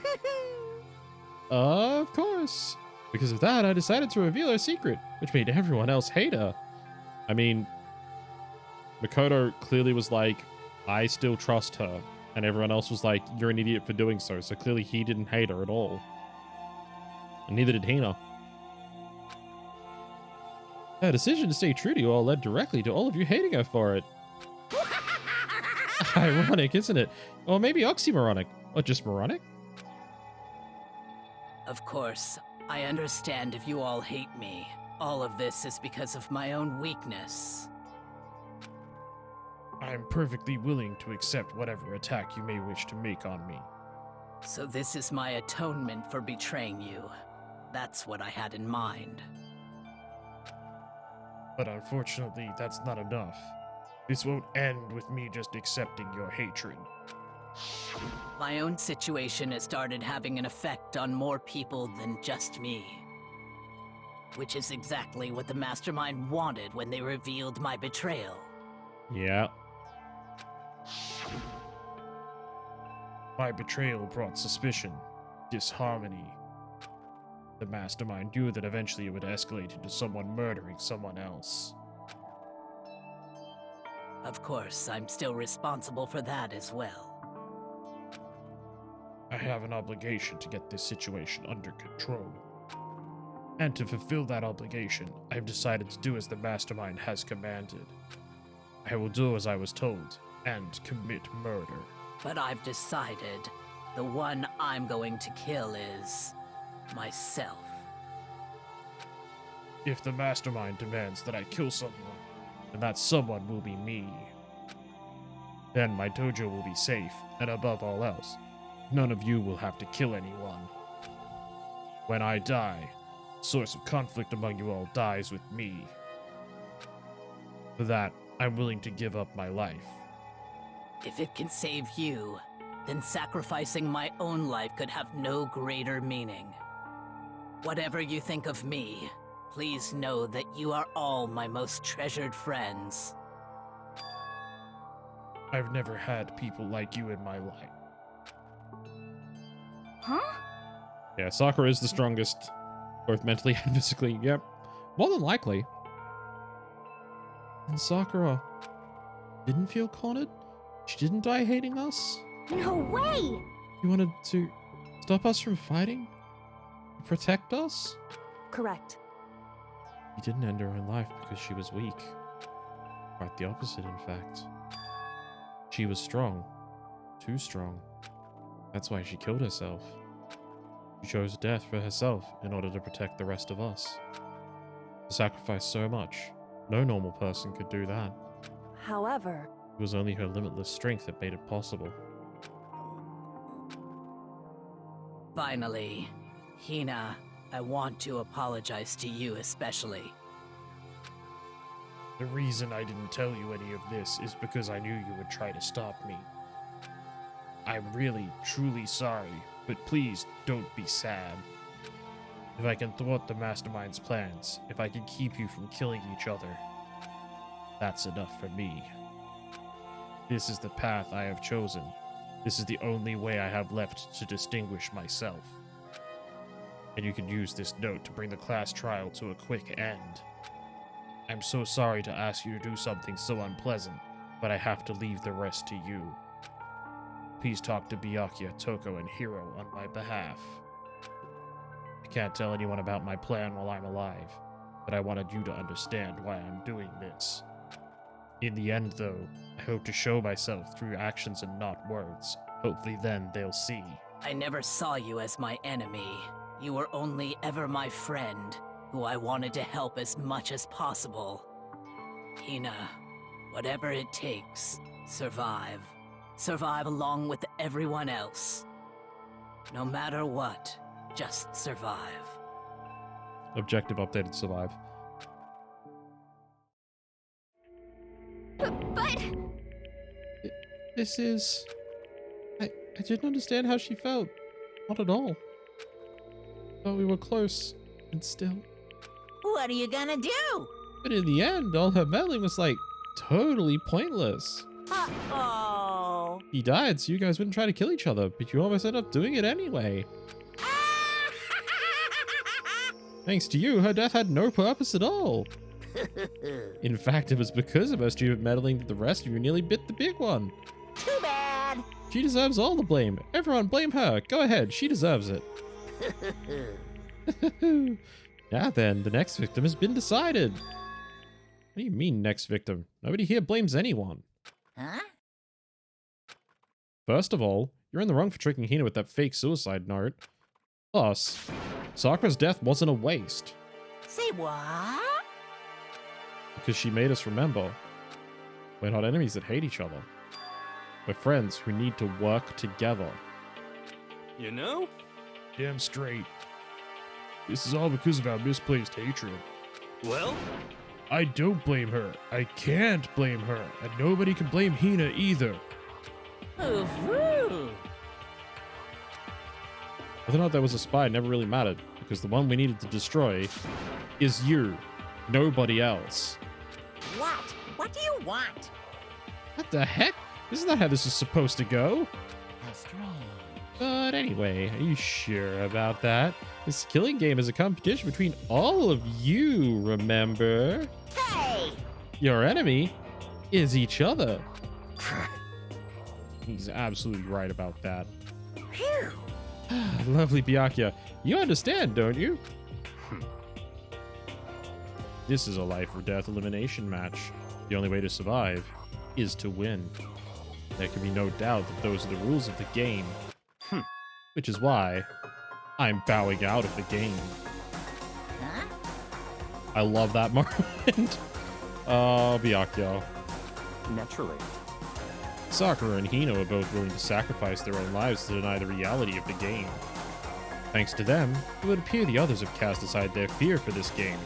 Of course. Because of that, I decided to reveal her secret, which made everyone else hate her. I mean, Makoto clearly was like, I still trust her. And everyone else was like, you're an idiot for doing so. So clearly he didn't hate her at all. And neither did Hina. Her decision to stay true to you all led directly to all of you hating her for it. Ironic, isn't it? Or maybe oxymoronic. Or just moronic? Of course, I understand if you all hate me. All of this is because of my own weakness. I'm perfectly willing to accept whatever attack you may wish to make on me. So this is my atonement for betraying you. That's what I had in mind. But unfortunately, that's not enough. This won't end with me just accepting your hatred. My own situation has started having an effect on more people than just me. Which is exactly what the Mastermind wanted when they revealed my betrayal. Yeah. My betrayal brought suspicion, disharmony. The Mastermind knew that eventually it would escalate into someone murdering someone else. Of course, I'm still responsible for that as well. I have an obligation to get this situation under control. And to fulfill that obligation, I've decided to do as the Mastermind has commanded. I will do as I was told, and commit murder. But I've decided the one I'm going to kill is myself. If the Mastermind demands that I kill someone, then that someone will be me. Then my dojo will be safe, and above all else, none of you will have to kill anyone. When I die, the source of conflict among you all dies with me. For that, I'm willing to give up my life. If it can save you, then sacrificing my own life could have no greater meaning. Whatever you think of me, please know that you are all my most treasured friends. I've never had people like you in my life. Huh? Yeah, Sakura is the strongest, both mentally and physically. Yep, more than likely. And Sakura didn't feel cornered? She didn't die hating us? No way! You wanted to stop us from fighting? Protect us? Correct. She didn't end her own life because she was weak. Quite the opposite, in fact. She was strong. Too strong. That's why she killed herself. She chose death for herself in order to protect the rest of us. To sacrifice so much, no normal person could do that. However, It was only her limitless strength that made it possible. Finally, Hina, I want to apologize to you especially. The reason I didn't tell you any of this is because I knew you would try to stop me. I'm really, truly sorry, but please don't be sad. If I can thwart the mastermind's plans, if I can keep you from killing each other, that's enough for me. This is the path I have chosen. This is the only way I have left to distinguish myself. And you can use this note to bring the class trial to a quick end. I'm so sorry to ask you to do something so unpleasant, but I have to leave the rest to you. Please talk to Byakuya, Toko, and Hiro on my behalf. I can't tell anyone about my plan while I'm alive, but I wanted you to understand why I'm doing this. In the end, though, I hope to show myself through actions and not words. Hopefully then they'll see. I never saw you as my enemy. You were only ever my friend, who I wanted to help as much as possible. Hina, whatever it takes, survive. Survive along with everyone else. No matter what, just survive. Objective updated survive. But This is... I didn't understand how she felt. Not at all. Thought we were close, and still. What are you gonna do? But in the end, all her meddling was like totally pointless. Uh-oh. He died so you guys wouldn't try to kill each other, but you almost ended up doing it anyway. Thanks to you, her death had no purpose at all. In fact, it was because of her stupid meddling that the rest of you nearly bit the big one. Too bad. She deserves all the blame. Everyone blame her. Go ahead, she deserves it. Now then, the next victim has been decided. What do you mean, next victim? Nobody here blames anyone. Huh? First of all, you're in the wrong for tricking Hina with that fake suicide note. Plus, Sakura's death wasn't a waste. Say what? Because she made us remember. We're not enemies that hate each other. We're friends who need to work together. You know? Damn straight. This is all because of our misplaced hatred. Well, I don't blame her. I can't blame her. And nobody can blame Hina either. Ooh. Whether or not there was a spy never really mattered, because the one we needed to destroy is you. Nobody else. What? What do you want? What the heck? Isn't that how this is supposed to go? How strange. But anyway, are you sure about that? This killing game is a competition between all of you, remember? Hey! Your enemy is each other. He's absolutely right about that. Phew. Lovely Byakuya. You understand, don't you? This is a life or death elimination match. The only way to survive is to win. There can be no doubt that those are the rules of the game. Which is why I'm bowing out of the game. Huh? I love that moment. Oh, Byakuya. Naturally. Sakura and Hino are both willing to sacrifice their own lives to deny the reality of the game. Thanks to them, it would appear the others have cast aside their fear for this game.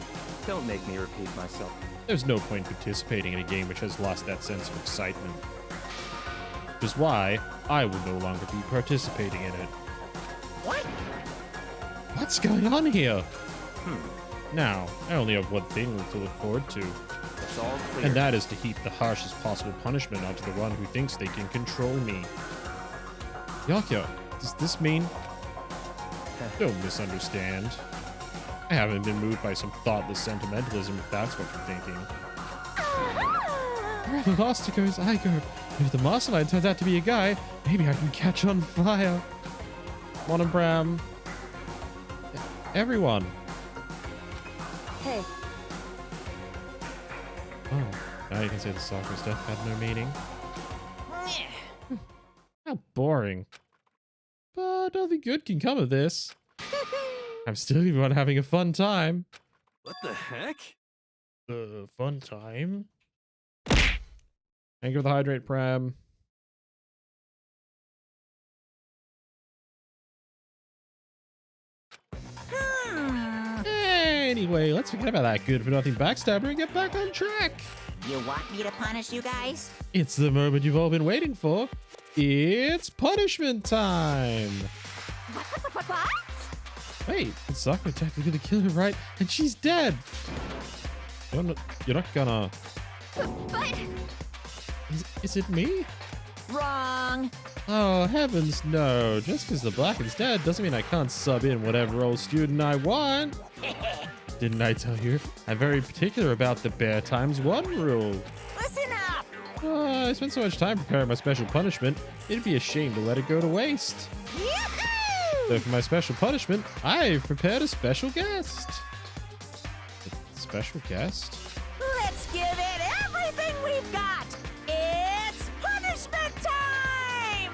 Don't make me repeat myself. There's no point participating in a game which has lost that sense of excitement. Which is why I will no longer be participating in it. What? What's going on here? Now, I only have one thing to look forward to, It's all clear. and that is to heap the harshest possible punishment onto the one who thinks they can control me. Byakuya, does this mean... Don't misunderstand. I haven't been moved by some thoughtless sentimentalism, if that's what you're thinking. Ah! Where the master goes, I go. If the mastermind turns out to be a guy, maybe I can catch on fire. Mon and Bram. Everyone. Hey, Oh, now you can say the Sakura's death had no meaning. How boring. But nothing good can come of this. I'm still everyone having a fun time. What the heck? Fun time? Anchor the hydrate, Pram. Anyway, let's forget about that good for nothing backstabber and get back on track. You want me to punish you guys? It's the moment you've all been waiting for. It's punishment time. What? Wait, it's Sakura technically gonna kill her, right? And she's dead. You're not gonna. But Is it me? wrong. Oh, heavens no. Just because the Blacken's dead doesn't mean I can't sub in whatever old student I want. Didn't I tell you? I'm very particular about the Bear Times 1 rule. Listen up. I spent so much time preparing my special punishment, it'd be a shame to let it go to waste. Yahoo! So for my special punishment, I've prepared a special guest. A special guest? Let's give it everything we've got. It's punishment time.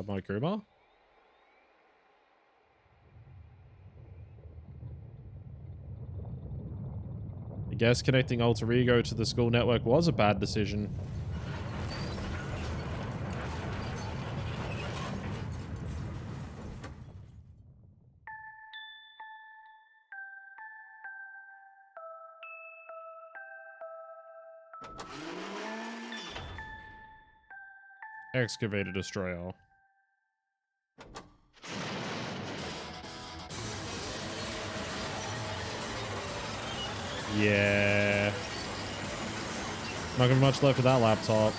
Monokuma? I guess connecting Alter Ego to the school network was a bad decision. Excavator destroyer. Yeah. Not gonna be much left of that laptop.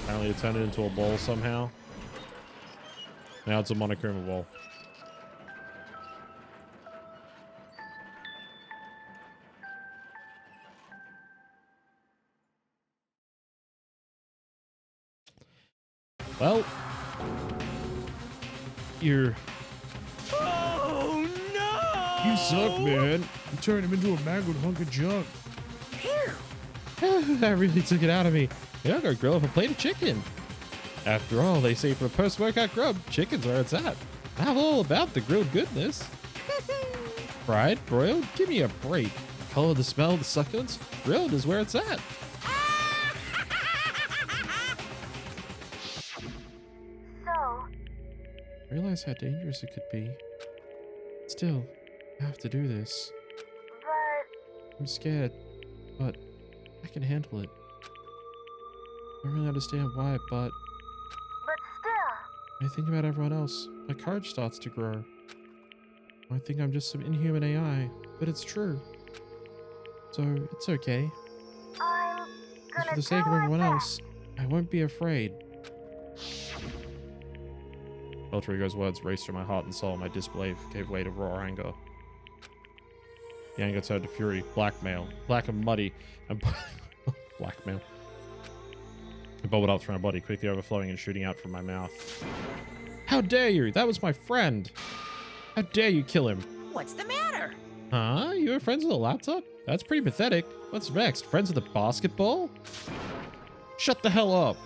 Apparently it turned it into a ball somehow. Now it's a Monokuma ball. Well, you're... Oh no! You suck, man. You turned him into a mangled hunk of junk. That really took it out of me. Yeah, I gotta grill up a plate of chicken. After all, they say for a post-workout grub, chicken's where it's at. I'm all about the grilled goodness. Fried, broiled, give me a break. The color, the smell, the succulence, grilled is where it's at. I realize how dangerous it could be. Still, I have to do this. But... I'm scared, but I can handle it. I don't really understand why, but... But still. I think about everyone else. My courage starts to grow. I think I'm just some inhuman AI, but it's true. So, it's okay. I'm Just for the sake of everyone else, I won't be afraid. Alter Ego's words raced through my heart and soul. My disbelief gave way to raw anger. The anger turned to fury, blackmail, black and muddy, and blackmail. It bubbled up through my body, quickly overflowing and shooting out from my mouth. How dare you? That was my friend. How dare you kill him? What's the matter? Huh? You were friends with a laptop? That's pretty pathetic. What's next? Friends with a basketball? Shut the hell up.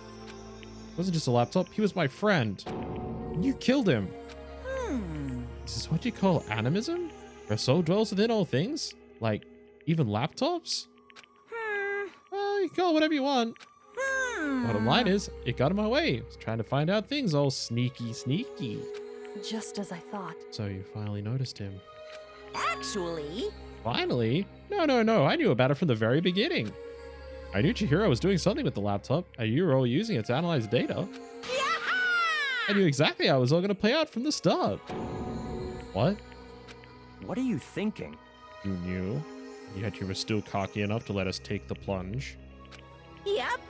It wasn't just a laptop. He was my friend. You killed him. Is this what you call animism? Where soul dwells within all things? Like, even laptops? Well, you can call it whatever you want. Bottom line is, it got in my way. I was trying to find out things all sneaky. just as I thought. So you finally noticed him. Actually, Finally? No. I knew about it from the very beginning. I knew Chihiro was doing something with the laptop, and you were all using it to analyze data. I knew exactly how it was all going to play out from the start. What? What are you thinking? You knew? Yet you were still cocky enough to let us take the plunge. Yep.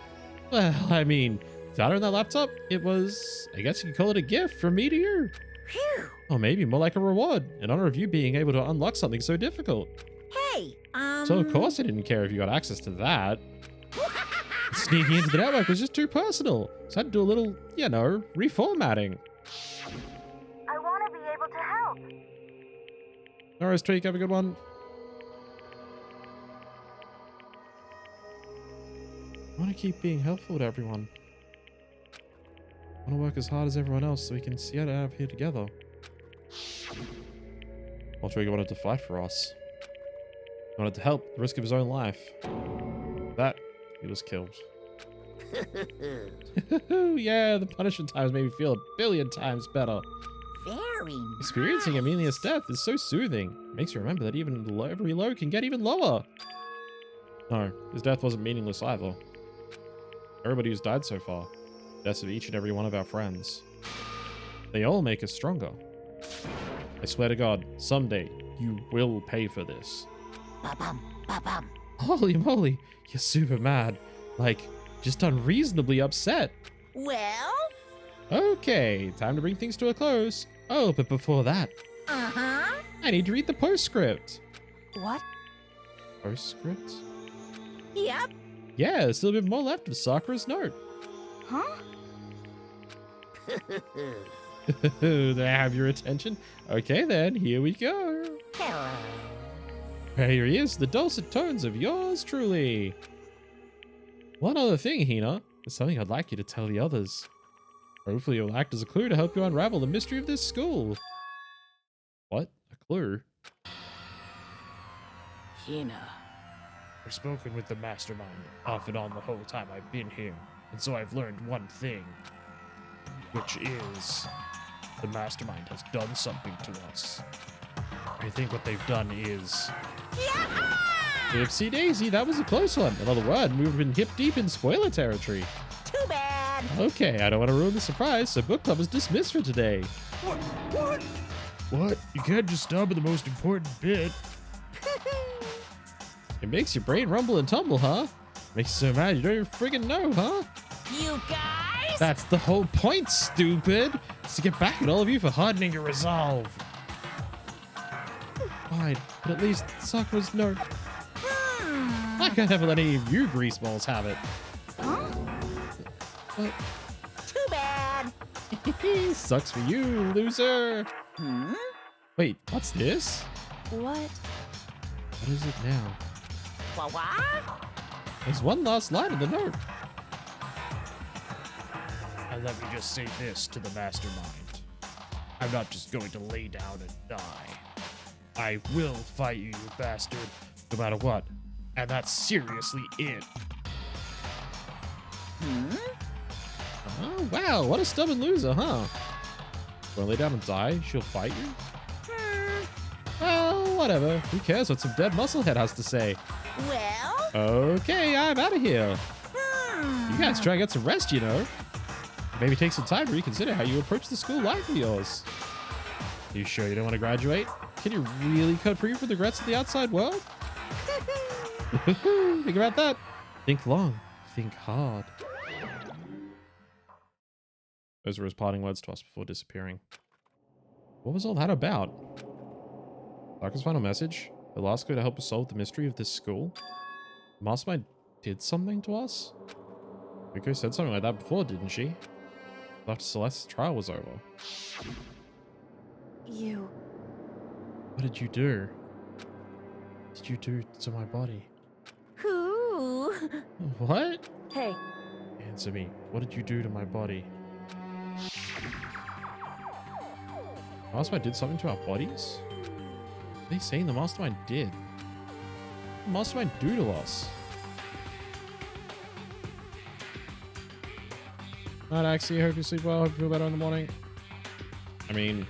Well, I mean, that on that laptop, it was, I guess you could call it a gift from me to you. Phew. Or maybe more like a reward, in honor of you being able to unlock something so difficult. Hey, So of course I didn't care if you got access to that. Sneaking into the network was just too personal. So I had to do a little, you know, reformatting. I want to be able to help. No worries, Tweak, have a good one. I want to keep being helpful to everyone. I want to work as hard as everyone else so we can see out of here together. Well, Trigger wanted to fight for us. He wanted to help at the risk of his own life. That, he was killed. Yeah, the punishment times made me feel a billion times better. very Experiencing nice. Amelia's death is so soothing. It makes you remember that even every low can get even lower. No, his death wasn't meaningless either. Everybody who's died so far, deaths of each and every one of our friends, they all make us stronger. I swear to God, someday you will pay for this. Ba-bum, ba-bum. Holy moly, you're super mad. Like, just unreasonably upset. Well? Okay, time to bring things to a close. Oh, but before that, Uh-huh. I need to read the postscript. What? Postscript? Yep. Yeah, there's still a bit more left of Sakura's note. Huh? Do I have your attention? Okay then, here we go. Hello. Here he is, the dulcet tones of yours truly. One other thing, Hina. There's something I'd like you to tell the others. Hopefully it'll act as a clue to help you unravel the mystery of this school. What? A clue? Hina. I've spoken with the mastermind off and on the whole time I've been here, and so I've learned one thing, which is the mastermind has done something to us. I think what they've done is... Oopsie daisy, that was a close one. Another word, we've been hip deep in spoiler territory. Too bad. Okay, I don't want to ruin the surprise, so book club is dismissed for today. What? What? You can't just stop at the most important bit. It makes your brain rumble and tumble, huh? Makes you so mad you don't even friggin' know, huh? You guys? That's the whole point, stupid! Is to get back at all of you for hardening your resolve. Fine, but at least Sakura's note. I can't ever let any of you greaseballs have it. Huh? What? Too bad. Sucks for you, loser! Hmm? Wait, what's this? What? What is it now? What? There's one last line in the note. And let me just say this to the mastermind. I'm not just going to lay down and die. I will fight you, you bastard, no matter what. And that's seriously it. Oh, wow, what a stubborn loser, huh? Wanna lay down and die? She'll fight you? Well, whatever. Who cares what some dead musclehead has to say? Well? Okay, I'm out of here. You guys try and get some rest, you know. Maybe take some time to reconsider how you approach the school life of yours. Are you sure you don't want to graduate? Can you really cut free from the regrets of the outside world? Think about that. Think long. Think hard. Those were his parting words to us before disappearing. What was all that about? Sakura's final message? The last clue to help us solve the mystery of this school? The mastermind did something to us? Riko said something like that before, didn't she? After Celeste's trial was over. You. What did you do? What did you do to my body? Who? What? Hey, Answer me. What did you do to my body? The mastermind did something to our bodies? What are they saying the mastermind did? What did the mastermind do to us? Night, Axie. Hope you sleep well. Hope you feel better in the morning. I mean,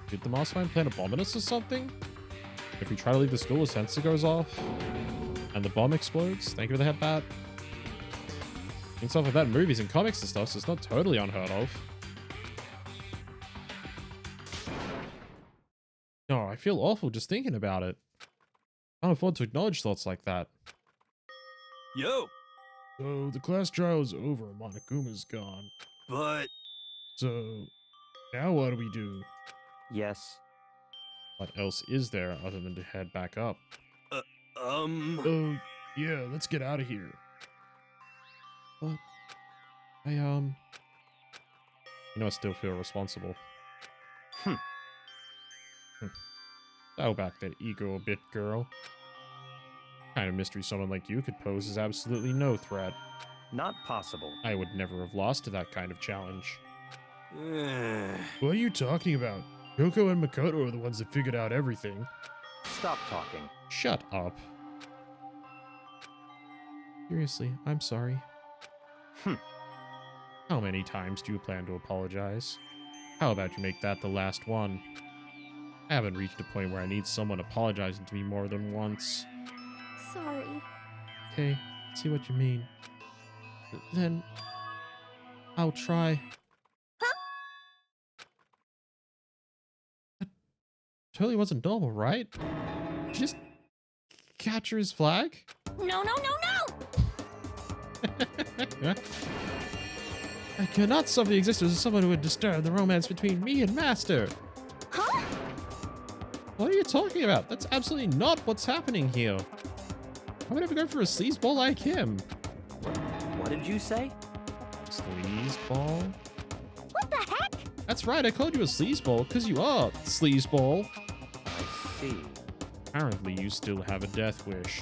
did the mastermind plan a bomb on us or something? If we try to leave the school, a sensor goes off and the bomb explodes. Thank you for the head bat. And stuff like that in movies and comics and stuff, so it's not totally unheard of. Oh, I feel awful just thinking about it. can't afford to acknowledge thoughts like that. Yo, So the class trial is over. Monokuma's gone. but So now what do we do? Yes. What else is there other than to head back up? Oh, yeah, let's get out of here. But I I still feel responsible. Dial back that ego a bit, girl. Kind of mystery someone like you could pose is absolutely no threat. Not possible. I would never have lost to that kind of challenge. What are you talking about? Kyoko and Makoto are the ones that figured out everything. Stop talking. Shut up. Seriously, I'm sorry. How many times do you plan to apologize? How about you make that the last one? I haven't reached a point where I need someone apologizing to me more than once. Sorry. Okay, see what you mean. Then I'll try. That totally wasn't normal, right? Did you just capture his flag? No, no, no, no! I cannot suffer the existence of someone who would disturb the romance between me and Master. Huh? What are you talking about? That's absolutely not what's happening here. I would never go for a sleazeball like him. What did you say? Sleazeball? What the heck? That's right, I called you a sleazeball because you are sleazeball. I see. Apparently, you still have a death wish.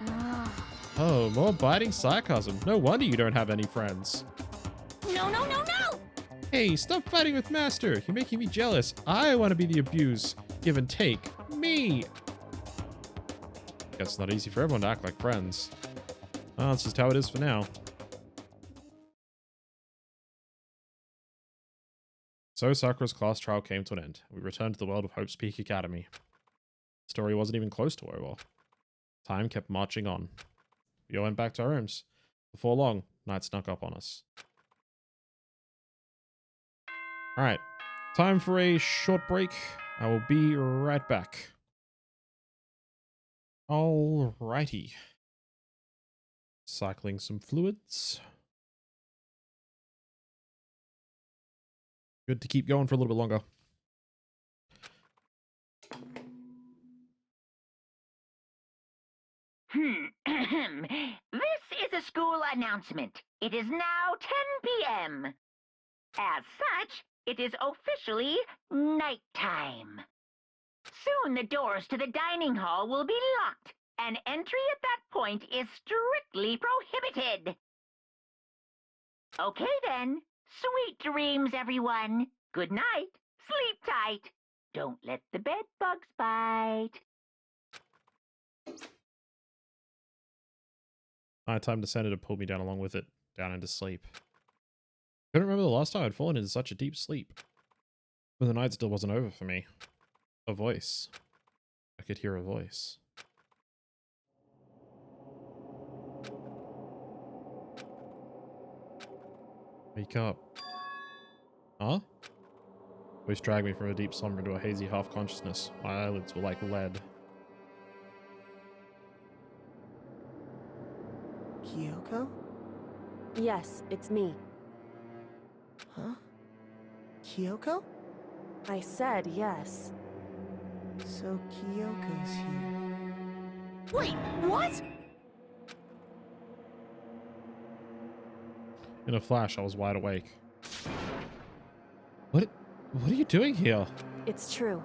Ah. Oh, more biting sarcasm. No wonder you don't have any friends. No, no, no, no! Hey, stop fighting with Master. You're making me jealous. I want to be the abused. Give and take. Me. Guess it's not easy for everyone to act like friends. Well, that's just how it is for now. So Sakura's class trial came to an end. We returned to the world of Hope's Peak Academy. The story wasn't even close to over. Time kept marching on. We all went back to our rooms. Before long, night snuck up on us. Alright, time for a short break. I will be right back. Alrighty. Cycling some fluids. Good to keep going for a little bit longer. This is a school announcement. It is now 10 p.m. As such, it is officially nighttime. Soon the doors to the dining hall will be locked, and entry at that point is strictly prohibited. Okay then. Sweet dreams, everyone. Good night. Sleep tight. Don't let the bed bugs bite. Nighttime descended and pulled me down along with it, down into sleep. Couldn't remember the last time I'd fallen into such a deep sleep. But the night still wasn't over for me. A voice. I could hear a voice. Wake up. Huh? Voice dragged me from a deep slumber into a hazy half-consciousness. My eyelids were like lead. Kyoko? Yes, it's me. Huh? Kyoko? I said yes. So Kyoko's here. Wait, what? In a flash, I was wide awake. What are you doing here? It's true.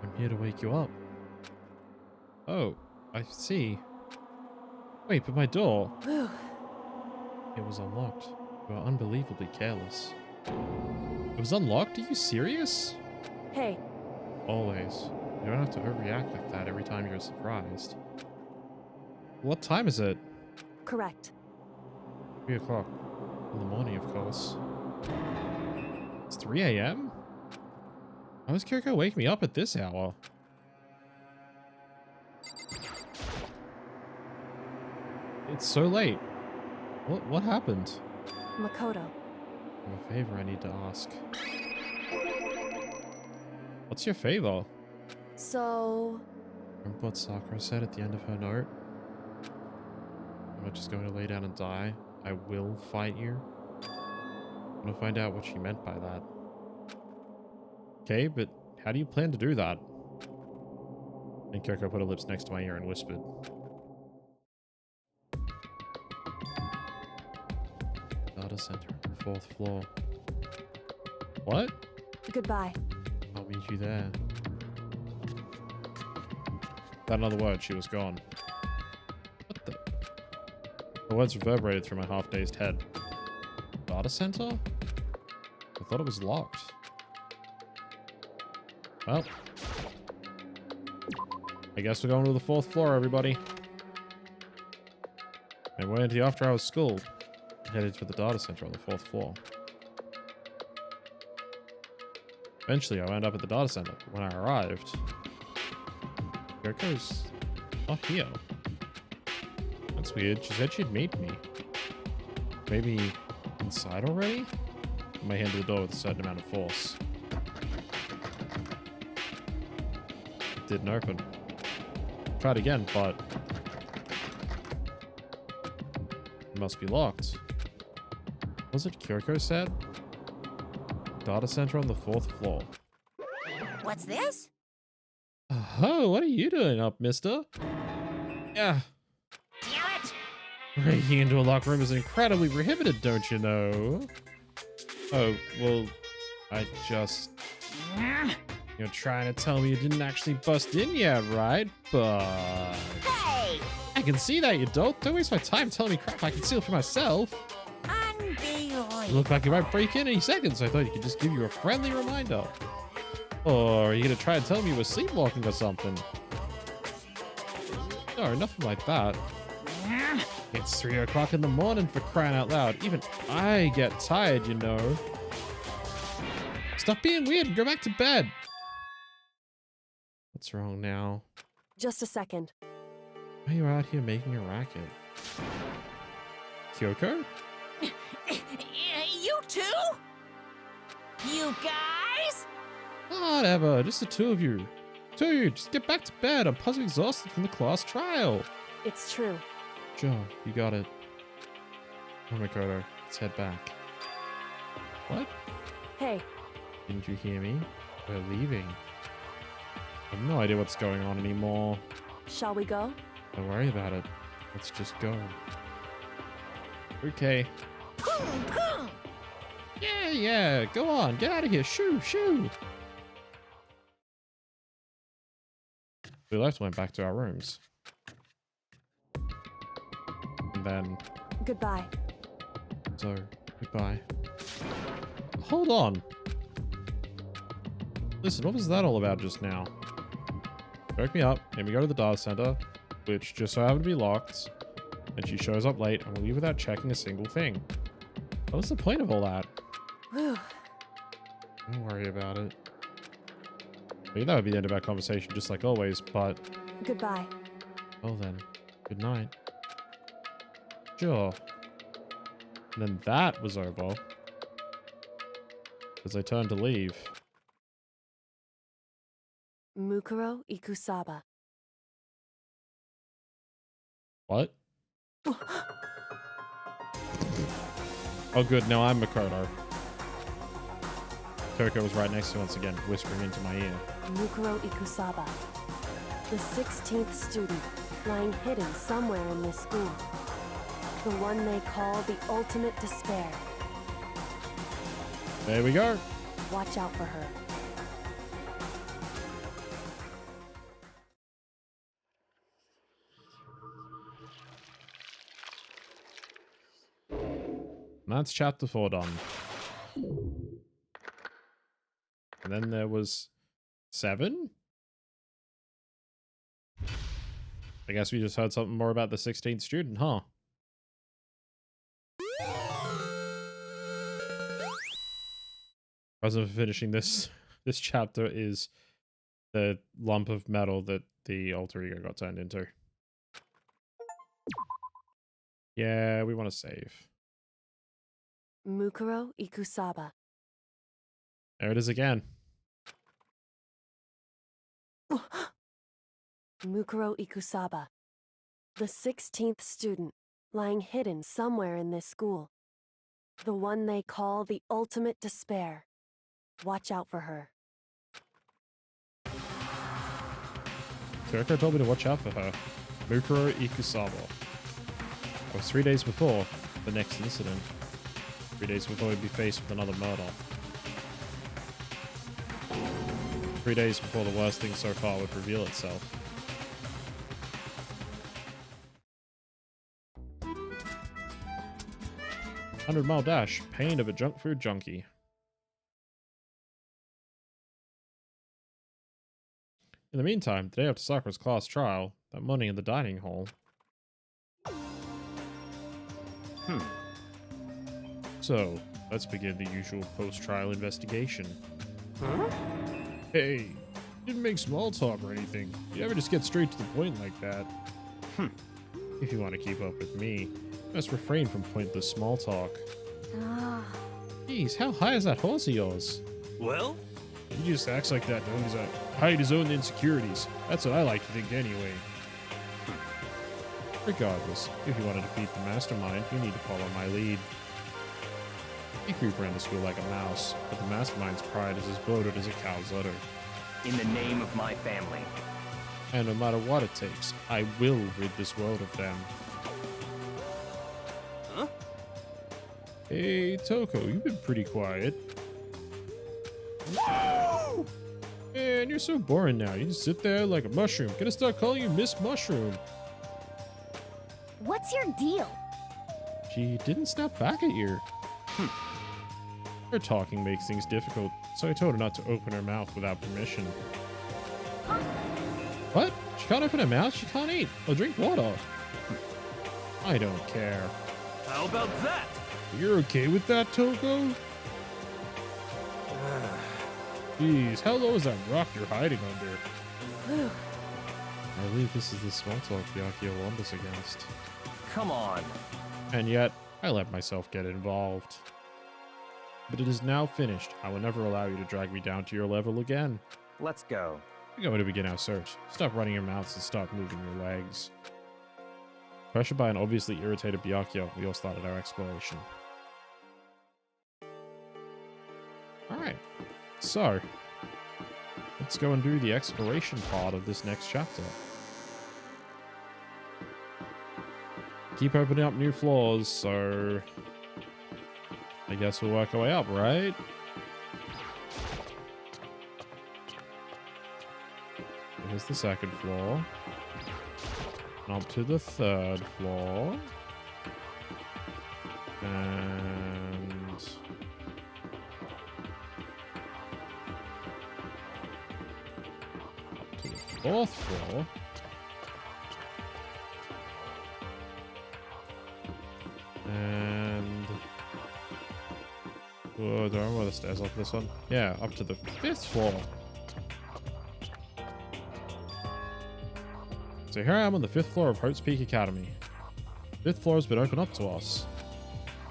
I'm here to wake you up. Oh, I see. Wait, but my door... Whew. It was unlocked. You are unbelievably careless. It was unlocked? Are you serious? Hey, Always. You don't have to overreact like that every time you're surprised. What time is it? correct. 3 o'clock. In the morning, of course. It's 3 a.m.? How was Kyoko waking me up at this hour? It's so late. What happened? Makoto. I have a favor I need to ask. What's your favor? So, Remember what Sakura said at the end of her note? I'm not just going to lay down and die. I will fight you. I'm gonna find out what she meant by that. Okay, but how do you plan to do that? And Kyoko put her lips next to my ear and whispered. Data center, 4th floor. What? Goodbye. I'll meet you there. Without another word, she was gone. What the? The words reverberated through my half-dazed head. Data center? I thought it was locked. Well. I guess we're going to the 4th floor, everybody. And we're into the after-hours school. Headed for the data center on the 4th floor. Eventually, I wound up at the data center. When I arrived, Kyoko's not here. That's weird. She said she'd meet me. Maybe inside already? Put my hand to the door with a certain amount of force. It didn't open. Tried again, but it must be locked. Was it Kyoko said? Data center on the 4th floor. What's this? Oh, what are you doing up, mister? Yeah. Damn it! Breaking into a locker room is incredibly prohibited, don't you know? Oh, well, I just... You're trying to tell me you didn't actually bust in yet, right? But... Hey! I can see that you don't. Don't waste my time telling me crap I can steal for myself. Unbelievable. You look like you might break in any second, so I thought you could just give you a friendly reminder. Or are you gonna try and tell me you were sleepwalking or something? No, nothing like that. It's 3 o'clock in the morning, for crying out loud. Even I get tired, you know. Stop being weird and go back to bed. What's wrong now? Just a second. Why are you out here making a racket? Kyoko? You too? You guys? Whatever, just the two of you. Dude, just get back to bed. I'm puzzle exhausted from the class trial. It's true. Sure, you got it. Oh, Makoto, let's head back. What? Hey, Didn't you hear me? We're leaving. I have no idea what's going on anymore. shall we go? Don't worry about it. Let's just go. Okay. Yeah, go on. Get out of here. Shoo, shoo. We left and went back to our rooms. And then... Goodbye. So, goodbye. Hold on. Listen, what was that all about just now? Woke me up, and we go to the data center, which just so happened to be locked, and she shows up late, and we leave without checking a single thing. What was the point of all that? Whew. Don't worry about it. Maybe that would be the end of our conversation, just like always, but... Goodbye. Well then, good night. Sure. And then that was over. As I turned to leave. Mukuro Ikusaba. What? Oh good, now I'm Makoto. Kyoko was right next to me once again, whispering into my ear. Mukuro Ikusaba. The 16th student, lying hidden somewhere in this school. The one they call the ultimate despair. There we go. Watch out for her. And that's chapter 4 done. And then there was 7? I guess we just heard something more about the 16th student, huh? As of finishing this chapter is the lump of metal that the alter ego got turned into. Yeah, we want to save. Mukuro Ikusaba. There it is again. Mukuro Ikusaba, the 16th student, lying hidden somewhere in this school. The one they call the ultimate despair. Watch out for her. Kiriko told me to watch out for her. Mukuro Ikusaba. That was 3 days before the next incident. 3 days before he'd be faced with another murder. 3 days before the worst thing so far would reveal itself. $100-mile dash. Pain of a junk food junkie. In the meantime, the day after Sakura's class trial, that morning in the dining hall. So, let's begin the usual post-trial investigation. Huh? Hey, didn't make small talk or anything. You ever just get straight to the point like that? If you want to keep up with me, best refrain from pointless small talk. Jeez, how high is that horse of yours? Well? He just acts like that knowing he's hide his own insecurities. That's what I like to think anyway. Regardless, if you want to defeat the mastermind, you need to follow my lead. You creep around the school like a mouse, but the mastermind's pride is as bloated as a cow's udder. In the name of my family. And no matter what it takes, I will rid this world of them. Huh? Hey, Toko, you've been pretty quiet. Whoa! Man, you're so boring now. You just sit there like a mushroom. Gonna start calling you Miss Mushroom. What's your deal? She didn't snap back at you. Her talking makes things difficult, so I told her not to open her mouth without permission. What? She can't open her mouth? She can't eat or drink water. I don't care. How about that? You're okay with that, Toko? Jeez, how low is that rock you're hiding under? I believe this is the small talk Byakuya warned us against. Come on. And yet, I let myself get involved. But it is now finished. I will never allow you to drag me down to your level again. Let's go. We're going to begin our search. Stop running your mouths and start moving your legs. Pressured by an obviously irritated Byakuya, we all started our exploration. Alright, so let's go and do the exploration part of this next chapter. Keep opening up new floors, so I guess we'll work our way up, right? Here's the second floor. And up to the third floor. And up to the fourth floor. And oh, do I remember where the stairs are for this one? Yeah, up to the fifth floor. So here I am on the 5th floor of Hope's Peak Academy. 5th floor has been opened up to us.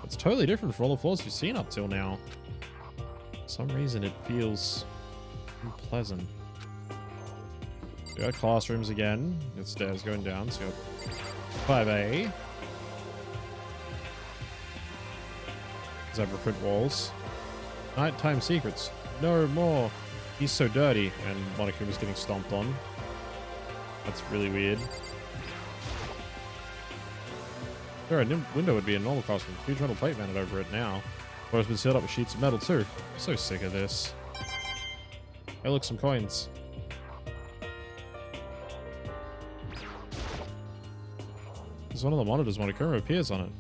It's totally different from all the floors we've seen up till now. For some reason it feels unpleasant. We got classrooms again. Got stairs going down, so we got 5A. Zebra print walls. Nighttime secrets. No more. He's so dirty. And Monokuma's getting stomped on. That's really weird. Sure, a window would be a normal classroom. Huge metal plate mounted over it now. Or it's been sealed up with sheets of metal too. I'm so sick of this. Hey, look, some coins. There's one of the monitors Monokuma appears on it.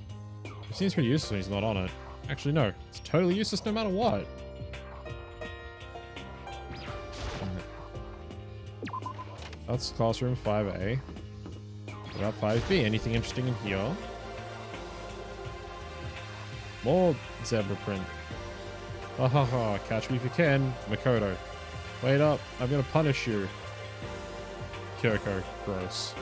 It seems pretty useless when he's not on it. Actually, no. It's totally useless no matter what. That's classroom 5A. What about 5B? Anything interesting in here? More zebra print. Ha ha ha, catch me if you can. Makoto. Wait up, I'm gonna punish you. Kyoko, gross.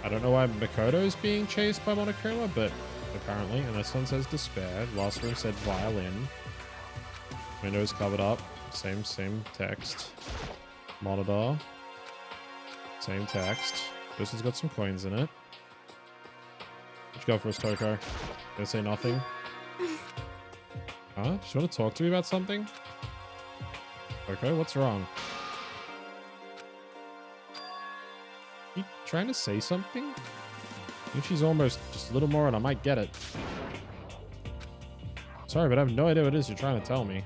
I don't know why Makoto's being chased by Monokuma, but apparently, and this one says despair. Last room said violin. Windows covered up. Same text. Monitor. Same text. This has got some coins in it. What'd you go first, Toko? Gonna say nothing? Huh? Just want to talk to me about something? Okay, what's wrong? You trying to say something? I think she's almost just a little more and I might get it. Sorry, but I have no idea what it is you're trying to tell me.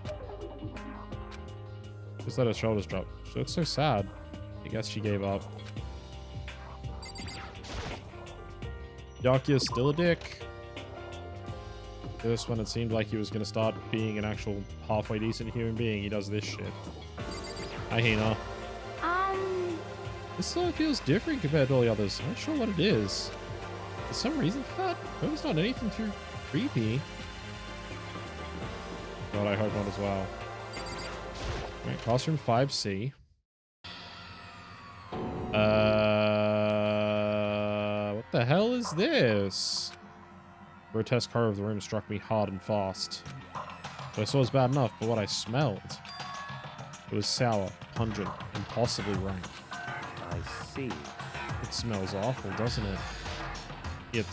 Just let her shoulders drop. She looks so sad. I guess she gave up. Yakya's still a dick. This one, it seemed like he was going to start being an actual halfway decent human being. He does this shit. Hi, Hina. This song feels different compared to all the others. I'm not sure what it is. There's some reason for that. Hope it's not anything too creepy. God, I hope not as well. Alright, classroom 5C. What the hell is this? Grotesque horror of the room struck me hard and fast. What I saw was bad enough, but what I smelled, it was sour, pungent, and possibly rank. I see. It smells awful, doesn't it? It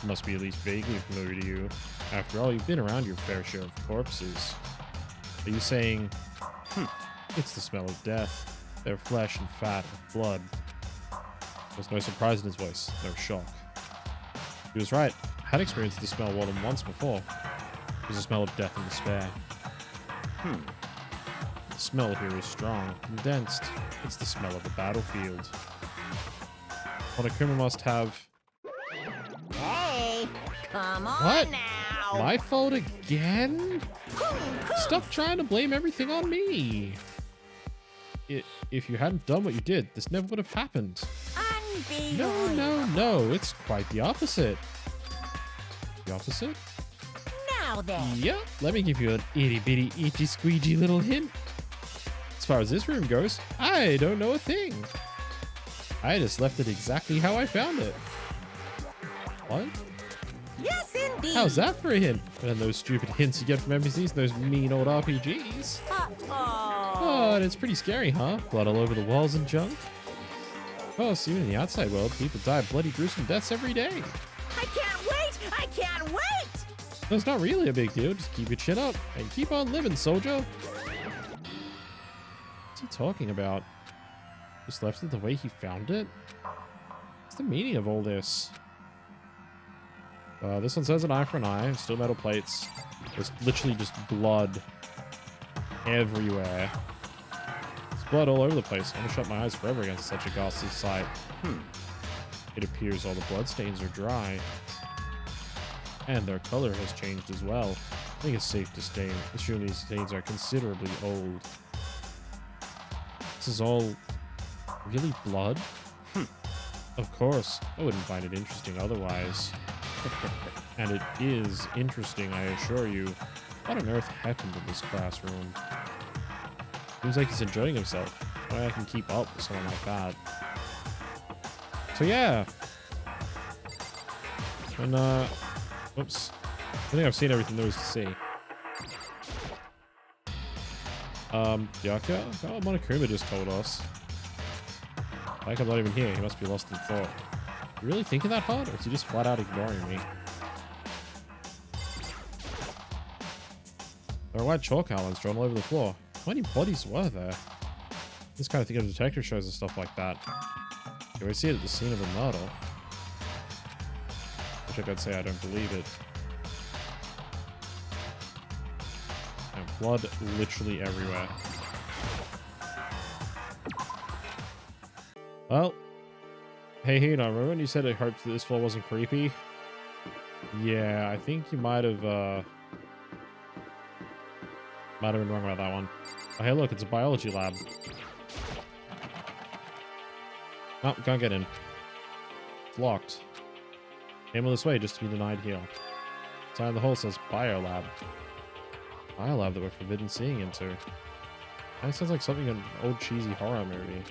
must be at least vaguely familiar to you. After all, you've been around your fair share of corpses. Are you saying, it's the smell of death, their flesh and fat and blood? There's no surprise in his voice, no shock. He was right. I had experienced the smell more than once before. It was a smell of death and despair. The smell here is strong, condensed. It's the smell of the battlefield. Monokuma must have... Hey, come on What? now. My fault again? Stop trying to blame everything on me. If you hadn't done what you did, this never would have happened. No. It's quite the opposite. The opposite? Now then. Yep. Let me give you an itty bitty itchy squeegee little hint. As far as this room goes, I don't know a thing. I just left it exactly how I found it. What? Yes, indeed. How's that for a hint? Better than those stupid hints you get from NPCs, those mean old RPGs. Oh, and it's pretty scary, huh? Blood all over the walls and junk. Of course, even in the outside world, people die of bloody, gruesome deaths every day. I can't wait! I can't wait! So it's not really a big deal. Just keep your chin up and keep on living, soldier. What's he talking about? Just left it the way he found it? What's the meaning of all this? This one says an eye for an eye. Still metal plates. There's literally just blood everywhere. There's blood all over the place. I'm gonna shut my eyes forever against such a ghastly sight. It appears all the bloodstains are dry. And their color has changed as well. I think it's safe to state. Assume these stains are considerably old. This is all really blood? Of course. I wouldn't find it interesting otherwise. And it is interesting, I assure you. What on earth happened in this classroom? Seems like he's enjoying himself. No way I can keep up with someone like that. So yeah. And oops. I think I've seen everything there is to see. Yakya? Oh, Monokuma just told us. Like I'm not even here. He must be lost in thought. You really thinking that hard, or is he just flat out ignoring me? There are white chalk outlines drawn all over the floor. How many bodies were there? This kind of thing of detective shows and stuff like that. You always see it at the scene of a murder. Which I could say I don't believe it. And blood literally everywhere. Well. Hey, Hina, remember when you said I hoped that this floor wasn't creepy? Yeah, I think you might have been wrong about that one. Oh, hey, look, it's a biology lab. Oh, can't get in. It's locked. Came all this way just to be denied here. Sign on the hole says Biolab. Biolab that we're forbidden seeing into. That sounds like something in an old cheesy horror movie.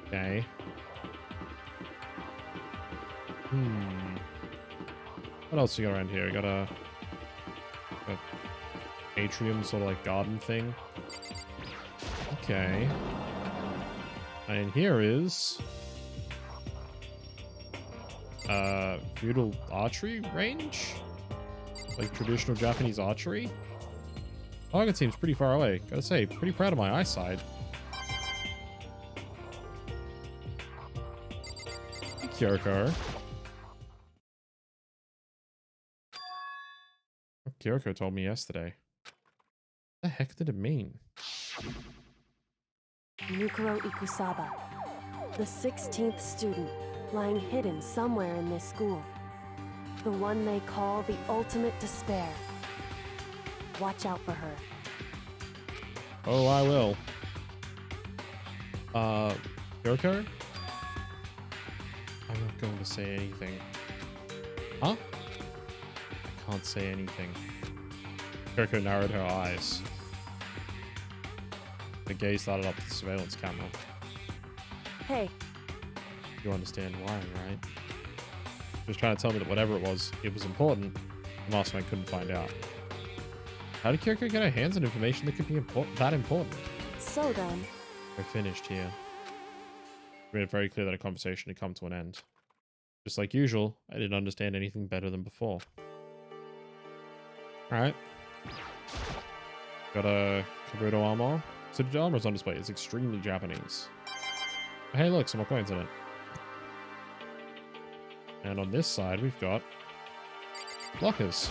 Okay. What else we got around here? We got a atrium, sort of like garden thing. Okay. And here is feudal archery range, like traditional Japanese archery. Target seems pretty far away. Gotta say, pretty proud of my eyesight. Kyoko. Kyoko told me yesterday. What the heck did it mean? Mukuro Ikusaba, the 16th student, lying hidden somewhere in this school. The one they call the ultimate despair. Watch out for her. Oh, I will. Kyoko? I'm not going to say anything. Huh? I can't say anything. Kyoko narrowed her eyes. The gaze started up to the surveillance camera. Hey. You understand why, right? She was trying to tell me that whatever it was important. The mastermind couldn't find out. How did Kyoko get her hands on information that could be that important? So then... We're finished here. We made it very clear that a conversation had come to an end. Just like usual, I didn't understand anything better than before. Alright. Got a Kabuto armor. So the armor is on display. It's extremely Japanese. Hey, look, some more coins in it. And on this side, we've got lockers.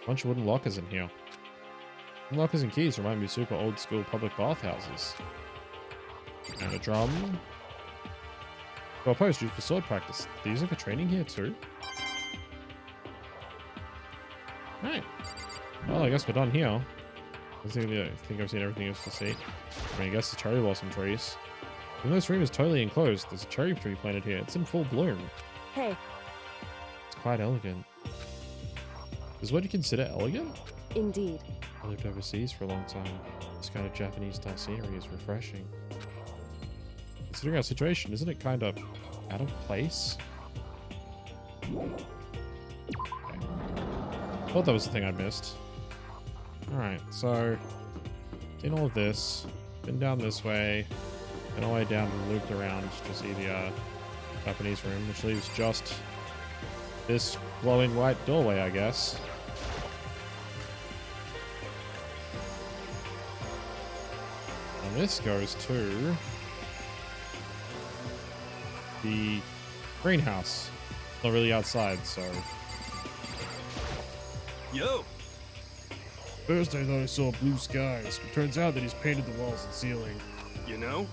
A bunch of wooden lockers in here. Lockers and keys remind me of super old school public bathhouses. And a drum. Well, post used for sword practice. These are for training here too. Right. Well, I guess we're done here. I think I've seen everything else to see. I mean, I guess the cherry blossom trees. Even though this room is totally enclosed, there's a cherry tree planted here. It's in full bloom. Hey. It's quite elegant. Is what you consider elegant? Indeed. I lived overseas for a long time. This kind of Japanese-style scenery is refreshing. Considering our situation, isn't it kind of out of place? Okay. Thought that was the thing I missed. Alright, so in all of this, been down this way, and all the way down and looped around to see the Japanese room, which leaves just this glowing white doorway, I guess. And this goes to the greenhouse. Not really outside, so... Yo! First I thought I saw blue skies, but turns out that he's painted the walls and ceiling. You know?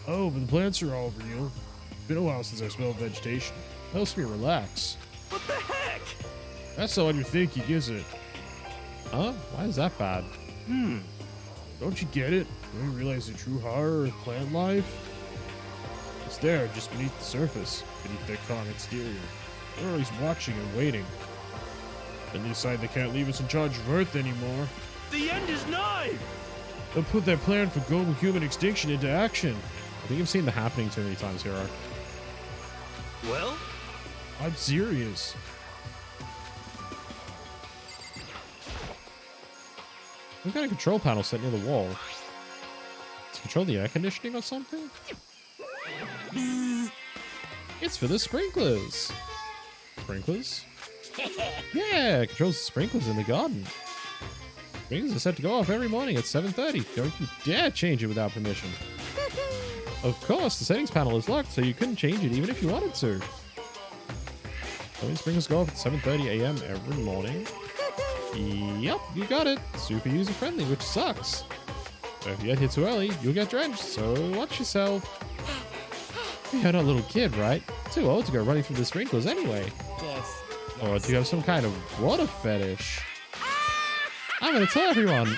Oh, but the plants are all real. It's been a while since I smelled vegetation. Helps me relax. What the heck? That's not what you think, is it? Huh? Why is that bad? Don't you get it? Don't you realize the true horror of plant life? It's there, just beneath the surface, beneath their calm exterior. They're always watching and waiting. Then they decide they can't leave us in charge of Earth anymore. The end is nigh! They'll put their plan for global human extinction into action. I think I've seen that happening too many times, Hero. Well? I'm serious. We've got a control panel set near the wall. To control the air conditioning or something? It's for the sprinklers. Sprinklers? Yeah, it controls the sprinklers in the garden. Sprinklers are set to go off every morning at 7:30. Don't you dare change it without permission. Of course, the settings panel is locked, so you couldn't change it even if you wanted to. Sprinklers go off at 7:30 a.m. every morning. Yep, you got it. Super user-friendly, which sucks. So if you get here too early, you'll get drenched, so watch yourself. You're not a little kid, right? Too old to go running through the sprinklers anyway. Yes. Or do you have some kind of water fetish? I'm gonna tell everyone.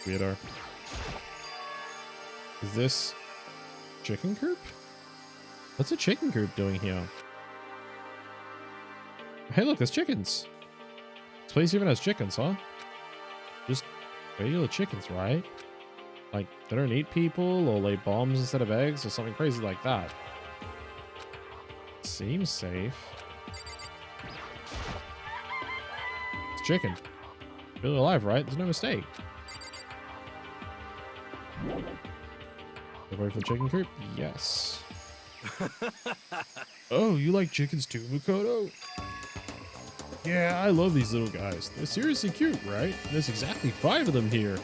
Weirdo. Is this chicken coop? What's a chicken coop doing here? Hey, look, there's chickens. This place even has chickens, huh? Just regular chickens, right? Like, they don't eat people or lay bombs instead of eggs or something crazy like that. Seems safe. It's chicken. Really alive, right? There's no mistake. Ready for the chicken coop? Yes. Oh, you like chickens too, Makoto? Yeah, I love these little guys. They're seriously cute, right? There's exactly 5 of them here.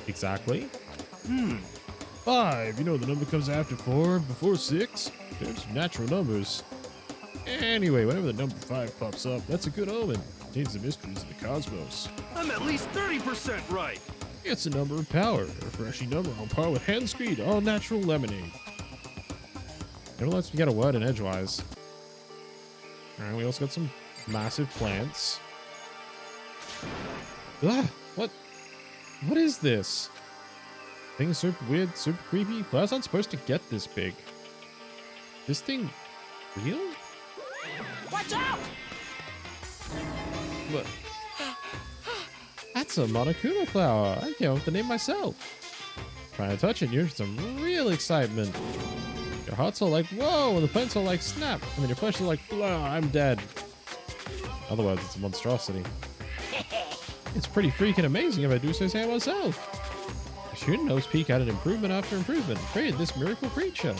Exactly? 5. You know the number comes after 4, before 6? They're just natural numbers. Anyway, whenever the number 5 pops up, that's a good omen. It contains the mysteries of the cosmos. I'm at least 30% right. It's a number of power, a refreshing number on par with Hand Screed, all natural lemonade. Never lets me get a word in edgewise. Alright, we also got some massive plants. Ah, what is this? Thing is super weird, super creepy. Flowers aren't supposed to get this big. This thing real? Watch out! What? That's a Monokuma flower. I came up with the name myself. Trying to touch it, you're some real excitement. Your heart's all like, whoa, and the plant's all like, snap. And then your flesh is like, blah, I'm dead. In other words, it's a monstrosity. It's pretty freaking amazing if I do so say myself. The student knows Peak added improvement after improvement, created this miracle creature.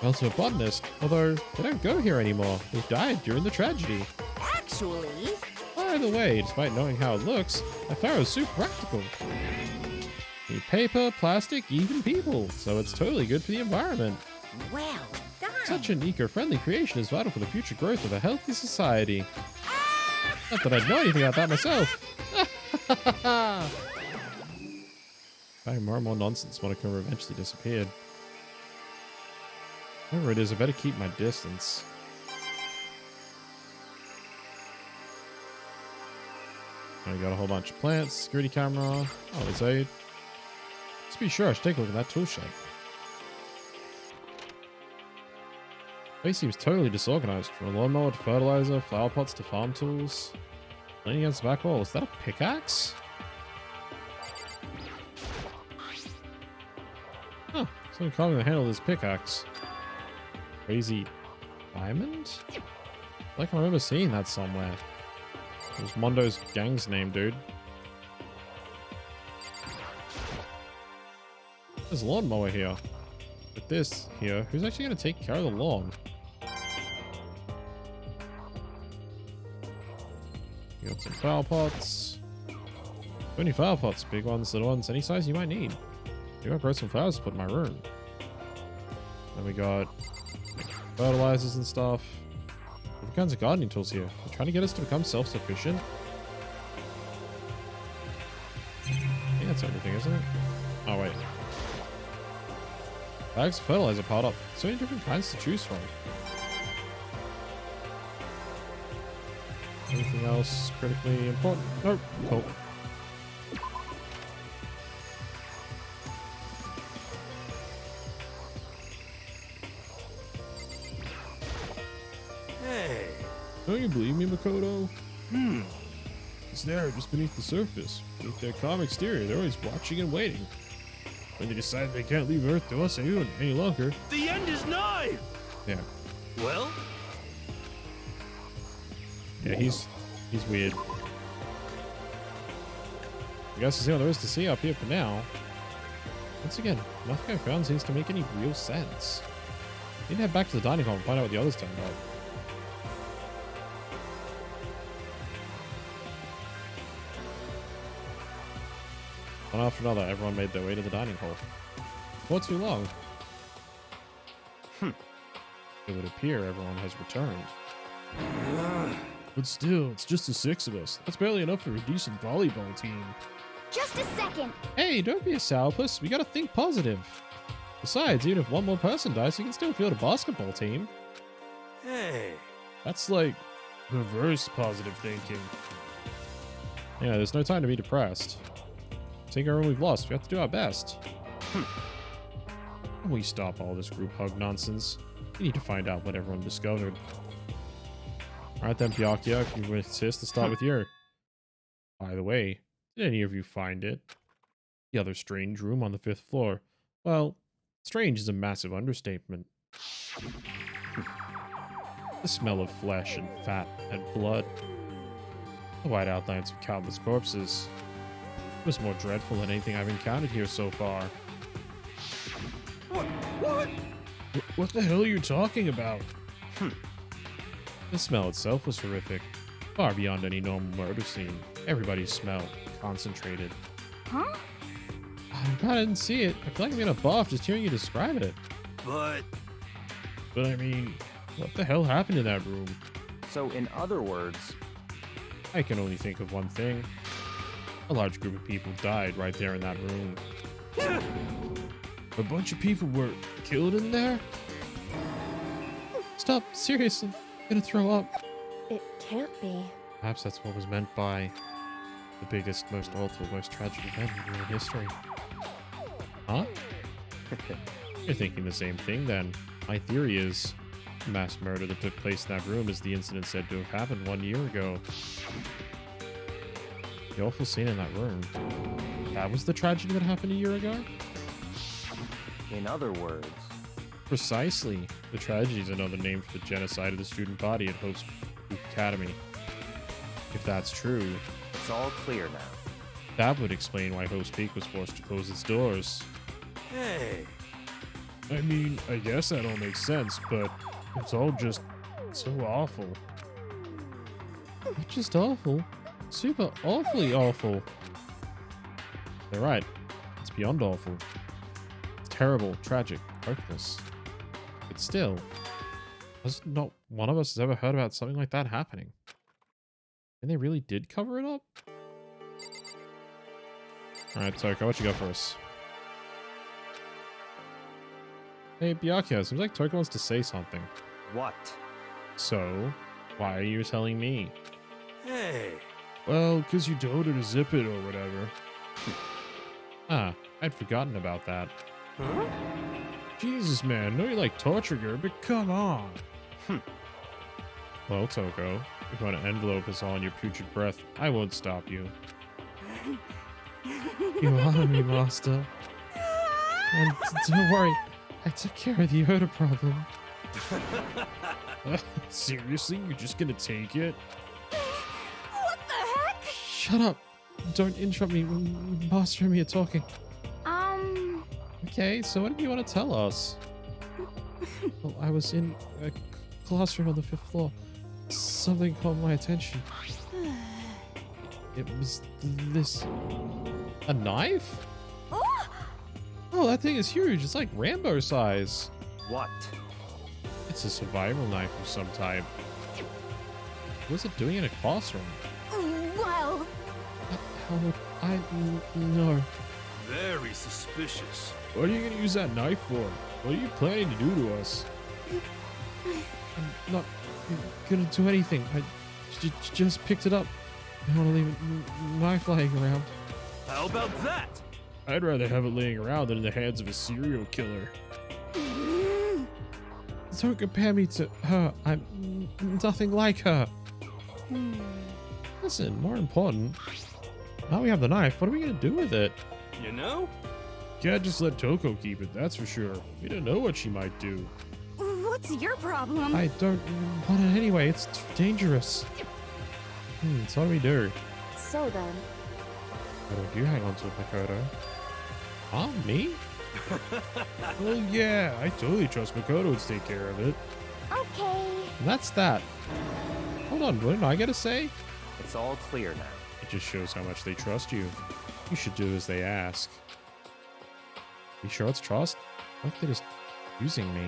Also a botanist, although they don't go here anymore. They died during the tragedy. Actually, By the way, despite knowing how it looks, a pharaoh's super practical. Need paper, plastic, even people, so it's totally good for the environment. well done. Such an eco-friendly creation is vital for the future growth of a healthy society. Not that I'd know anything about that myself. Finding more and more nonsense, Monokuma eventually disappeared. Whatever it is, I better keep my distance. I got a whole bunch of plants, security camera. Oh, it's aid. Just be sure I should take a look at that tool shed. Place seems totally disorganized. From a lawnmower to fertilizer, flower pots to farm tools. Leaning against the back wall. Is that a pickaxe? Huh. Someone carving the handle of this pickaxe. Crazy diamond? Like I remember seeing that somewhere. It was Mondo's gang's name, dude. There's a lawnmower here. With this here, who's actually going to take care of the lawn? You got some flower pots. 20 flower pots, big ones, little ones, any size you might need. You might grow some flowers to put in my room. Then we got fertilizers and stuff. Different kinds of gardening tools here. They're trying to get us to become self-sufficient. I think that's everything, isn't it? Oh, wait. Bags of fertilizer piled up. So many different kinds to choose from. Anything else critically important? Nope. Cool. Hey. Don't you believe me, Makoto? It's there, just beneath the surface. Beneath their calm exterior, they're always watching and waiting. When they decide they can't leave Earth to us any longer. The end is nigh! Yeah. Well? Yeah, he's weird. I guess that's all there is to see up here for now. Once again, nothing I found seems to make any real sense. Need to head back to the dining hall and find out what the others turned out. One after another, everyone made their way to the dining hall. For too long. It would appear everyone has returned. But still, it's just the 6 of us. That's barely enough for a decent volleyball team. Just a second. Hey, don't be a sourpuss. We gotta think positive. Besides, even if one more person dies, you can still field a basketball team. Hey. That's like reverse positive thinking. Yeah, there's no time to be depressed. Take everyone we've lost. We have to do our best. Can we stop all this group hug nonsense? We need to find out what everyone discovered. Alright then, Byakuya, if you insist to start with your... By the way, did any of you find it? The other strange room on the 5th floor. Well, strange is a massive understatement. The smell of flesh and fat and blood. The white outlines of countless corpses. was more dreadful than anything I've encountered here so far. What? What the hell are you talking about? The smell itself was horrific, far beyond any normal murder scene. Everybody's smell, concentrated. Huh? I'm glad I didn't see it. I feel like I'm gonna barf just hearing you describe it. But I mean, what the hell happened in that room? So, in other words, I can only think of one thing. A large group of people died right there in that room. A bunch of people were killed in there? Stop, seriously. I'm gonna throw up. It can't be. Perhaps that's what was meant by the biggest, most awful, most tragic event in human history. Huh? You're thinking the same thing then. My theory is the mass murder that took place in that room is the incident said to have happened 1 year ago. The awful scene in that room. That was the tragedy that happened a year ago? in other words, Precisely. The tragedy is another name for the genocide of the student body at Hope's Academy. If that's true, it's all clear now. that would explain why Hope's Peak was forced to close its doors. Hey, I mean, I guess that all makes sense, but it's all just so awful. Not just awful. Super awfully awful. They're right. It's beyond awful. It's terrible, tragic, hopeless. But still, has not one of us has ever heard about something like that happening. And they really did cover it up? Alright, Toko, what you got for us? Hey, Byakuya, seems like Toko wants to say something. What? So, why are you telling me? hey. Well, because you told her to zip it or whatever. Ah, I'd forgotten about that. Huh? Jesus, man, know you like torturing her, but come on. Well, Toko, if you want to envelope us all in your putrid breath, I won't stop you. You honor me, Master. And don't worry, I took care of the odor problem. Seriously? You're just gonna take it? What the heck? Shut up! Don't interrupt me. Master and me are talking. Okay, so what do you want to tell us? Well, I was in a classroom on the 5th floor. Something caught my attention. It was this... A knife? Oh, that thing is huge. It's like Rambo size. What? It's a survival knife of some type. What's it doing in a classroom? Well, How would I know? Very suspicious. What are you gonna use that knife for? What are you planning to do to us? I'm not gonna do anything. I just picked it up. I don't want to leave a knife lying around. How about that? I'd rather have it laying around than in the hands of a serial killer. Don't compare me to her. I'm nothing like her. Listen, more important. Now we have the knife. What are we gonna do with it? You know? Can't just let Toko keep it, that's for sure. We don't know what she might do. what's your problem? I don't want it anyway. It's too dangerous. So what do we do? So then, Why don't you hang on to it, Makoto? Huh? Me? Well, yeah, I totally trust Makoto to take care of it. Okay. And that's that. Hold on, what did I get to say? It's all clear now. It just shows how much they trust you. You should do as they ask. You sure it's trust? What if they're just using me?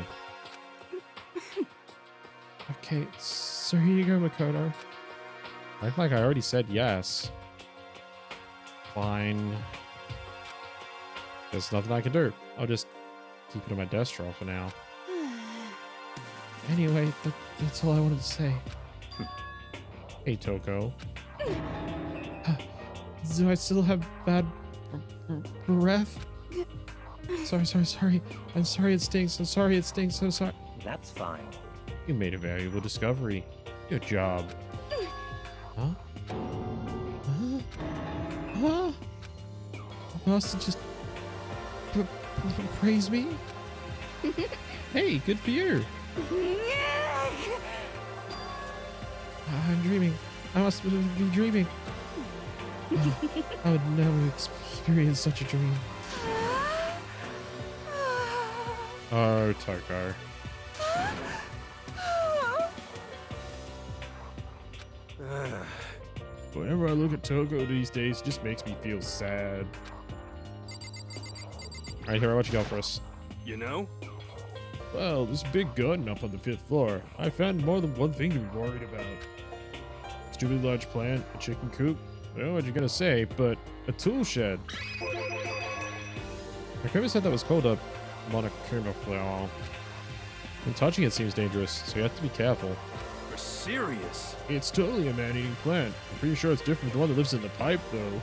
Okay, so here you go, Makoto. Act like I already said yes. Fine. There's nothing I can do. I'll just keep it on my desk drawer for now. Anyway, that's all I wanted to say. Hey, Toko. Do I still have bad breath? Sorry. I'm sorry it stinks. I'm sorry it stinks. So sorry. That's fine. You made a valuable discovery. Good job. Huh? Huh? Master just praise me? Hey, good for you. I'm dreaming. I must be dreaming. I would never experience such a dream. Oh, Toko. Whenever I look at Toko these days, it just makes me feel sad. Alright, Hero, what you got for us? You know? Well, this big garden up on the 5th floor, I found more than one thing to be worried about. Stupid large plant, a chicken coop, I don't know what you're gonna say, but a tool shed. Nakuma said that was called a Monokuma flower. And touching it seems dangerous, so you have to be careful. You're serious? It's totally a man-eating plant. I'm pretty sure it's different from the one that lives in the pipe, though.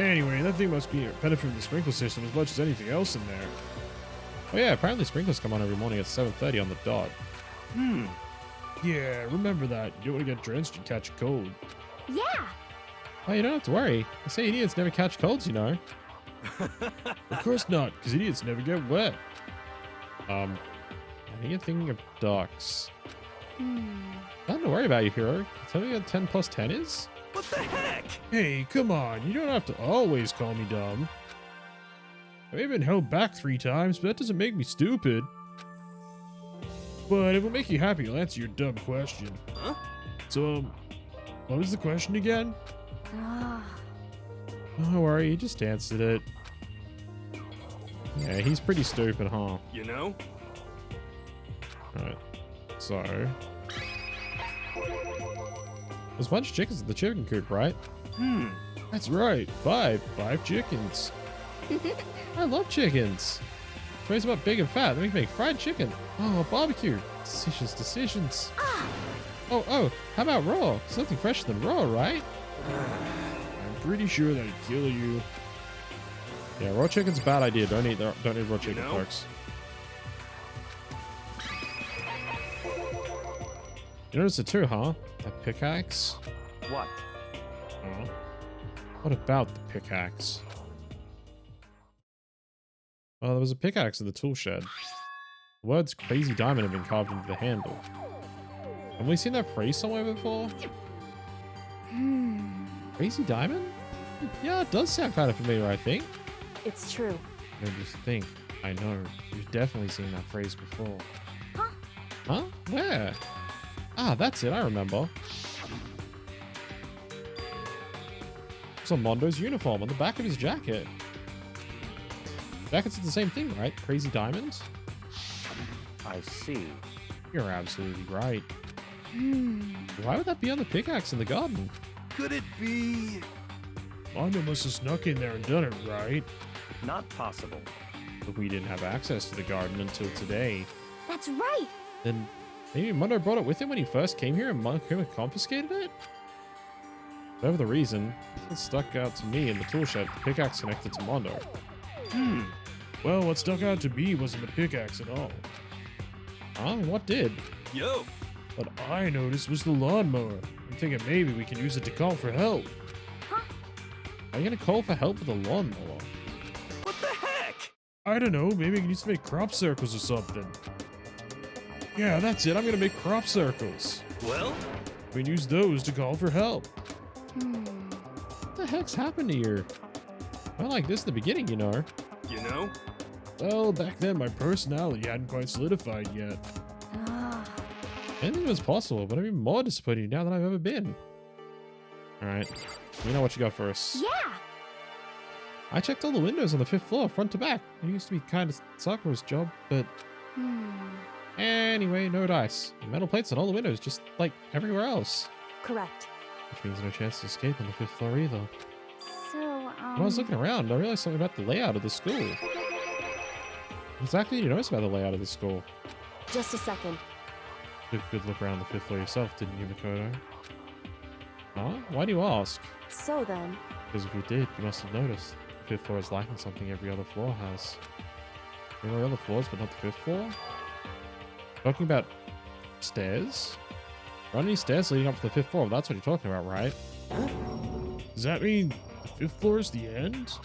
Anyway, that thing must be benefit from the sprinkler system as much as anything else in there. Oh yeah, apparently sprinklers come on every morning at 7:30 on the dot. Yeah, remember that. You don't want to get drenched and catch a cold. Yeah. Oh, you don't have to worry. They say idiots never catch colds, you know. Of course not, because idiots never get wet. I think you're thinking of ducks. Nothing to worry about, you Hero. Tell me what 10 plus 10 is? What the heck? Hey, come on. You don't have to always call me dumb. I may have been held back 3 times, but that doesn't make me stupid. But if it'll make you happy, I'll answer your dumb question. Huh? So, what was the question again? Don't worry, he just answered it. Yeah, he's pretty stupid, huh? You know? Alright, so... There's a bunch of chickens in the chicken coop, right? That's right. 5 chickens. I love chickens. Raise them up big and fat, then we can make fried chicken. Oh, barbecue. Decisions. Oh, how about raw? Something fresher than raw, right? I'm pretty sure that'd kill you. Yeah, raw chicken's a bad idea. Don't eat raw chicken, know? folks. You notice it too, huh? That pickaxe? What? What about the pickaxe? Oh, there was a pickaxe in the tool shed. The words Crazy Diamond have been carved into the handle. Have we seen that phrase somewhere before? Crazy Diamond? Yeah, it does sound kind of familiar, I think. It's true. I just think. I know. You've definitely seen that phrase before. Huh? Where? Ah, that's it. I remember. It's on Mondo's uniform on the back of his jacket. Jackets are the same thing, right? Crazy Diamond? I see. You're absolutely right. Why would that be on the pickaxe in the garden? Could it be... Mondo must have snuck in there and done it, right? Not possible. But we didn't have access to the garden until today. That's right. Then maybe Mondo brought it with him when he first came here and Monokuma confiscated it? Whatever the reason, it stuck out to me in the tool shed, the pickaxe connected to Mondo. Well, what stuck out to me wasn't the pickaxe at all. Huh? What did? Yo! What I noticed was the lawnmower. I'm thinking maybe we can use it to call for help. Are you gonna call for help with a lawnmower? What the heck? I don't know, maybe we can use it to make crop circles or something. Yeah, that's it. I'm gonna make crop circles. Well? We can use those to call for help. What the heck's happened to you? Not like this in the beginning, you know. You know? Well, back then my personality hadn't quite solidified yet. Anything was possible, but I'm even more disappointed now than I've ever been. Alright. You know what you got for us? Yeah. I checked all the windows on the 5th floor, front to back. It used to be kind of Sakura's job, but... Anyway, no dice. The metal plates on all the windows, just like everywhere else. Correct. Which means no chance to escape on the 5th floor either. So, When I was looking around, I realized something about the layout of the school. What exactly did you notice about the layout of the school? Just a second. Took a good look around the 5th floor yourself, didn't you, Makoto? Huh? Why do you ask? So then, Because if you did, you must have noticed. The 5th floor is lacking something every other floor has. There are other floors, but not the 5th floor? Talking about stairs? There aren't any stairs leading up to the 5th floor, that's what you're talking about, right? Does that mean the 5th floor is the end?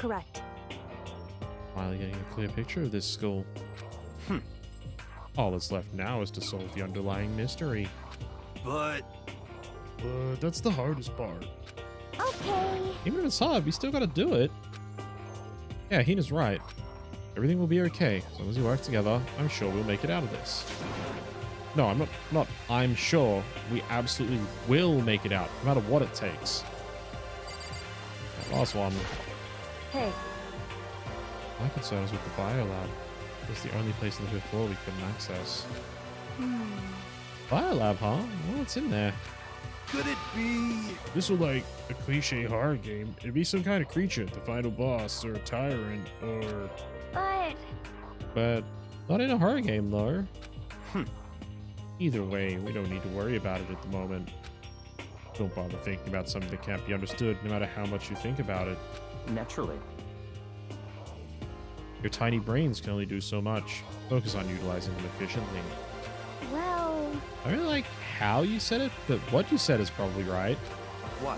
correct. Finally getting a clear picture of this school. All that's left now is to solve the underlying mystery. But... But that's the hardest part. okay. okay. Even if it's hard, we still gotta do it. Yeah, Hina's right. Everything will be okay. As long as we work together, I'm sure we'll make it out of this. No, I'm sure. We absolutely will make it out, no matter what it takes. That last one. Hey, My concern is with the biolab. It's the only place in the fifth floor we couldn't access. Biolab, huh? Well, what's in there? Could it be? This was like a cliche horror game. It'd be some kind of creature, the final boss, or a tyrant, or... But not in a horror game, though. Either way, we don't need to worry about it at the moment. Don't bother thinking about something that can't be understood, no matter how much you think about it. Naturally. Your tiny brains can only do so much. Focus on utilizing them efficiently. Well, I really like how you said it, but what you said is probably right. What?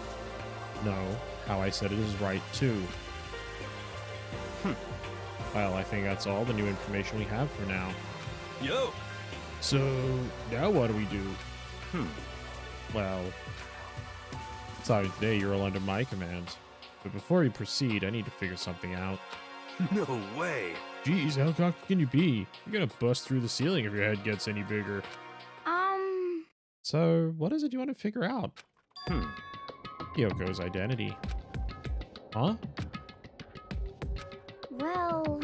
No, how I said it is right too. Well, I think that's all the new information we have for now. Yo! So, now what do we do? Well, sorry, today you're all under my command. But before we proceed, I need to figure something out. No way! Geez, how cocky can you be? You're gonna bust through the ceiling if your head gets any bigger. So, what is it you want to figure out? Kyoko's identity. Huh? well,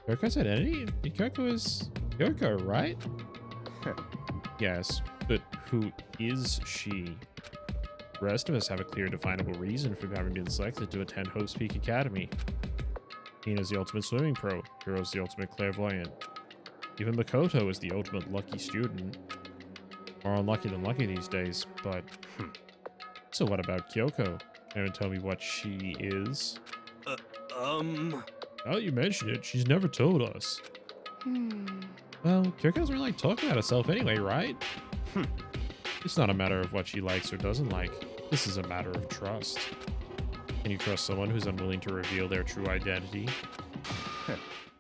Kyoko's identity? Kyoko is Kyoko, right? Yes, but who is she? The rest of us have a clear, definable reason for having been selected to attend Hope's Peak Academy. Hina's the ultimate swimming pro. Hiro's the ultimate clairvoyant. Even Makoto is the ultimate lucky student. More unlucky than lucky these days, but... So what about Kyoko? Can you tell me what she is? Now that you mention it, she's never told us. Well, Kyoko doesn't really like talking about herself anyway, right? It's not a matter of what she likes or doesn't like. This is a matter of trust. Can you trust someone who's unwilling to reveal their true identity?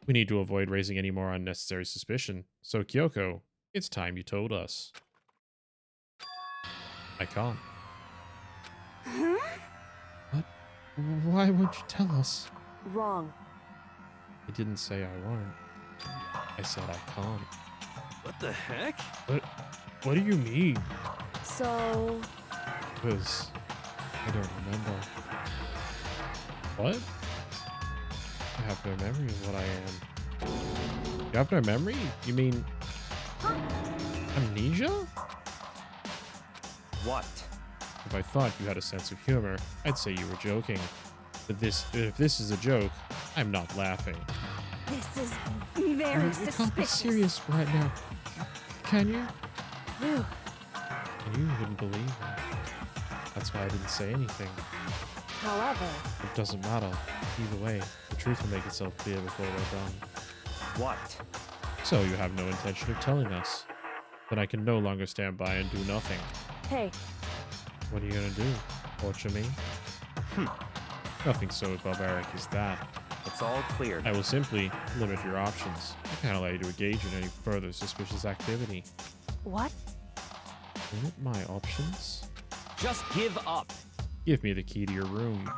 We need to avoid raising any more unnecessary suspicion. So, Kyoko, it's time you told us. I can't. What? Why won't you tell us? wrong. I didn't say I won't. I said I can't. What the heck? What do you mean? So, Because I don't remember. What? I have no memory of what I am. You have no memory? You mean amnesia? What? If I thought you had a sense of humor, I'd say you were joking. But if this is a joke, I'm not laughing. This is very You can't be suspicious. serious right now. Can you? whew, And you wouldn't believe me. That's why I didn't say anything. however, It doesn't matter. Either way, the truth will make itself clear before we're done. What? So you have no intention of telling us. Then I can no longer stand by and do nothing. hey, What are you gonna do? Torture me? Nothing so barbaric as that. It's all cleared. I will simply limit your options. I can't allow you to engage in any further suspicious activity. what? Limit my options? Just give up. Give me the key to your room.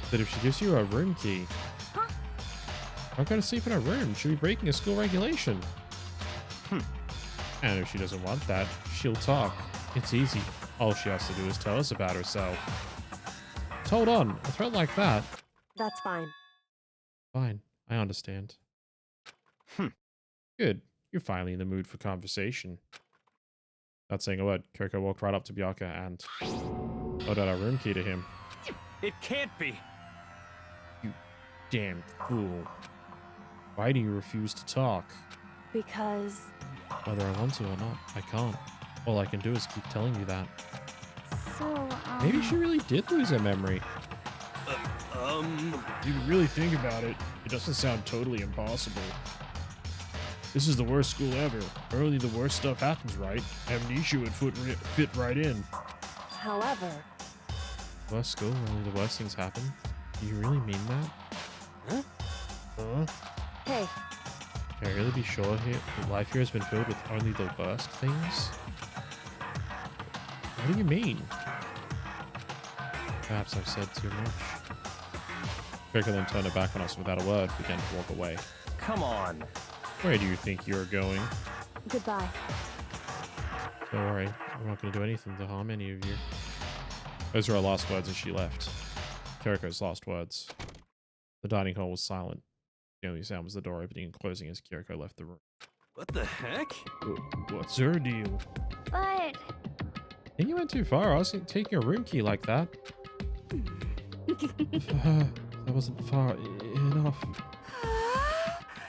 But if she gives you a room key, I'm gonna sleep in her room. She'll be breaking a school regulation. And if she doesn't want that, she'll talk. It's easy. All she has to do is tell us about herself. So hold on, a threat like that. That's fine. Fine, I understand. Good. You're finally in the mood for conversation. Not saying a word, Kyoko walked right up to Byakuya and held out our room key to him. It can't be. Damn fool. Why do you refuse to talk? Because, Whether I want to or not, I can't. All I can do is keep telling you that. so, Maybe she really did lose her memory. If you really think about it, it doesn't sound totally impossible. This is the worst school ever. Only the worst stuff happens, right? Amnesia would fit right in. however, Worst school, where only the worst things happen? Do you really mean that? Huh? hey, Can I really be sure here that life here has been filled with only the worst things? What do you mean? Perhaps I've said too much. Kyoko then turned her back on us without a word, began to walk away. Come on. Where do you think you're going? Goodbye. Don't worry, I'm not going to do anything to harm any of you. Those were her last words as she left. Kyoko's last words. The dining hall was silent. The only sound was the door opening and closing as Kyoko left the room. What the heck? What's her deal? But I think you went too far asking taking a room key like that. That wasn't far enough.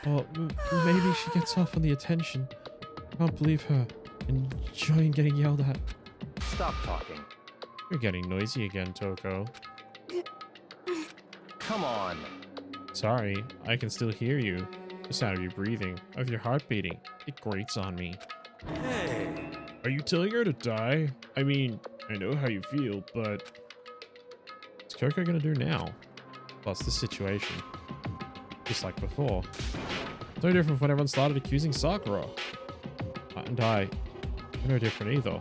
Well, maybe she gets off on the attention. I can't believe her enjoying getting yelled at. Stop talking. You're getting noisy again, Toko. Come on. Sorry, I can still hear you. The sound of you breathing, of your heart beating. It grates on me. Hey. Are you telling her to die? I mean, I know how you feel, but... What's Kyoko gonna do now? Plus this situation. Just like before. No different from when everyone started accusing Sakura. And we're no different either.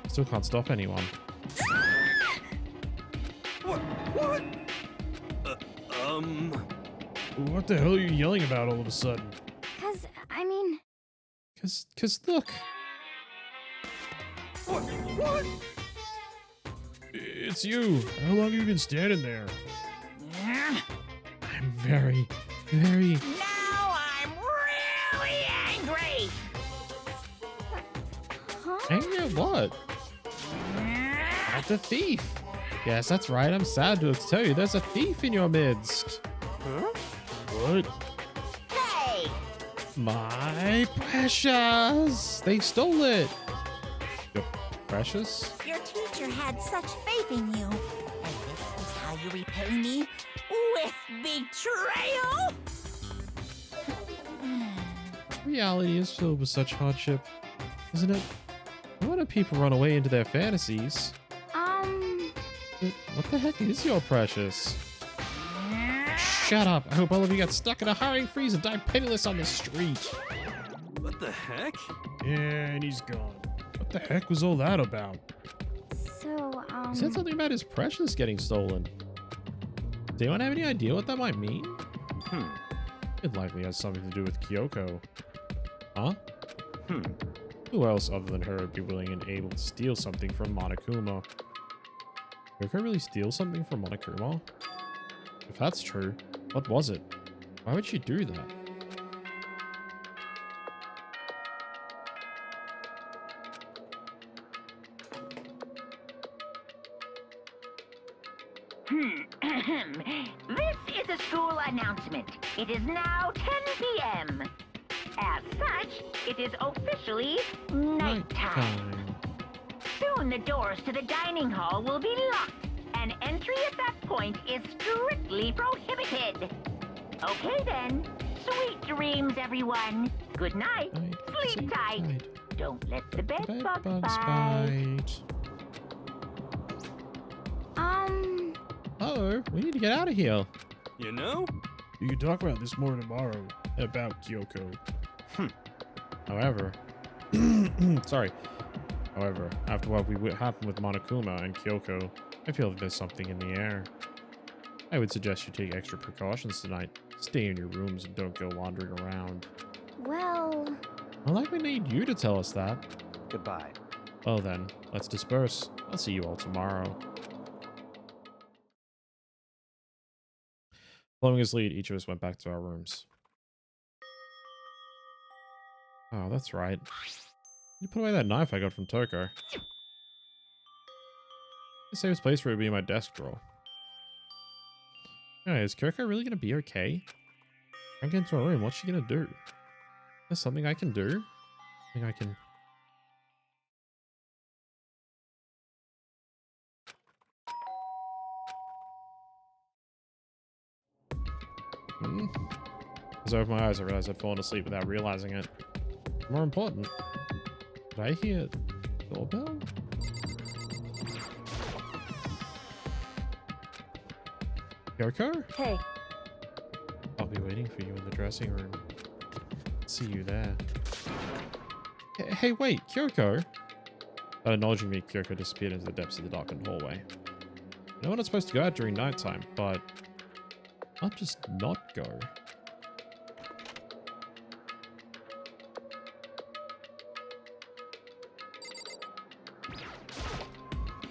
Still can't stop anyone. What? What the hell are you yelling about all of a sudden? I mean... Cause look. What? It's you. How long have you been standing there? I'm very... Now I'm really angry! Huh? Angry at what? At the thief. Yes, that's right. I'm sad to tell you there's a thief in your midst. Huh? What? Hey! My precious! They stole it! Your precious? Your teacher had such faith in you. And this is how you repay me? With betrayal? Reality is filled with such hardship, isn't it? Why do people run away into their fantasies? But what the heck is your precious? Shut up! I hope all of you got stuck in a hiring freeze and died penniless on the street. What the heck? And he's gone. What the heck was all that about? So, He said something about his precious getting stolen. Does anyone have any idea what that might mean? It likely has something to do with Kyoko. Huh? Who else other than her would be willing and able to steal something from Monokuma? Kyoko really steal something from Monokuma? If that's true, what was it? Why would she do that? This is a school announcement. It is now 10 p.m. As such, it is officially nighttime. Soon the doors to the dining hall will be locked, and entry at that point is strictly prohibited. Okay then. Sweet dreams, everyone. Good night. Sleep tight. Don't let the bed bugs bite. Uh-oh, we need to get out of here. You know? You can talk about this more tomorrow. About Kyoko. However, sorry. However, after what happened with Monokuma and Kyoko, I feel that there's something in the air. I would suggest you take extra precautions tonight. Stay in your rooms and don't go wandering around. well... I like we need you to tell us that. Goodbye. Well then, let's disperse. I'll see you all tomorrow. Following his lead, each of us went back to our rooms. Oh, that's right. You put away that knife I got from Toko. The safest place for it would be in my desk drawer. Yeah, is Kyoko really gonna be okay? I get into her room, what's she gonna do? There's something I can do? I think I can... As I opened my eyes, I realized I'd fallen asleep without realizing it. More important, did I hear doorbell? Kyoko? Hey, I'll be waiting for you in the dressing room. See you there. Hey, wait, Kyoko! Without acknowledging me, Kyoko disappeared into the depths of the darkened hallway. I know we're not supposed to go out during nighttime, but I'll just not go.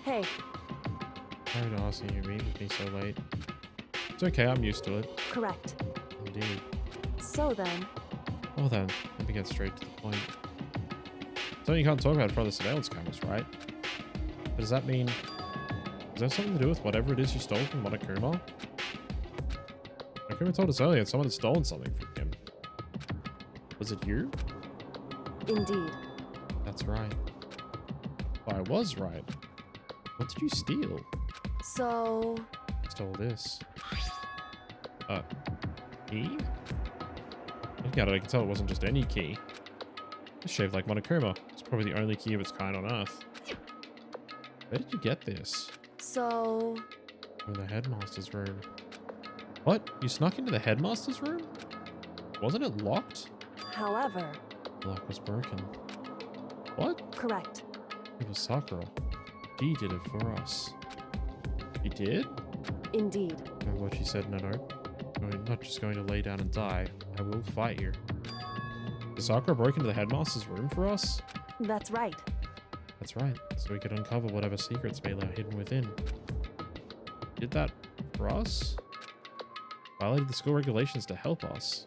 Hey, Sorry to ask you to meet with me so late. It's okay, I'm used to it. correct. Indeed. So then, Well then, let me get straight to the point. Something you can't talk about in front of the surveillance cameras, right? But does that mean... Does that have something to do with whatever it is you stole from Monokuma? Monokuma told us earlier that someone had stolen something from him. Was it you? indeed. That's right. Well, I was right. What did you steal? So, Stole this. Key? Looking at it, I can tell it wasn't just any key. It's shaped like Monokuma. It's probably the only key of its kind on Earth. Where did you get this? so, In the headmaster's room. What? You snuck into the headmaster's room? Wasn't it locked? however, The lock was broken. What? correct. It was Sakura. She did it for us. She did? Indeed. Remember what she said in a note? I'm not just going to lay down and die. I will fight you. Did Sakura broke into the headmaster's room for us? That's right. That's right. So we could uncover whatever secrets may lie hidden within. Did that for us? Violated the school regulations to help us.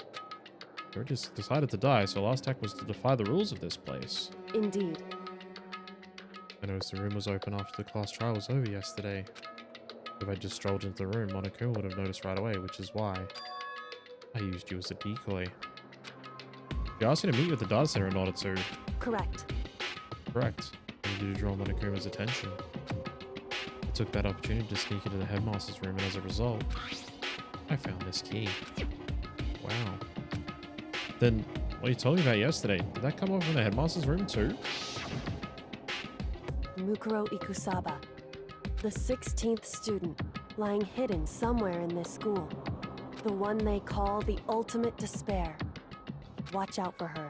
We just decided to die, so last act was to defy the rules of this place. Indeed. I noticed the room was open after the class trial was over yesterday. If I just strolled into the room, Monokuma would have noticed right away, which is why I used you as a decoy. You asked me to meet you at the data center in order to... Correct. Correct. I needed to draw Monokuma's attention. I took that opportunity to sneak into the headmaster's room, and as a result, I found this key. Wow. Then, what you told me about yesterday, did that come over from the headmaster's room too? Mukuro Ikusaba, the 16th student, lying hidden somewhere in this school. The one they call the ultimate despair. Watch out for her.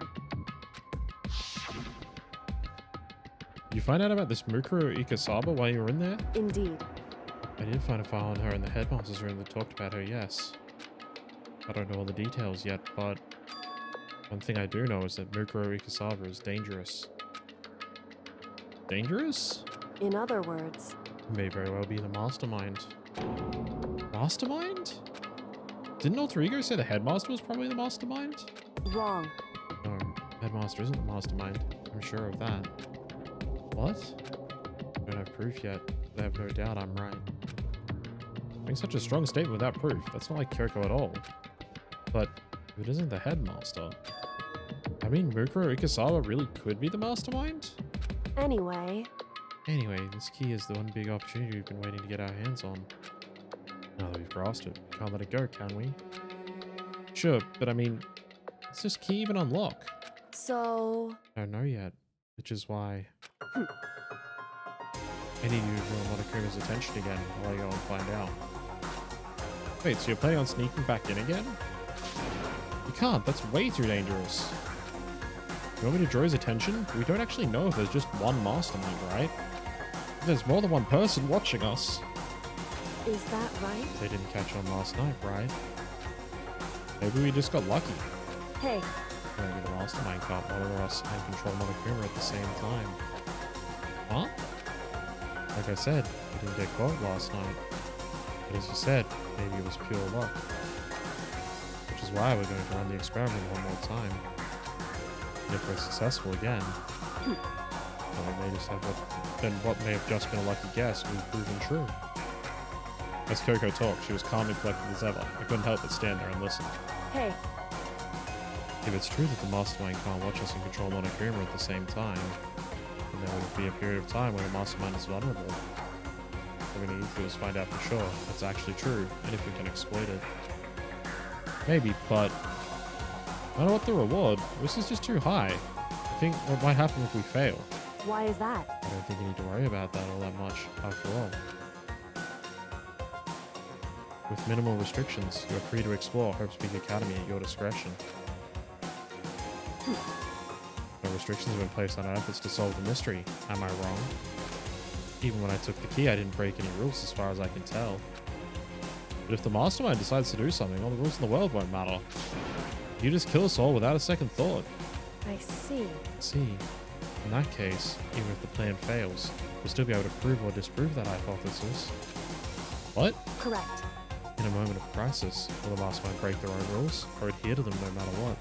Did you find out about this Mukuro Ikusaba while you were in there? Indeed. I did find a file on her in the headmaster's room that talked about her, yes. I don't know all the details yet, but one thing I do know is that Mukuro Ikusaba is dangerous. Dangerous? In other words, May very well be the mastermind. Mastermind? Didn't Alter Ego say the headmaster was probably the mastermind? wrong. No, headmaster isn't the mastermind. I'm sure of that. What? I don't have proof yet, but I have no doubt I'm right. Making such a strong statement without proof, that's not like Kyoko at all. But if it isn't the headmaster, I mean, Mukuro Ikusaba really could be the mastermind? Anyway, Anyway, this key is the one big opportunity we've been waiting to get our hands on. Now that we've grasped it, we can't let it go, can we? Sure, but I mean, does this key even unlock? so, I don't know yet, which is why I need you to draw Monokuma's attention again while I go and find out. Wait, so you're planning on sneaking back in again? You can't, that's way too dangerous. You want me to draw his attention? We don't actually know if there's just one mastermind, right? If there's more than one person watching us. is that right? They didn't catch on last night, right? Maybe we just got lucky. Hey, Maybe the mastermind can't monitor us and control Monokuma at the same time. Huh? Like I said, we didn't get caught last night. But as you said, maybe it was pure luck. Which is why we're going to run the experiment one more time. And if we're successful again, then we may just have what may have just been a lucky guess will be proven true. As Coco talked, she was calm and collected as ever. I couldn't help but stand there and listen. hey, If it's true that the mastermind can't watch us and control Monokuma at the same time, then there would be a period of time when the mastermind is vulnerable. What we need to do is find out for sure if that's actually true, and if we can exploit it. Maybe, but no matter what the reward, this is just too high. I think what might happen if we fail. why is that? I don't think you need to worry about that all that much, after all. With minimal restrictions, you are free to explore Hope's Peak Academy at your discretion. No restrictions have been placed on our efforts to solve the mystery. Am I wrong? Even when I took the key, I didn't break any rules as far as I can tell. But if the mastermind decides to do something, all the rules in the world won't matter. You just kill us all without a second thought. I see. See, in that case, even if the plan fails, we'll still be able to prove or disprove that hypothesis. What? Correct. In a moment of crisis, will the mastermind break their own rules or adhere to them no matter what?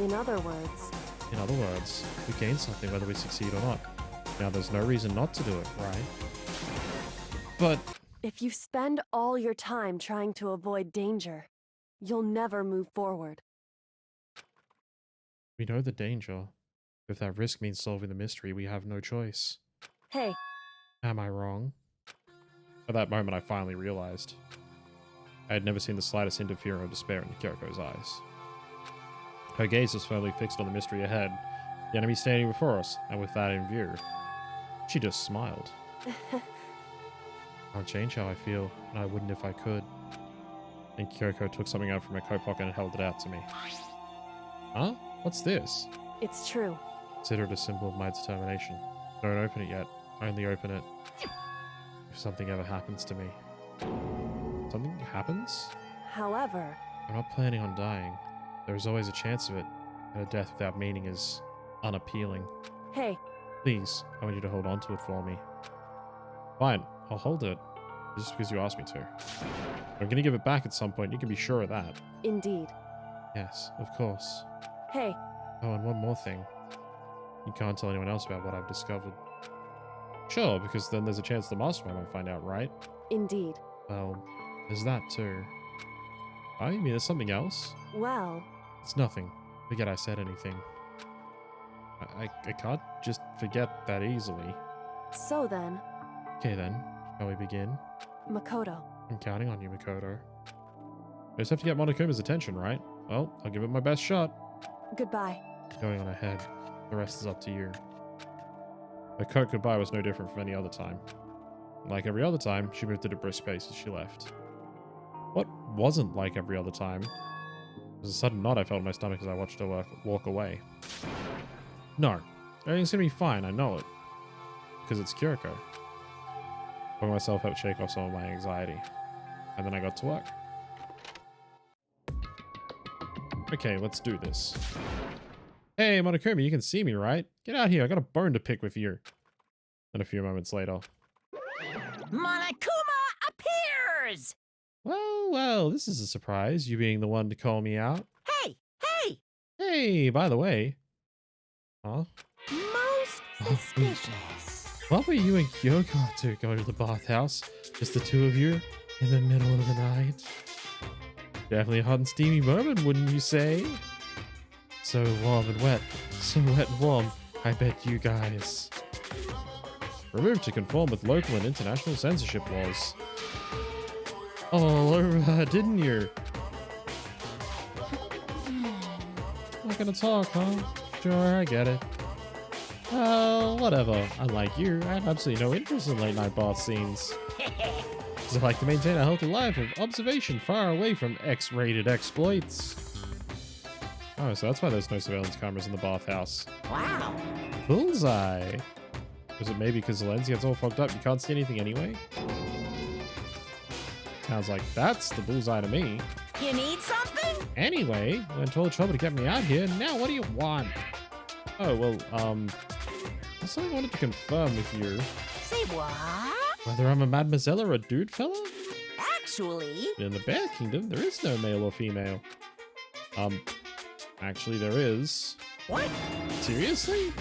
In other words, We gain something whether we succeed or not. Now there's no reason not to do it, right? But if you spend all your time trying to avoid danger, you'll never move forward. we know the danger. If that risk means solving the mystery, we have no choice. Hey, Am I wrong? At that moment, I finally realized. I had never seen the slightest hint of fear or despair in Kyoko's eyes. Her gaze was firmly fixed on the mystery ahead, the enemy standing before us, and with that in view, she just smiled. Can't change how I feel, and I wouldn't if I could. And Kyoko took something out from her coat pocket and held it out to me. Huh? What's this? it's true. Consider it a symbol of my determination. Don't open it yet. Only open it if something ever happens to me. Something happens? However, I'm not planning on dying. There is always a chance of it, and a death without meaning is unappealing. hey, Please, I want you to hold on to it for me. Fine, I'll hold it. Just because you asked me to. I'm gonna give it back at some point, you can be sure of that. indeed. Yes, of course. Hey, Oh, and one more thing. You can't tell anyone else about what I've discovered. Sure, because then there's a chance the mastermind might find out, right? indeed. Well, there's that too. Oh, you mean there's something else? Well, It's nothing. Forget I said anything. I can't just forget that easily. so then, Okay then, shall we begin? Makoto. I'm counting on you, Makoto. I just have to get Monokuma's attention, right? Well, I'll give it my best shot. Goodbye. Going on ahead. The rest is up to you. Her curt goodbye was no different from any other time. Like every other time, she moved at a brisk pace as she left. What wasn't like every other time? There was a sudden knot I felt in my stomach as I watched her walk away. No, everything's gonna be fine, I know it. Because it's Kyoko. I myself helped shake off some of my anxiety. And then I got to work. Okay, let's do this. Hey, Monokuma, you can see me, right? Get out here, I got a bone to pick with you. And a few moments later. Monokuma appears! Well, this is a surprise, you being the one to call me out. Hey, hey! Hey, by the way. Huh? Most suspicious. What were you and Kyoko up to going to the bathhouse? Just the two of you? In the middle of the night? Definitely a hot and steamy moment, wouldn't you say? So warm and wet. So wet and warm. I bet you guys. Removed to conform with local and international censorship laws. All over her, didn't you? Not gonna talk, huh? Sure, I get it. Well, whatever. Unlike you, I have absolutely no interest in late night bath scenes. Because I like to maintain a healthy life of observation far away from X-rated exploits. Oh, so that's why there's no surveillance cameras in the bathhouse. Wow. Bullseye. Was it maybe because the lens gets all fogged up, you can't see anything anyway? Sounds like that's the bullseye to me. You need something? Anyway, went to all the trouble to get me out here. Now what do you want? Oh, well, there's something I wanted to confirm with you. Say what? Whether I'm a mademoiselle or a dude fella? Actually... In the Bear Kingdom, there is no male or female. Actually there is. What? Seriously?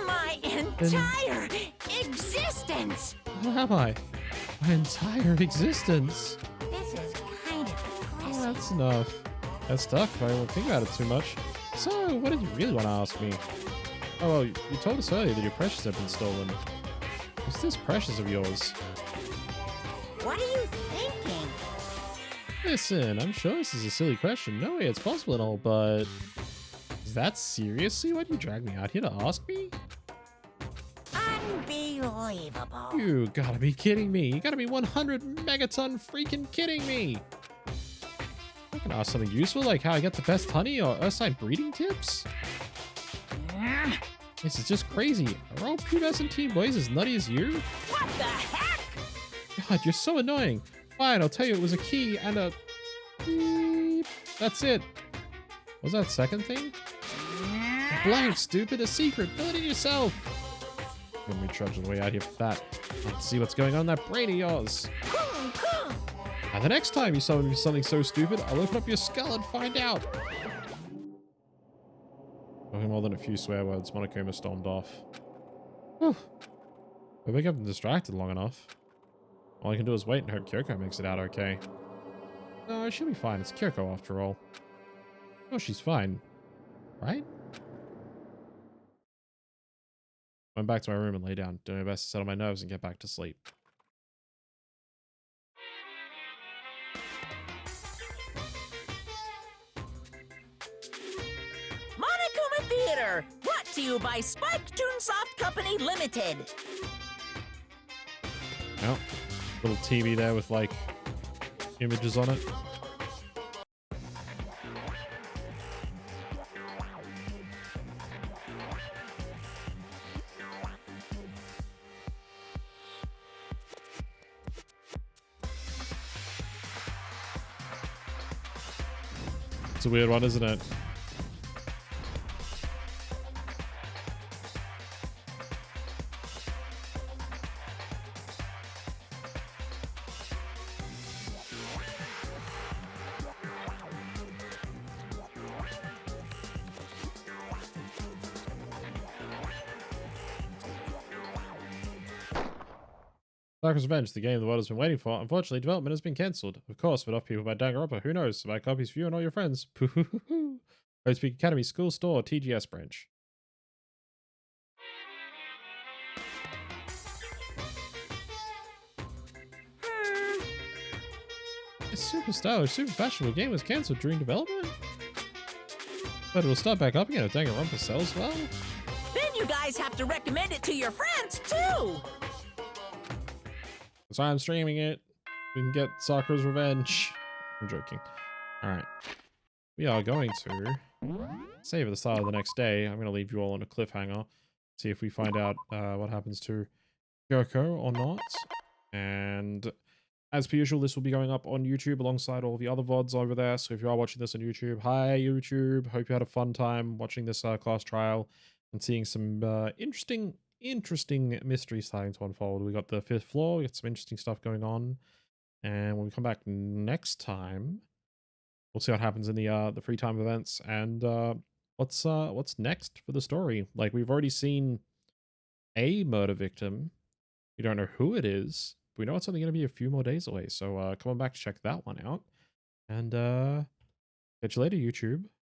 My entire existence! What am I? My entire existence? This is kind of Oh, that's enough. That's tough if I won't think about it too much. So, what did you really want to ask me? Oh, well, you told us earlier that your precious had been stolen. What's this precious of yours? What are you thinking? Listen, I'm sure this is a silly question. No way it's possible and all, but... Is that seriously why you dragged me out here to ask me? Unbelievable. You gotta be kidding me. You gotta be 100 megaton freaking kidding me. I can ask something useful like how I get the best honey or Earthside breeding tips? This is just crazy. Are all pubescent teen boys as nutty as you? What the heck? God, you're so annoying. Fine, I'll tell you it was a key and a... beep. That's it. What was that second thing? Blank, stupid. A secret. Fill it in yourself. Let me trudge the way out here for that. Let's see what's going on in that brain of yours. And the next time you summon me something so stupid, I'll open up your skull and find out. Talking more than a few swear words, Monokuma stormed off. Whew. I think I've been distracted long enough. All I can do is wait and hope Kyoko makes it out okay. No, she'll be fine. It's Kyoko after all. Oh, she's fine. Right? Went back to my room and lay down, doing my best to settle my nerves and get back to sleep. Monokuma Theater, brought to you by Spike Toonsoft Company Limited. Oh, little TV there with like images on it. It's a weird one, isn't it? Darkest Revenge, the game the world has been waiting for. Unfortunately, development has been cancelled. Of course, but off people by Danganronpa. Who knows? Buy copies for you and all your friends. Road Speak Academy, School Store, TGS branch. This super stylish, super fashionable game was cancelled during development? But it will start back up again if Danganronpa sells well? Then you guys have to recommend it to your friends, too! So I'm streaming it. We can get Sakura's revenge. I'm joking. Alright. We are going to save at the start of the next day. I'm going to leave you all on a cliffhanger. See if we find out what happens to Kyoko or not. And as per usual, this will be going up on YouTube alongside all the other VODs over there. So if you are watching this on YouTube, hi YouTube. Hope you had a fun time watching this class trial and seeing some interesting mystery starting to unfold. We got the 5th floor, we got some interesting stuff going on, and when we come back next time, we'll see what happens in the free time events and what's next for the story. Like, we've already seen a murder victim. We don't know who it is. We know it's only going to be a few more days away, so come on back to check that one out. And catch you later, YouTube.